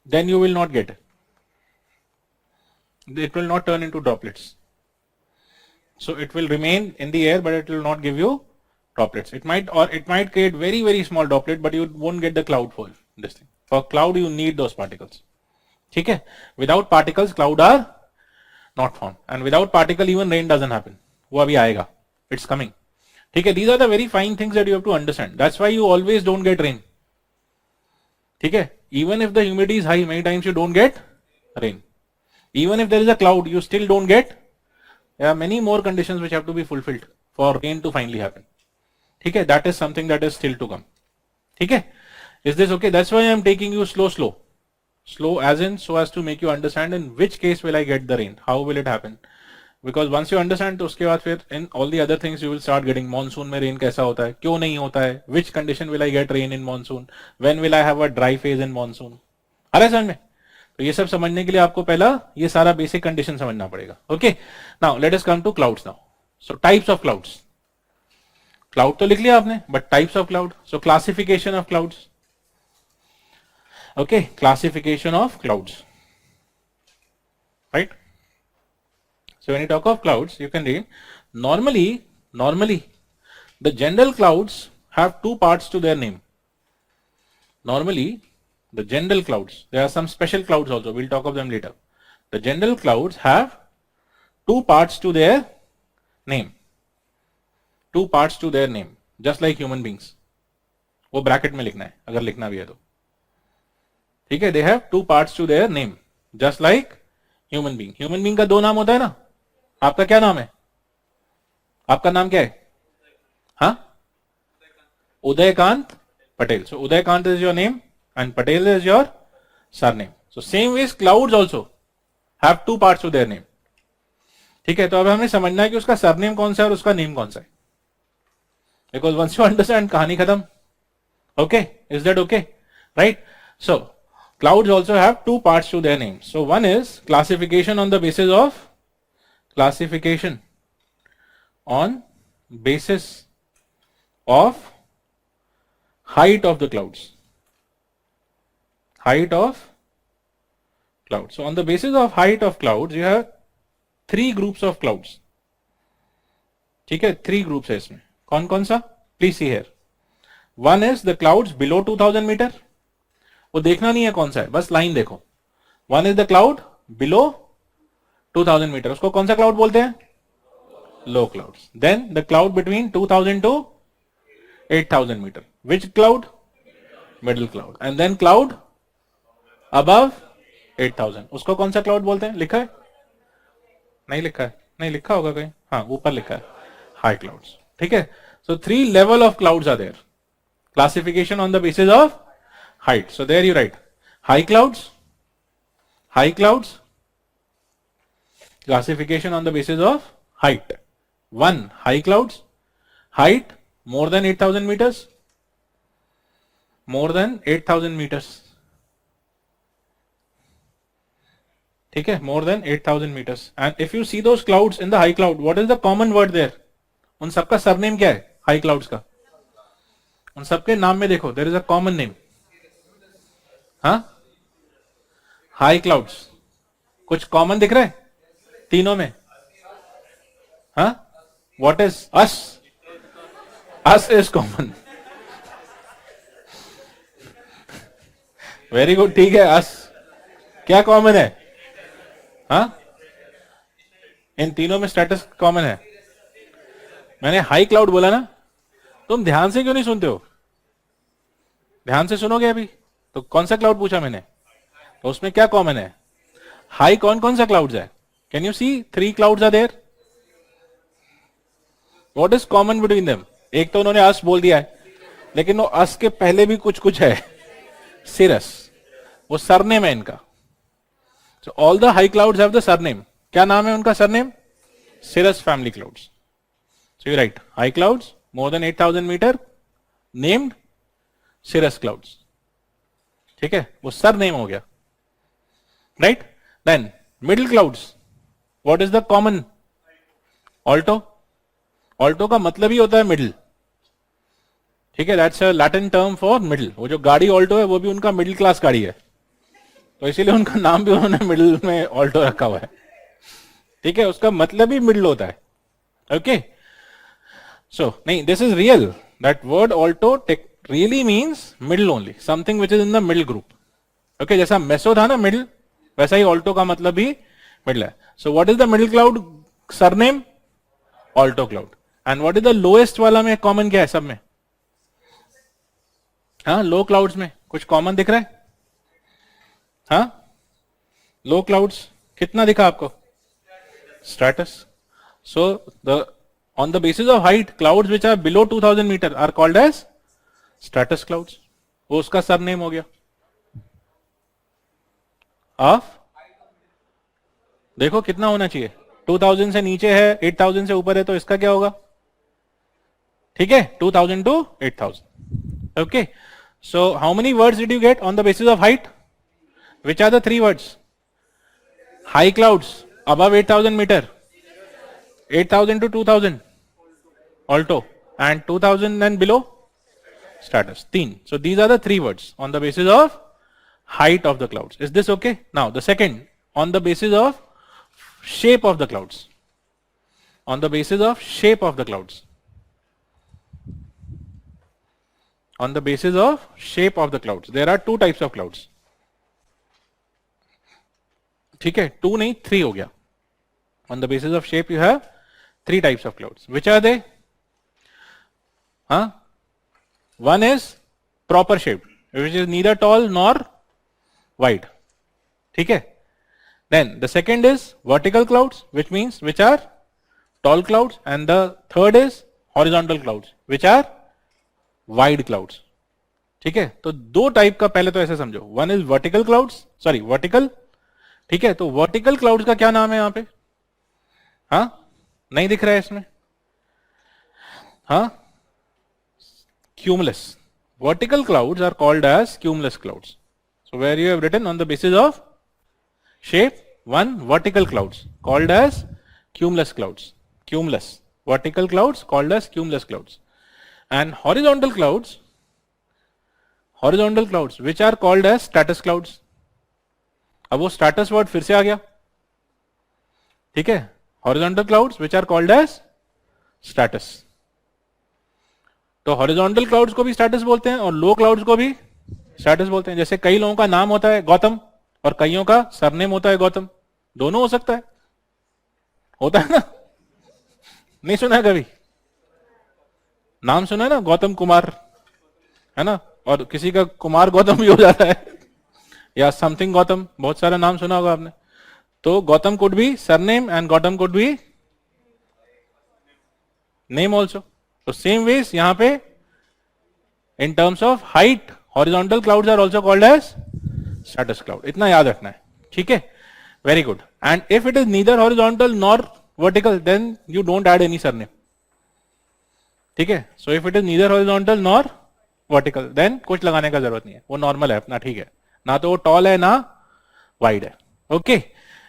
Then you will not get it. It will not turn into droplets. So it will remain in the air, but it will not give you droplets. It might create very, very small droplet, but you won't get the cloud fall. This thing. For cloud, you need those particles. ठीक है? Without particles, cloud are not formed. And without particle, even rain doesn't happen. वो अभी आएगा. It's coming. ठीक है? These are the very fine things that you have to understand. That's why you always don't get rain. ठीक है? Even if the humidity is high, many times you don't get rain. Even if there is a cloud, you still don't get. There are many more conditions which have to be fulfilled for rain to finally happen. ठीक है? That is something that is still to come. ठीक है? Is this okay? That's why I am taking you slow. Slow as in so as to make you understand in which case will I get the rain. How will it happen? Because once you understand, तो उसके बाद फिर in all the other things you will start getting. Monsoon में rain कैसा होता है, क्यों नहीं होता है, which condition will I get rain in monsoon, when will I have a dry phase in monsoon. आ रहा है समझ में? तो ये सब समझने के लिए आपको पहला ये सारा बेसिक कंडीशन समझना पड़ेगा. Okay, now let us come to clouds now. So types of clouds. Cloud तो लिख लिया आपने, but types of cloud. So classification of clouds. Okay, classification of clouds, right? So when you talk of clouds, you can read normally the general clouds have two parts to their name. Normally the general clouds, there are some special clouds also, we'll talk of them later. The general clouds have two parts to their name, just like human beings. वो bracket में लिखना है अगर लिखना भी है तो. ठीक है, they have two parts to their name just like human being. Human being का दो नाम होता है ना. आपका क्या नाम है? आपका नाम क्या है? हाँ, Udaykant Patel. So Udaykant is your name and Patel is your surname. So same ways clouds also have two parts to their name. ठीक है, तो अब हमें समझना है कि उसका सरनेम कौन सा है और उसका नेम कौन सा है. बिकॉज वंस यू अंडरस्टैंड, कहानी खत्म. Okay, is that okay? Right. So clouds also have two parts to their name. So one is classification on the basis of height of the clouds. Height of clouds. So on the basis of height of clouds, you have three groups of clouds. ठीक है, three groups है इसमें. कौन कौन सा? Please see here. One is the clouds below 2000 metre. वो देखना नहीं है कौन सा है, बस लाइन देखो. One is the cloud below 2000 metre. उसको कौन सा क्लाउड बोलते हैं? Low clouds. Then the cloud between 2000 to 8000 meter. Which cloud? Middle cloud. And then cloud above 8000. उसको कौन सा क्लाउड बोलते हैं? लिखा है? नहीं लिखा है. नहीं लिखा होगा कहीं. हाँ, ऊपर लिखा है. High clouds. ठीक है. So three level of clouds are there. Classification on the basis of height. So there you write high clouds. High clouds. Classification on the basis of height. One, high clouds. Height more than 8000 meters. More than 8000 meters. ठीक है, more than 8000 meters. And if you see those clouds in the high cloud, what is the common word there? उन सबका surname क्या है? High clouds का. उन सबके नाम में देखो, there is a common name. हाँ? High clouds. कुछ कॉमन दिख रहा है तीनों में? हाँ? What is us? Us is common. Very good. ठीक है, us. क्या कॉमन है? हाँ? इन तीनों में स्टेटस कॉमन है. मैंने हाई क्लाउड बोला ना. तुम ध्यान से क्यों नहीं सुनते हो? ध्यान से सुनोगे अभी तो. कौन सा क्लाउड पूछा मैंने? तो उसमें क्या कॉमन है? हाई कौन कौन सा क्लाउड्स है? Can you see three clouds are there. What is common between them? एक तो उन्होंने अस बोल दिया है, लेकिन वो अस के पहले भी कुछ कुछ है. सिरस, वो सरनेम है इनका. So all the high clouds have the surname. क्या नाम है उनका surname? Cirrus family clouds. So you write high clouds more than 8000 metre named cirrus clouds. ठीक है, वो सरनेम हो गया. Right. Then middle clouds. What is the common? Alto. Alto का मतलब ही होता है मिडिल. ठीक है, that's a Latin term for middle. वो जो गाड़ी ऑल्टो है वो भी उनका मिडिल क्लास गाड़ी है, तो इसीलिए उनका नाम भी उन्होंने मिडिल में ऑल्टो रखा हुआ है. ठीक है, उसका मतलब ही मिडिल होता है. ओके, सो नहीं, this is real. That word Alto really means middle only, something which is in the middle group. Okay, जैसा मेसो था ना मिडिल, वैसा ही ऑल्टो का मतलब भी मिडिल है. सो what is the middle cloud surname? Alto cloud. And what is the lowest वाला में कॉमन क्या है सब में? हाँ, लो क्लाउड्स में कुछ कॉमन दिख रहा है? हाँ, लो क्लाउड्स कितना दिखा आपको? Stratus. So the on the basis of height, clouds which are below 2000 metre are called as stratus clouds. वो उसका सरनेम हो गया. ऑफ देखो कितना होना चाहिए. 2000 से नीचे है, 8000 से ऊपर है, तो इसका क्या होगा? ठीक है, 2000 to 8000. Okay, so how many words did you get on the basis of height? Which are the three words? High clouds above 8000 meter, 8000 to 2000 alto, and 2000 and below stratus. Teen. So these are the three words on the basis of height of the clouds. Is this okay? Now the second, on the basis of shape of the clouds. On the basis of shape of the clouds. On the basis of shape of the clouds, there are two types of clouds. ठीक है, two नहीं, three हो गया. On the basis of shape you have three types of clouds. Which are they? Huh? One is proper shaped, which is neither tall nor wide. ठीक है. Then the second is vertical clouds, which means which are tall clouds, and the third is horizontal clouds, which are wide clouds. ठीक है, तो दो type का पहले तो ऐसे समझो. One is vertical clouds, sorry vertical. ठीक है, तो वर्टिकल क्लाउड्स का क्या नाम है यहां पे? हाँ, नहीं दिख रहा है इसमें. हाँ, cumulus. Vertical clouds are called as cumulus clouds. So where you have written on the basis of shape, one vertical clouds called as cumulus clouds. Cumulus vertical clouds called as cumulus clouds. And horizontal clouds horizontal clouds which are called as stratus clouds. अब वो stratus word फिर से आ गया, ठीक है। Horizontal clouds which are called as stratus. तो horizontal clouds को भी स्ट्रैटस बोलते हैं और लो क्लाउड्स को भी स्ट्रैटस बोलते हैं। जैसे कई लोगों का नाम होता है गौतम और कईयों का सरनेम होता है गौतम, दोनों हो सकता है, होता है ना? नहीं सुना है कभी? नाम सुना है ना, गौतम कुमार, है ना, और किसी का कुमार गौतम भी हो जाता है या समथिंग गौतम, बहुत सारा नाम सुना होगा आपने। तो Gautam could be surname and Gautam could be name also. तो सेम वेज यहां पे in terms of height horizontal clouds are also called as stratus cloud. इतना याद रखना है, ठीक है, very good. And if it is neither horizontal nor vertical then you don't add any surname, ठीक है। So if it is neither horizontal nor vertical then कुछ लगाने का जरूरत नहीं है, वो नॉर्मल है अपना, ठीक है, ना तो वो टॉल है ना वाइड है। Okay,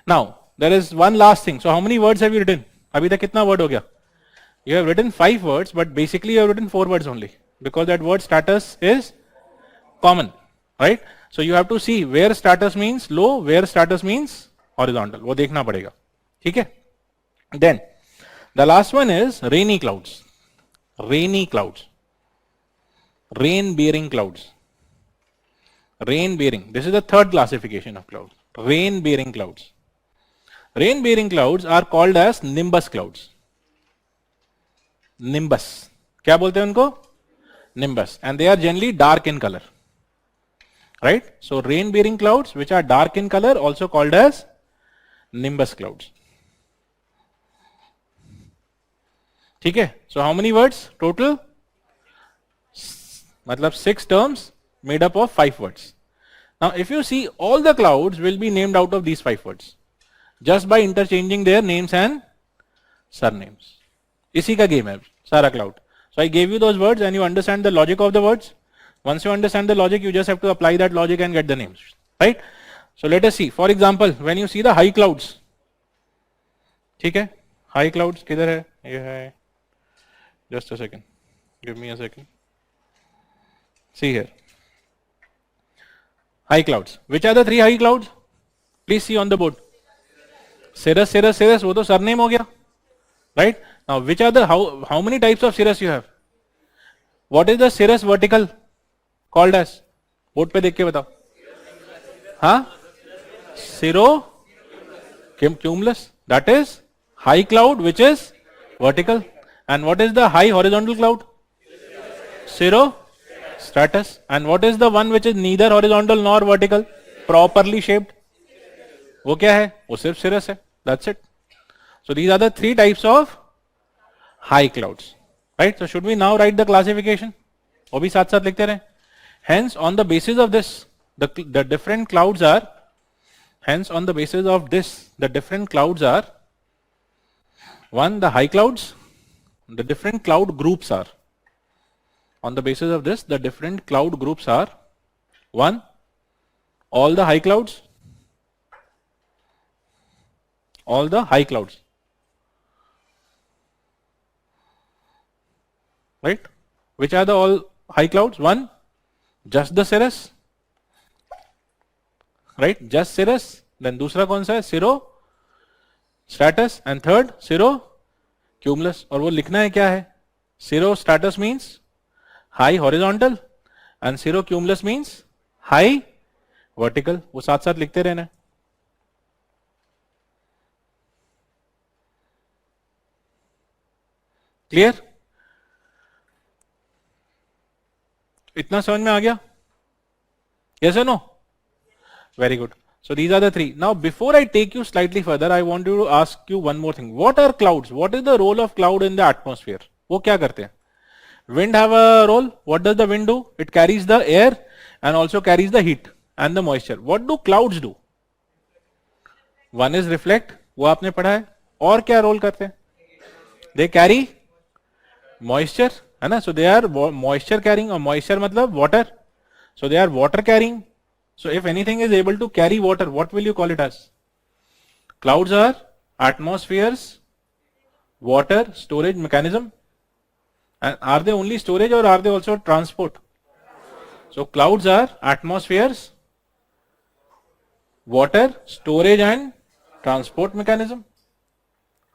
now there is one last thing. So how many words have you written? अभी तक कितना वर्ड हो गया? You have written 5 words, but basically you have written 4 words only, because that word status is common, right? So you have to see where status means low, where status means horizontal. वो देखना पड़ेगा, ठीक है? Then the last one is rainy clouds. Rainy clouds. Rain bearing clouds. Rain bearing. This is the third classification of clouds. Rain bearing clouds. Rain bearing clouds are called as nimbus clouds. Nimbus, क्या बोलते हैं उनको? Nimbus, and they are generally dark in colour, right? So rain bearing clouds which are dark in colour also called as nimbus clouds, ठीक है। सो how many वर्ड्स टोटल? मतलब 6 terms made up of 5 words. Now if you see all the clouds will be named out of these 5 words just by interchanging their names and surnames. इसी का game है सारा cloud. So I gave you those words and you understand the logic of the words. Once you understand the logic you just have to apply that logic and get the names, right? So let us see, for example when you see the high clouds, ठीक है, high clouds किधर है? ये है, just a second, give me a second, see here, high clouds. Which are the 3 high clouds? Please see on the board. Cirrus, cirrus, cirrus, वो तो surname हो गया, right? Now, which are the how many types of cirrus you have? What is the cirrus vertical called as? Board पे देख के बताओ। हाँ, cirro cumulus. That is high cloud which is vertical. And what is the high horizontal cloud? Cirro stratus. And what is the one which is neither horizontal nor vertical, properly shaped? वो क्या है? वो सिर्फ cirrus है. That's it. So these are the 3 types of high clouds, right? So should we now write the classification? वो भी साथ साथ लिखते रहे। Hence on the basis of this the different clouds are, hence on the basis of this the different clouds are, one, the high clouds, the different cloud groups are, on the basis of this the different cloud groups are, one, all the high clouds, all the high clouds, right? Which are the all high clouds? One, just the cirrus, right? Just cirrus. Then दूसरा कौन सा है? Cirro stratus, and third cirro cumulus. और वो लिखना है क्या है? Cirro stratus means high horizontal and cirro cumulus means high vertical. वो साथ साथ लिखते रहना है। क्लियर? इतना समझ में आ गया? Yes or no? Very good. So these are the 3. Now before I take you slightly further, I want you to ask you one more thing. What are clouds? What is the role of cloud in the atmosphere? वो क्या करते हैं? Wind have a role. What does the wind do? It carries the air and also carries the heat and the moisture. What do clouds do? One is reflect. वो आपने पढ़ा है। और क्या रोल करते हैं? They carry moisture, है ना? So they are moisture carrying, or moisture मतलब water. So they are water carrying. So if anything is able to carry water, what will you call it as? Clouds are atmosphere's water storage mechanism. And are they only storage or are they also transport? So clouds are atmospheres, water storage and transport mechanism.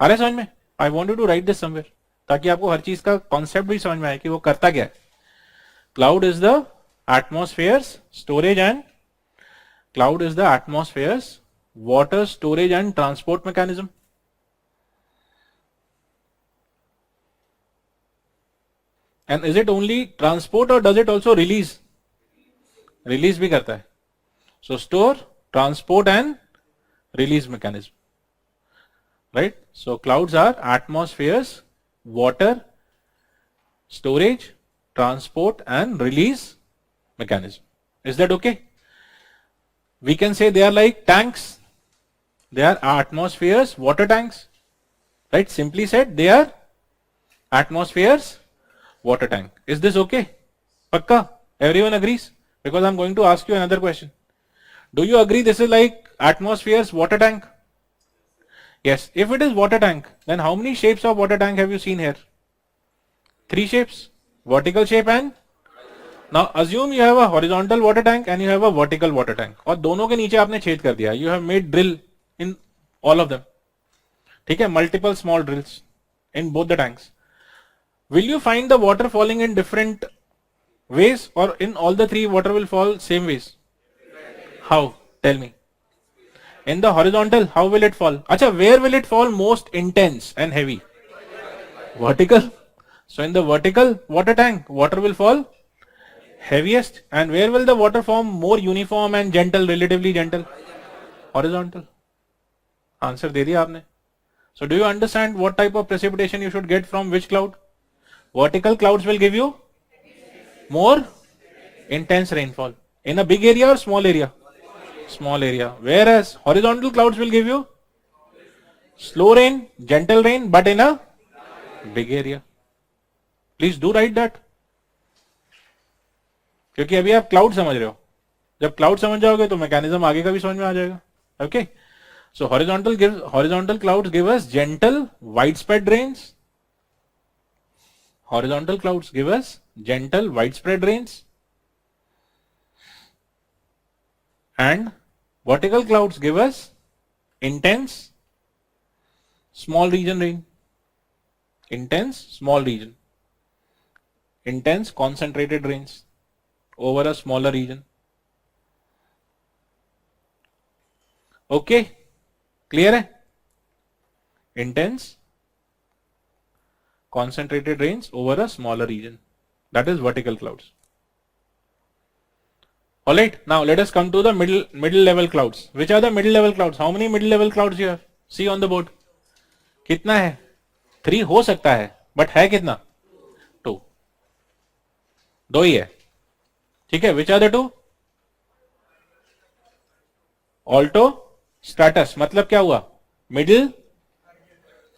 आ रहा है समझ में? I want you to write this somewhere ताकि आपको हर चीज का concept भी समझ में आए कि वो करता क्या है. Cloud is the atmospheres, storage and cloud is the atmospheres, water storage and transport mechanism. And is it only transport or does it also release? Release भी करता है. So store, transport and release mechanism. Right? So clouds are atmospheres, water, storage, transport and release mechanism. Is that okay? We can say they are like tanks. They are atmospheres, water tanks. Right? Simply said, they are atmospheres, water tank. Is this okay? Pakka? Everyone agrees? Because I'm going to ask you another question. Do you agree this is like atmospheres, water tank? Yes. If it is water tank, then how many shapes of water tank have you seen here? 3 shapes. Vertical shape and now assume you have a horizontal water tank and you have a vertical water tank. और दोनों के नीचे आपने छेद कर दिया. You have made drill in all of them. ठीक है? Multiple small drills in both the tanks. Will you find the water falling in different ways or in all the 3 water will fall same ways? How? Tell me. In the horizontal, how will it fall? Acha, where will it fall most intense and heavy? Vertical. So in the vertical water tank, water will fall heaviest. And where will the water form more uniform and gentle, relatively gentle? Horizontal. Answer दे दिया आपने. So do you understand what type of precipitation you should get from which cloud? Vertical clouds will give you more intense rainfall. In a big area or small area? Small area. Whereas horizontal clouds will give you slow rain, gentle rain, but in a big area. Please do write that. क्योंकि अभी आप cloud समझ रहे हो. जब cloud समझ जाओगे तो मैकेनिज्म आगे का भी समझ में आ जाएगा. Okay. So horizontal clouds give us gentle, widespread rains. Horizontal clouds give us gentle, widespread rains. And vertical clouds give us intense, small region rain. Intense, small region. Intense, concentrated rains over a smaller region. Okay, clear है? Intense, concentrated rains over a smaller region. That is vertical clouds. Alright, now let us come to the middle level clouds. Which are the middle level clouds? How many middle level clouds you have? See on the board. कितना है? 3 हो सकता है, but है कितना? 2. 2 ही है. ठीक है? Which are the 2? Alto, stratus. मतलब क्या हुआ? Middle,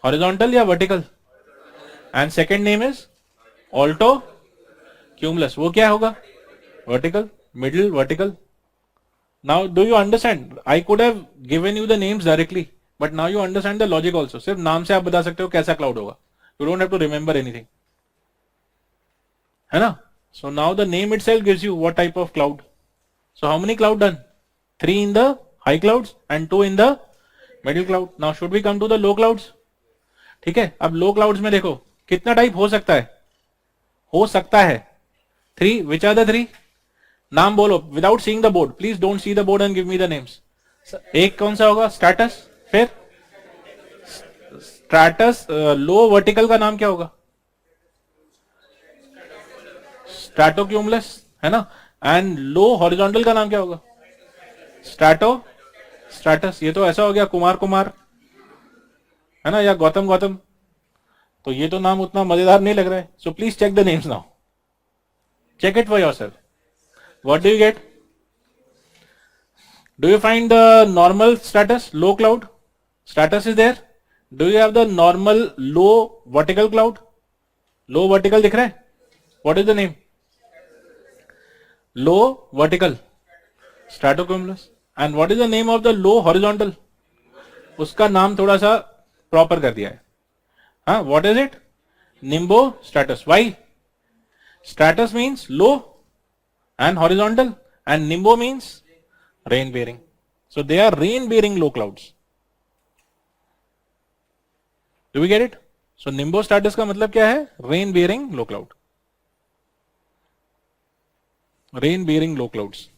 horizontal या vertical? And second name is alto, cumulus. वो क्या होगा? Vertical, middle, vertical. Now do you understand? I could have given you the names directly, but now you understand the logic also. सिर्फ नाम से आप बता सकते हो कैसा cloud होगा. You don't have to remember anything. है ना? So now the name itself gives you what type of cloud. So how many cloud done? 3 in the high clouds and 2 in the middle cloud. Now should we come to the low clouds? ठीक है? अब low clouds में देखो कितना type हो सकता है? हो सकता है 3. Which are the 3? नाम बोलो without seeing the board. Please don't see the board and give me the names. एक कौन सा होगा? Stratus. फिर stratus लो वर्टिकल का नाम क्या होगा? Stratocumulus है ना? एंड लो हॉरिजॉन्टल का नाम क्या होगा? स्ट्राटस. ये तो ऐसा हो गया कुमार है ना, या गौतम. तो ये तो नाम उतना मजेदार नहीं लग रहा है. So please check the names now. Check it for yourself. What do you get? Do you find the normal stratus, low cloud? Stratus is there. Do you have the normal low vertical cloud? Low vertical दिख रहा है? What is the name? Low vertical, stratocumulus. And what is the name of the low horizontal? उसका नाम थोड़ा सा proper कर दिया है. हाँ, what is it? Nimbo stratus. Why? Stratus means low and horizontal, and nimbo means rain bearing. So they are rain bearing low clouds. Do we get it? So nimbo stratus का मतलब क्या है? Rain bearing low cloud. Rain bearing low clouds.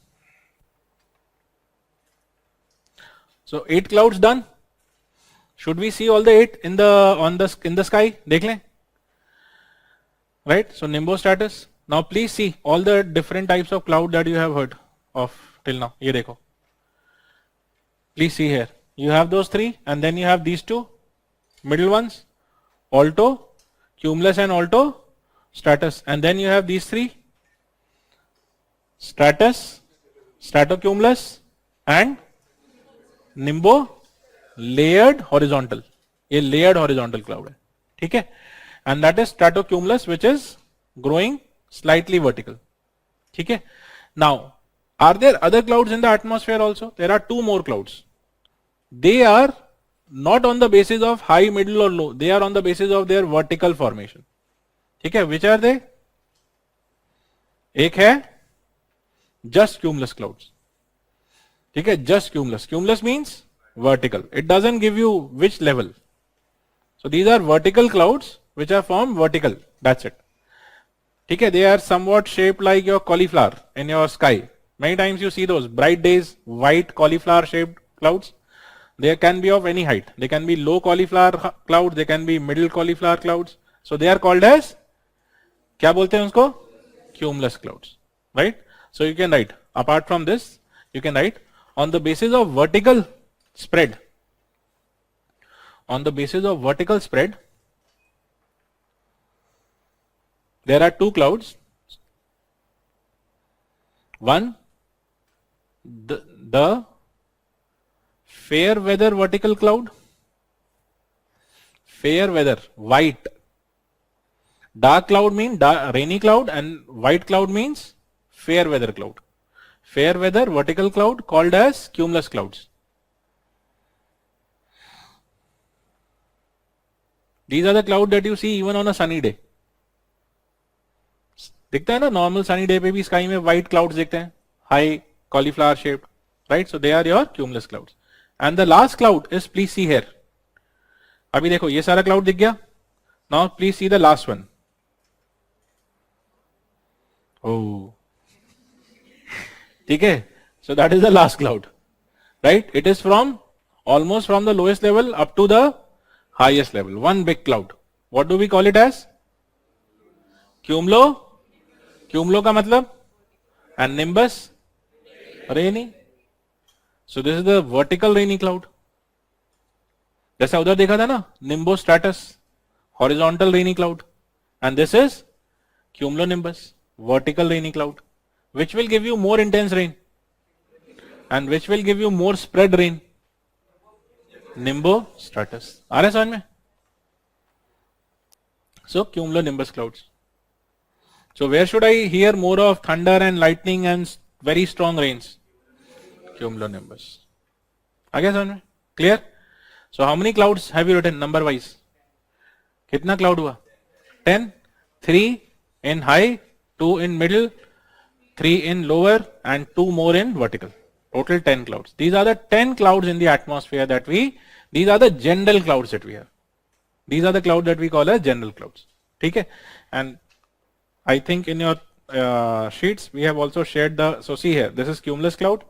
So 8 clouds done. Should we see all the 8 in the sky? देख लें. Right? So nimbostratus. Now please see all the different types of cloud that you have heard of till now. ये देखो. Please see here. You have those 3 and then you have these 2 middle ones. Alto, cumulus and alto, stratus. And then you have these 3. Stratus, stratocumulus and nimbo layered horizontal. ये layered horizontal cloud है. ठीक है? And that is stratocumulus which is growing slightly vertical. ठीक है? Now, are there other clouds in the atmosphere also? There are 2 more clouds. They are not on the basis of high, middle or low. They are on the basis of their vertical formation. ठीक है? Which are they? एक है just cumulus clouds. ठीक है? Just cumulus. Cumulus means vertical. It doesn't give you which level. So these are vertical clouds which are formed vertical. That's it. ठीक है? They are somewhat shaped like your cauliflower in your sky. Many times you see those bright days, white cauliflower shaped clouds. They can be of any height. They can be low cauliflower clouds. They can be middle cauliflower clouds. So they are called as, क्या बोलते हैं उसको? Cumulus clouds. Right? So you can write, apart from this, you can write on the basis of vertical spread. On the basis of vertical spread, there are 2 clouds. One, the fair weather vertical cloud. Fair weather, white. Dark cloud means rainy cloud and white cloud means fair weather cloud. Fair weather vertical cloud called as cumulus clouds. These are the clouds that you see even on a sunny day. दिखता है ना normal sunny day पे भी sky में white clouds दिखते हैं high cauliflower shaped right so they are your cumulus clouds and the last cloud is please see here अभी देखो ये सारा क्लाउड दिख गया now please see the last one oh ठीक है so that is the last cloud right it is from almost from the lowest level up to the highest level one big cloud what do we call it as cumulo cumulo का मतलब and nimbus rainy so this is the vertical rainy cloud जैसा उधर देखा था ना nimbostratus horizontal rainy cloud and this is cumulonimbus vertical rainy cloud which will give you more intense rain and which will give you more spread rain nimbostratus आ रहा है समझ में so cumulonimbus clouds so where should I hear more of thunder and lightning and very strong rains cumulonimbus आ गया समझ में clear so how many clouds have you written number wise कितना cloud हुआ 10 3 in high 2 in middle 3 in lower and 2 more in vertical total 10 clouds these are the 10 clouds in the atmosphere that these are the general clouds that we have these are the clouds that we call as general clouds ठीक है and I think in your sheets we have also shared the so see here this is cumulus cloud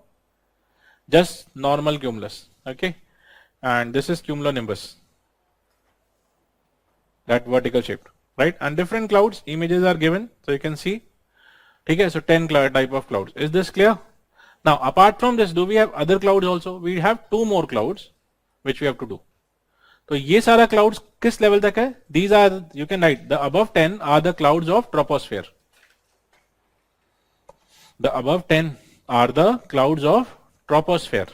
just normal cumulus okay and this is cumulonimbus that vertical shaped right and different clouds images are given so you can see okay so 10 type of clouds is this clear now apart from this do we have other clouds also we have 2 more clouds which we have to do तो ये सारा clouds किस level तक है these are you can write the above 10 are the clouds of troposphere the above 10 are the clouds of troposphere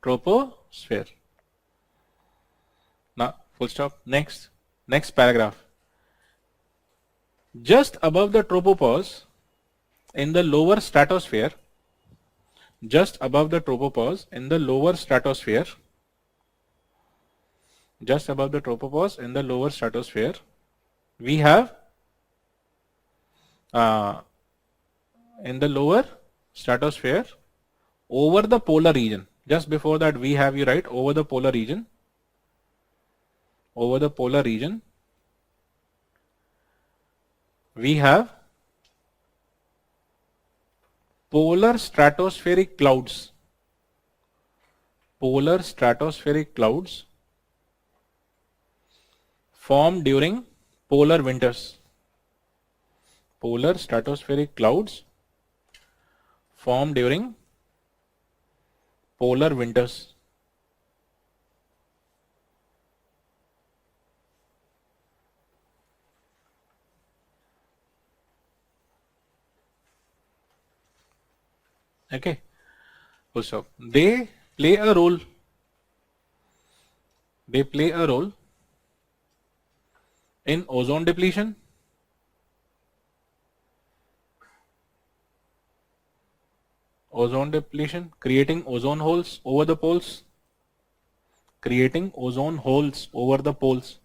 troposphere now full stop next paragraph just above the tropopause in the lower stratosphere just above the tropopause in the lower stratosphere just above the tropopause in the lower stratosphere we have in the lower stratosphere over the polar region. Just before that, we have, you write over the polar region. Over the polar region, we have polar stratospheric clouds. Polar stratospheric clouds formed during polar winters. Polar stratospheric clouds formed during polar winters. Okay. Also, they play a role. They play a role in ozone depletion. Ozone depletion, creating ozone holes over the poles. Creating ozone holes over the poles.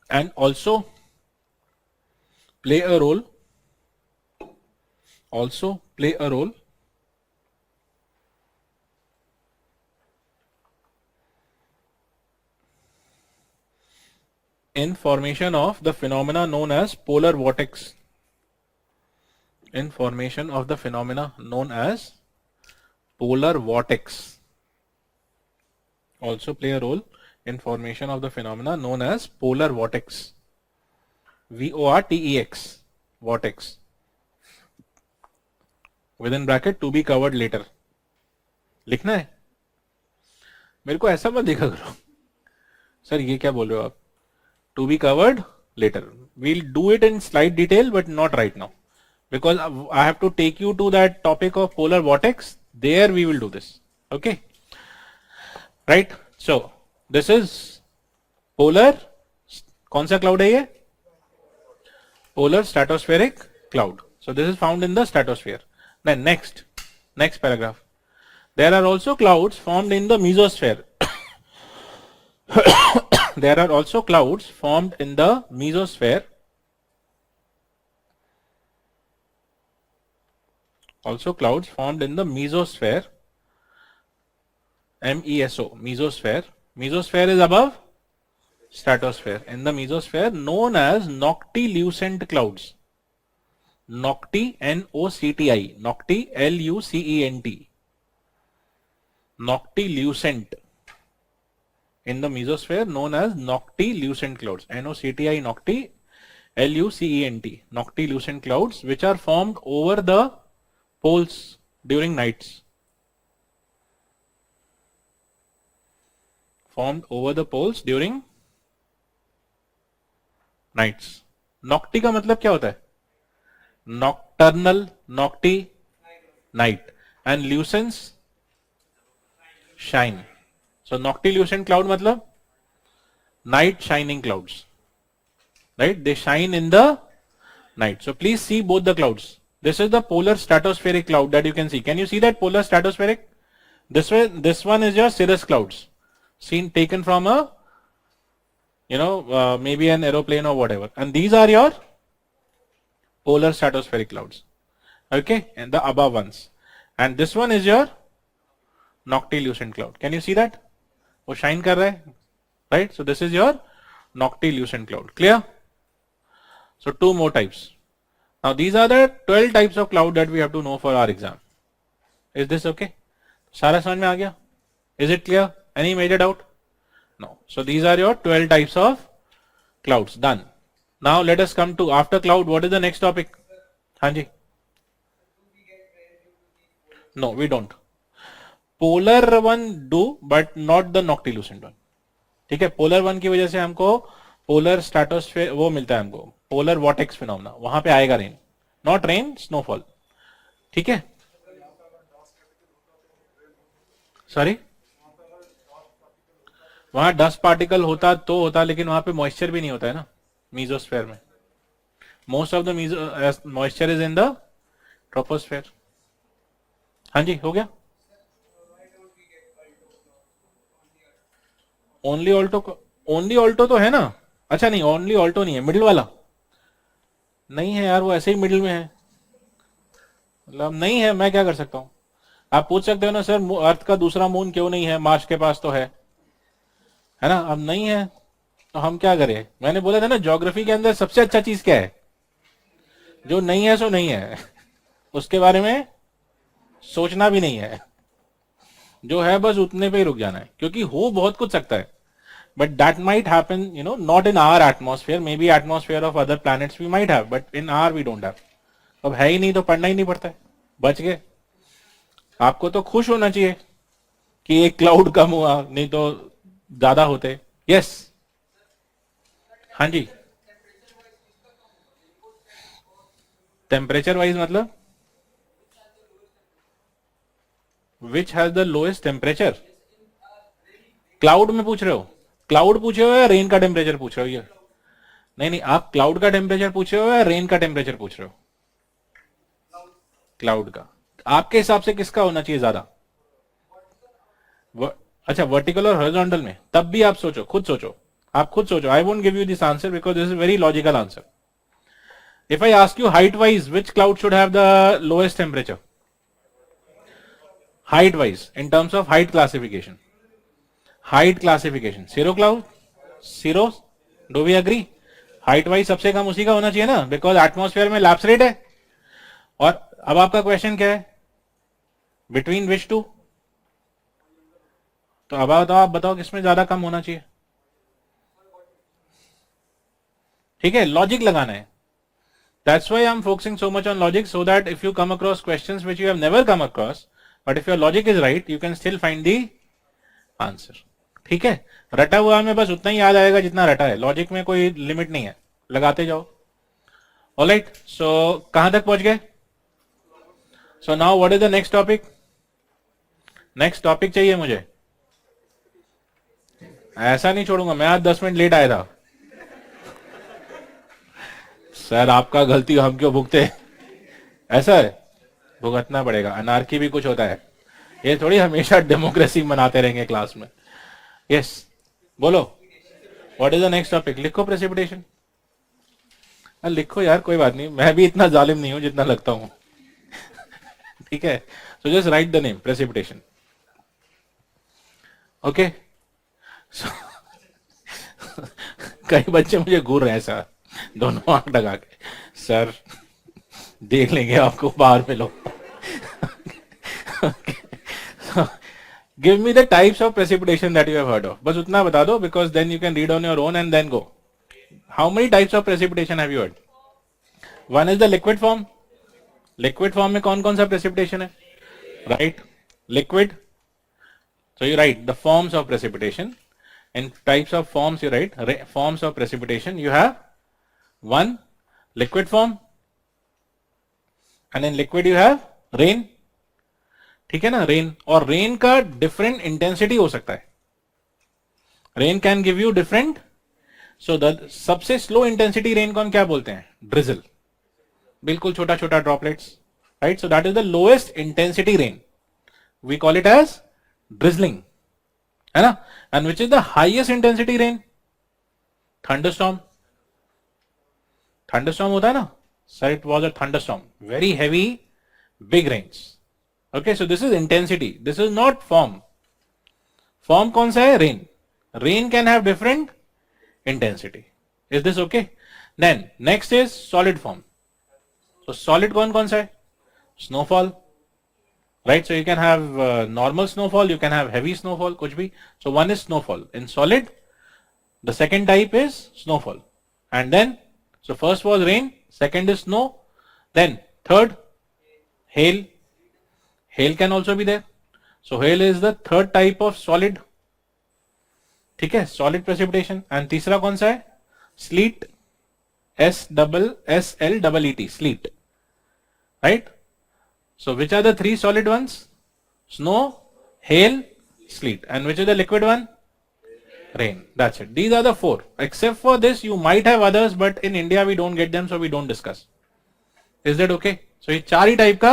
And also play a role. Also play a role in formation of the phenomena known as polar vortex. In formation of the phenomena known as polar vortex. Also play a role in formation of the phenomena known as polar vortex. VORTEX. Vortex. Within bracket to be covered later. लिखना है मेरे को ऐसा मत देखा करो sir ये क्या बोल रहे हो आप to be covered later. We'll do it in slight detail but not right now because I have to take you to that topic of polar vortex. There we will do this. Okay, right? So this is polar. कौन सा cloud है ये? Polar stratospheric cloud. So this is found in the stratosphere. Then next paragraph. There are also clouds formed in the mesosphere. There are also clouds formed in the mesosphere. Also clouds formed in the mesosphere. MESO, mesosphere. Mesosphere is above stratosphere. In the mesosphere known as noctilucent clouds. Nocti, N-O-C-T-I. Nocti, L-U-C-E-N-T. Noctilucent. In the mesosphere known as noctilucent clouds. N-O-C-T-I, nocti, L-U-C-E-N-T. Noctilucent clouds which are formed over the poles during nights. Formed over the poles during nights. Nocti का मतलब क्या होता है? Nocturnal, nocti, night, and lucens, shine. So noctilucent cloud matlab night shining clouds, right? They shine in the night. So please see both the clouds. This is the polar stratospheric cloud that you can see. Can you see that polar stratospheric? This way, this one is your cirrus clouds, seen taken from a, maybe an aeroplane or whatever. And these are your polar stratospheric clouds. Okay, and the above ones. And this one is your noctilucent cloud. Can you see that? वो shine कर रहा है, right? So this is your noctilucent cloud. Clear? So two more types. Now these are the 12 types of cloud that we have to know for our exam. Is this okay? सारा समझ में आ गया? Is it clear? Any major doubt? No. So these are your 12 types of clouds. Done. Now let us come to after cloud. What is the next topic? Hanji. No, we don't. Polar one do, but not the noctilucent one. ठीक है, polar one की वजह से हमको polar stratosphere वो मिलता है हमको पोलर वॉर्टेक्स फिनोमेना, वहां पे आएगा रेन, नॉट रेन, स्नोफॉल. ठीक है, सॉरी वहां डस्ट पार्टिकल होता तो होता, लेकिन वहां पे मॉइस्चर भी नहीं होता है ना मीजोस्फेयर में. Most of the moisture is in the troposphere. हाँ जी, हो गया. ओनली ऑल्टो तो है ना। अच्छा नहीं, ओनली ऑल्टो नहीं है, मिडिल वाला नहीं है यार, वो ऐसे ही मिडिल में है, मतलब नहीं है, मैं क्या कर सकता हूँ। आप पूछ सकते हो ना सर, अर्थ का दूसरा मून क्यों नहीं है, मार्स के पास तो है ना। अब नहीं है तो हम क्या करें। मैंने बोला था ना, ज्योग्राफी के अंदर सबसे अच्छा चीज क्या है, जो नहीं है सो नहीं है, उसके बारे में सोचना भी नहीं है, जो है बस उतने पे ही रुक जाना है, क्योंकि हो बहुत कुछ सकता है, but that might happen, not in our atmosphere, maybe atmosphere of other planets we might have, but in our we don't have. अब है ही नहीं तो पढ़ना ही नहीं पड़ता है, बच गए। आपको तो खुश होना चाहिए कि एक क्लाउड कम हुआ, नहीं तो ज्यादा होते। यस, हाँ जी। टेम्परेचर वाइज मतलब which has the lowest temperature, cloud में पूछ रहे हो, क्लाउड पूछे हो या रेन का टेम्परेचर पूछ रहे हो ये। नहीं नहीं, आप क्लाउड का टेम्परेचर पूछ रहे हो या रेन का टेम्परेचर पूछ रहे हो। क्लाउड का। आपके हिसाब से किसका होना चाहिए ज्यादा। अच्छा, वर्टिकल और हॉरिजॉन्टल में, तब भी आप सोचो, खुद सोचो, आप खुद सोचो। I won't give you this answer because this is very logical answer. If I ask you height wise which cloud should have the lowest temperature, height wise in terms of height classification, height classification cirro cloud, cirro, do we agree. Height wise सबसे कम उसी का होना चाहिए ना, because atmosphere में lapse rate है। और अब आपका क्वेश्चन क्या है, बिटवीन विच टू, तो अब आप बताओ किसमें ज्यादा कम होना चाहिए। ठीक है, लॉजिक लगाना है। That's why I am focusing so much on logic, so that if you come across questions which you have never come across, but if your logic is right you can still find the answer. ठीक है, रटा हुआ में बस उतना ही याद आएगा जितना रटा है, लॉजिक में कोई लिमिट नहीं है, लगाते जाओ। ऑलराइट, सो कहां तक पहुंच गए। So now what is the next topic, next topic चाहिए मुझे। ऐसा नहीं छोड़ूंगा मैं, आज 10 मिनट लेट आया था। सर आपका गलती हम क्यों भुगते, ऐसा है, भुगतना पड़ेगा। अनार्की भी कुछ होता है, ये थोड़ी हमेशा डेमोक्रेसी मनाते रहेंगे क्लास में। यस, बोलो what is the next topic. लिखो प्रेसिपिटेशन, लिखो यार, कोई बात नहीं, मैं भी इतना जालिम नहीं हूं जितना लगता हूं। ठीक है, so just right the name precipitation. Okay, कई बच्चे मुझे घूर रहे हैं सर, दोनों आंख लगा के, सर देख लेंगे आपको, बाहर मिलो। Give me the types of precipitation that you have heard of, बस उतना बता दो, because then you can read on your own and then go. How many types of precipitation have you heard. One is the liquid form, liquid form में कौन कौन सा precipitation है, right, liquid. So you write the forms of precipitation. In types of forms you write forms of precipitation. You have one liquid form, and in liquid you have rain. ठीक है ना, rain, और rain का different intensity हो सकता है, rain can give you different. So the सबसे slow intensity rain को हम क्या बोलते हैं, ड्रिजल, बिल्कुल छोटा छोटा droplets, right. So that is the lowest intensity rain, we call it as drizzling, है ना। And which is the highest intensity rain, thunderstorm, thunderstorm होता है ना sir, it was a thunderstorm, very heavy big rains. Okay, so this is intensity, this is not form. Form कौन सा है, rain, rain can have different intensity, is this okay. Then next is solid form. तो solid कौन कौन सा है, snowfall, right, so you can have normal snowfall, you can have heavy snowfall, kuch bhi. So one is snowfall in solid, the second type is snowfall, and then so first was rain, second is snow, then third hail, hail can also be there. So hail is the third type of solid, ठीक है, solid precipitation. And तीसरा कौन सा है, sleet, SLEET, sleet, right. So which are the three solid ones, snow, hail, sleet, and which is the liquid one, rain. That's it, these are the four. Except for this you might have others, but in India we don't get them, so we don't discuss. Is that okay? So ये चार ही type का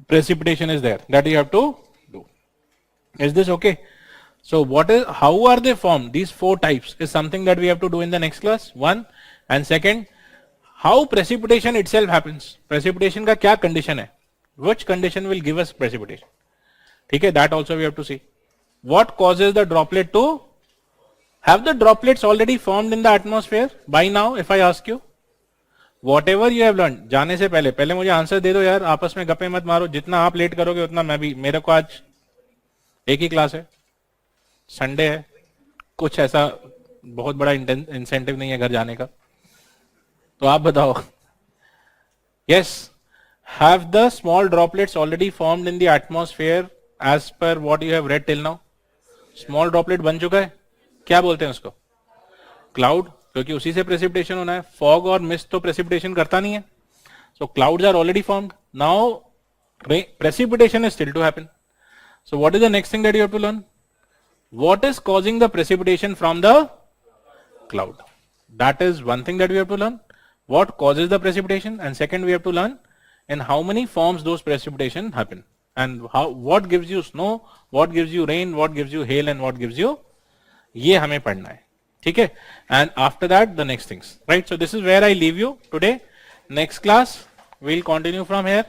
precipitation is there that you have to do. Is this okay? So how are they formed? These four types is something that we have to do in the next class. One, and second, how precipitation itself happens. Precipitation का क्या condition है? Which condition will give us precipitation? ठीक है, that also we have to see. What causes the droplet to have the droplets already formed in the atmosphere by now? If I ask you, whatever you have learned, जाने से पहले मुझे answer दे दो यार, आपस में गप्पे मत मारो. जितना आप लेट करोगे उतना मैं भी. मेरे को आज एक ही क्लास है, संडे है, कुछ ऐसा बहुत बड़ा इंसेंटिव नहीं है घर जाने का. तो आप बताओ. Yes, have the small droplets already formed in the atmosphere as per what you have read till now? Small droplet बन चुका है. क्या बोलते हैं उसको? क्लाउड, क्योंकि उसी से प्रेसिपिटेशन होना है. फॉग और मिस्ट तो प्रेसिपिटेशन करता नहीं है. So clouds are already formed. Now precipitation is still to happen. So what is the next thing that you have to learn? What is causing the precipitation from the cloud? That is one thing that we have to learn. What causes the precipitation? And second, we have to learn in how many forms those precipitation happen, and what gives you snow, what gives you rain, what gives you hail, and what gives you. ये हमें पढ़ना है. ठीक है. And after that the next things, right? So this is where I leave you today. Next class we'll continue from here.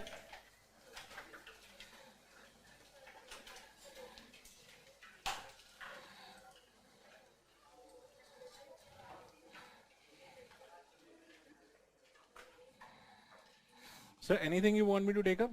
Sir, anything you want me to take up?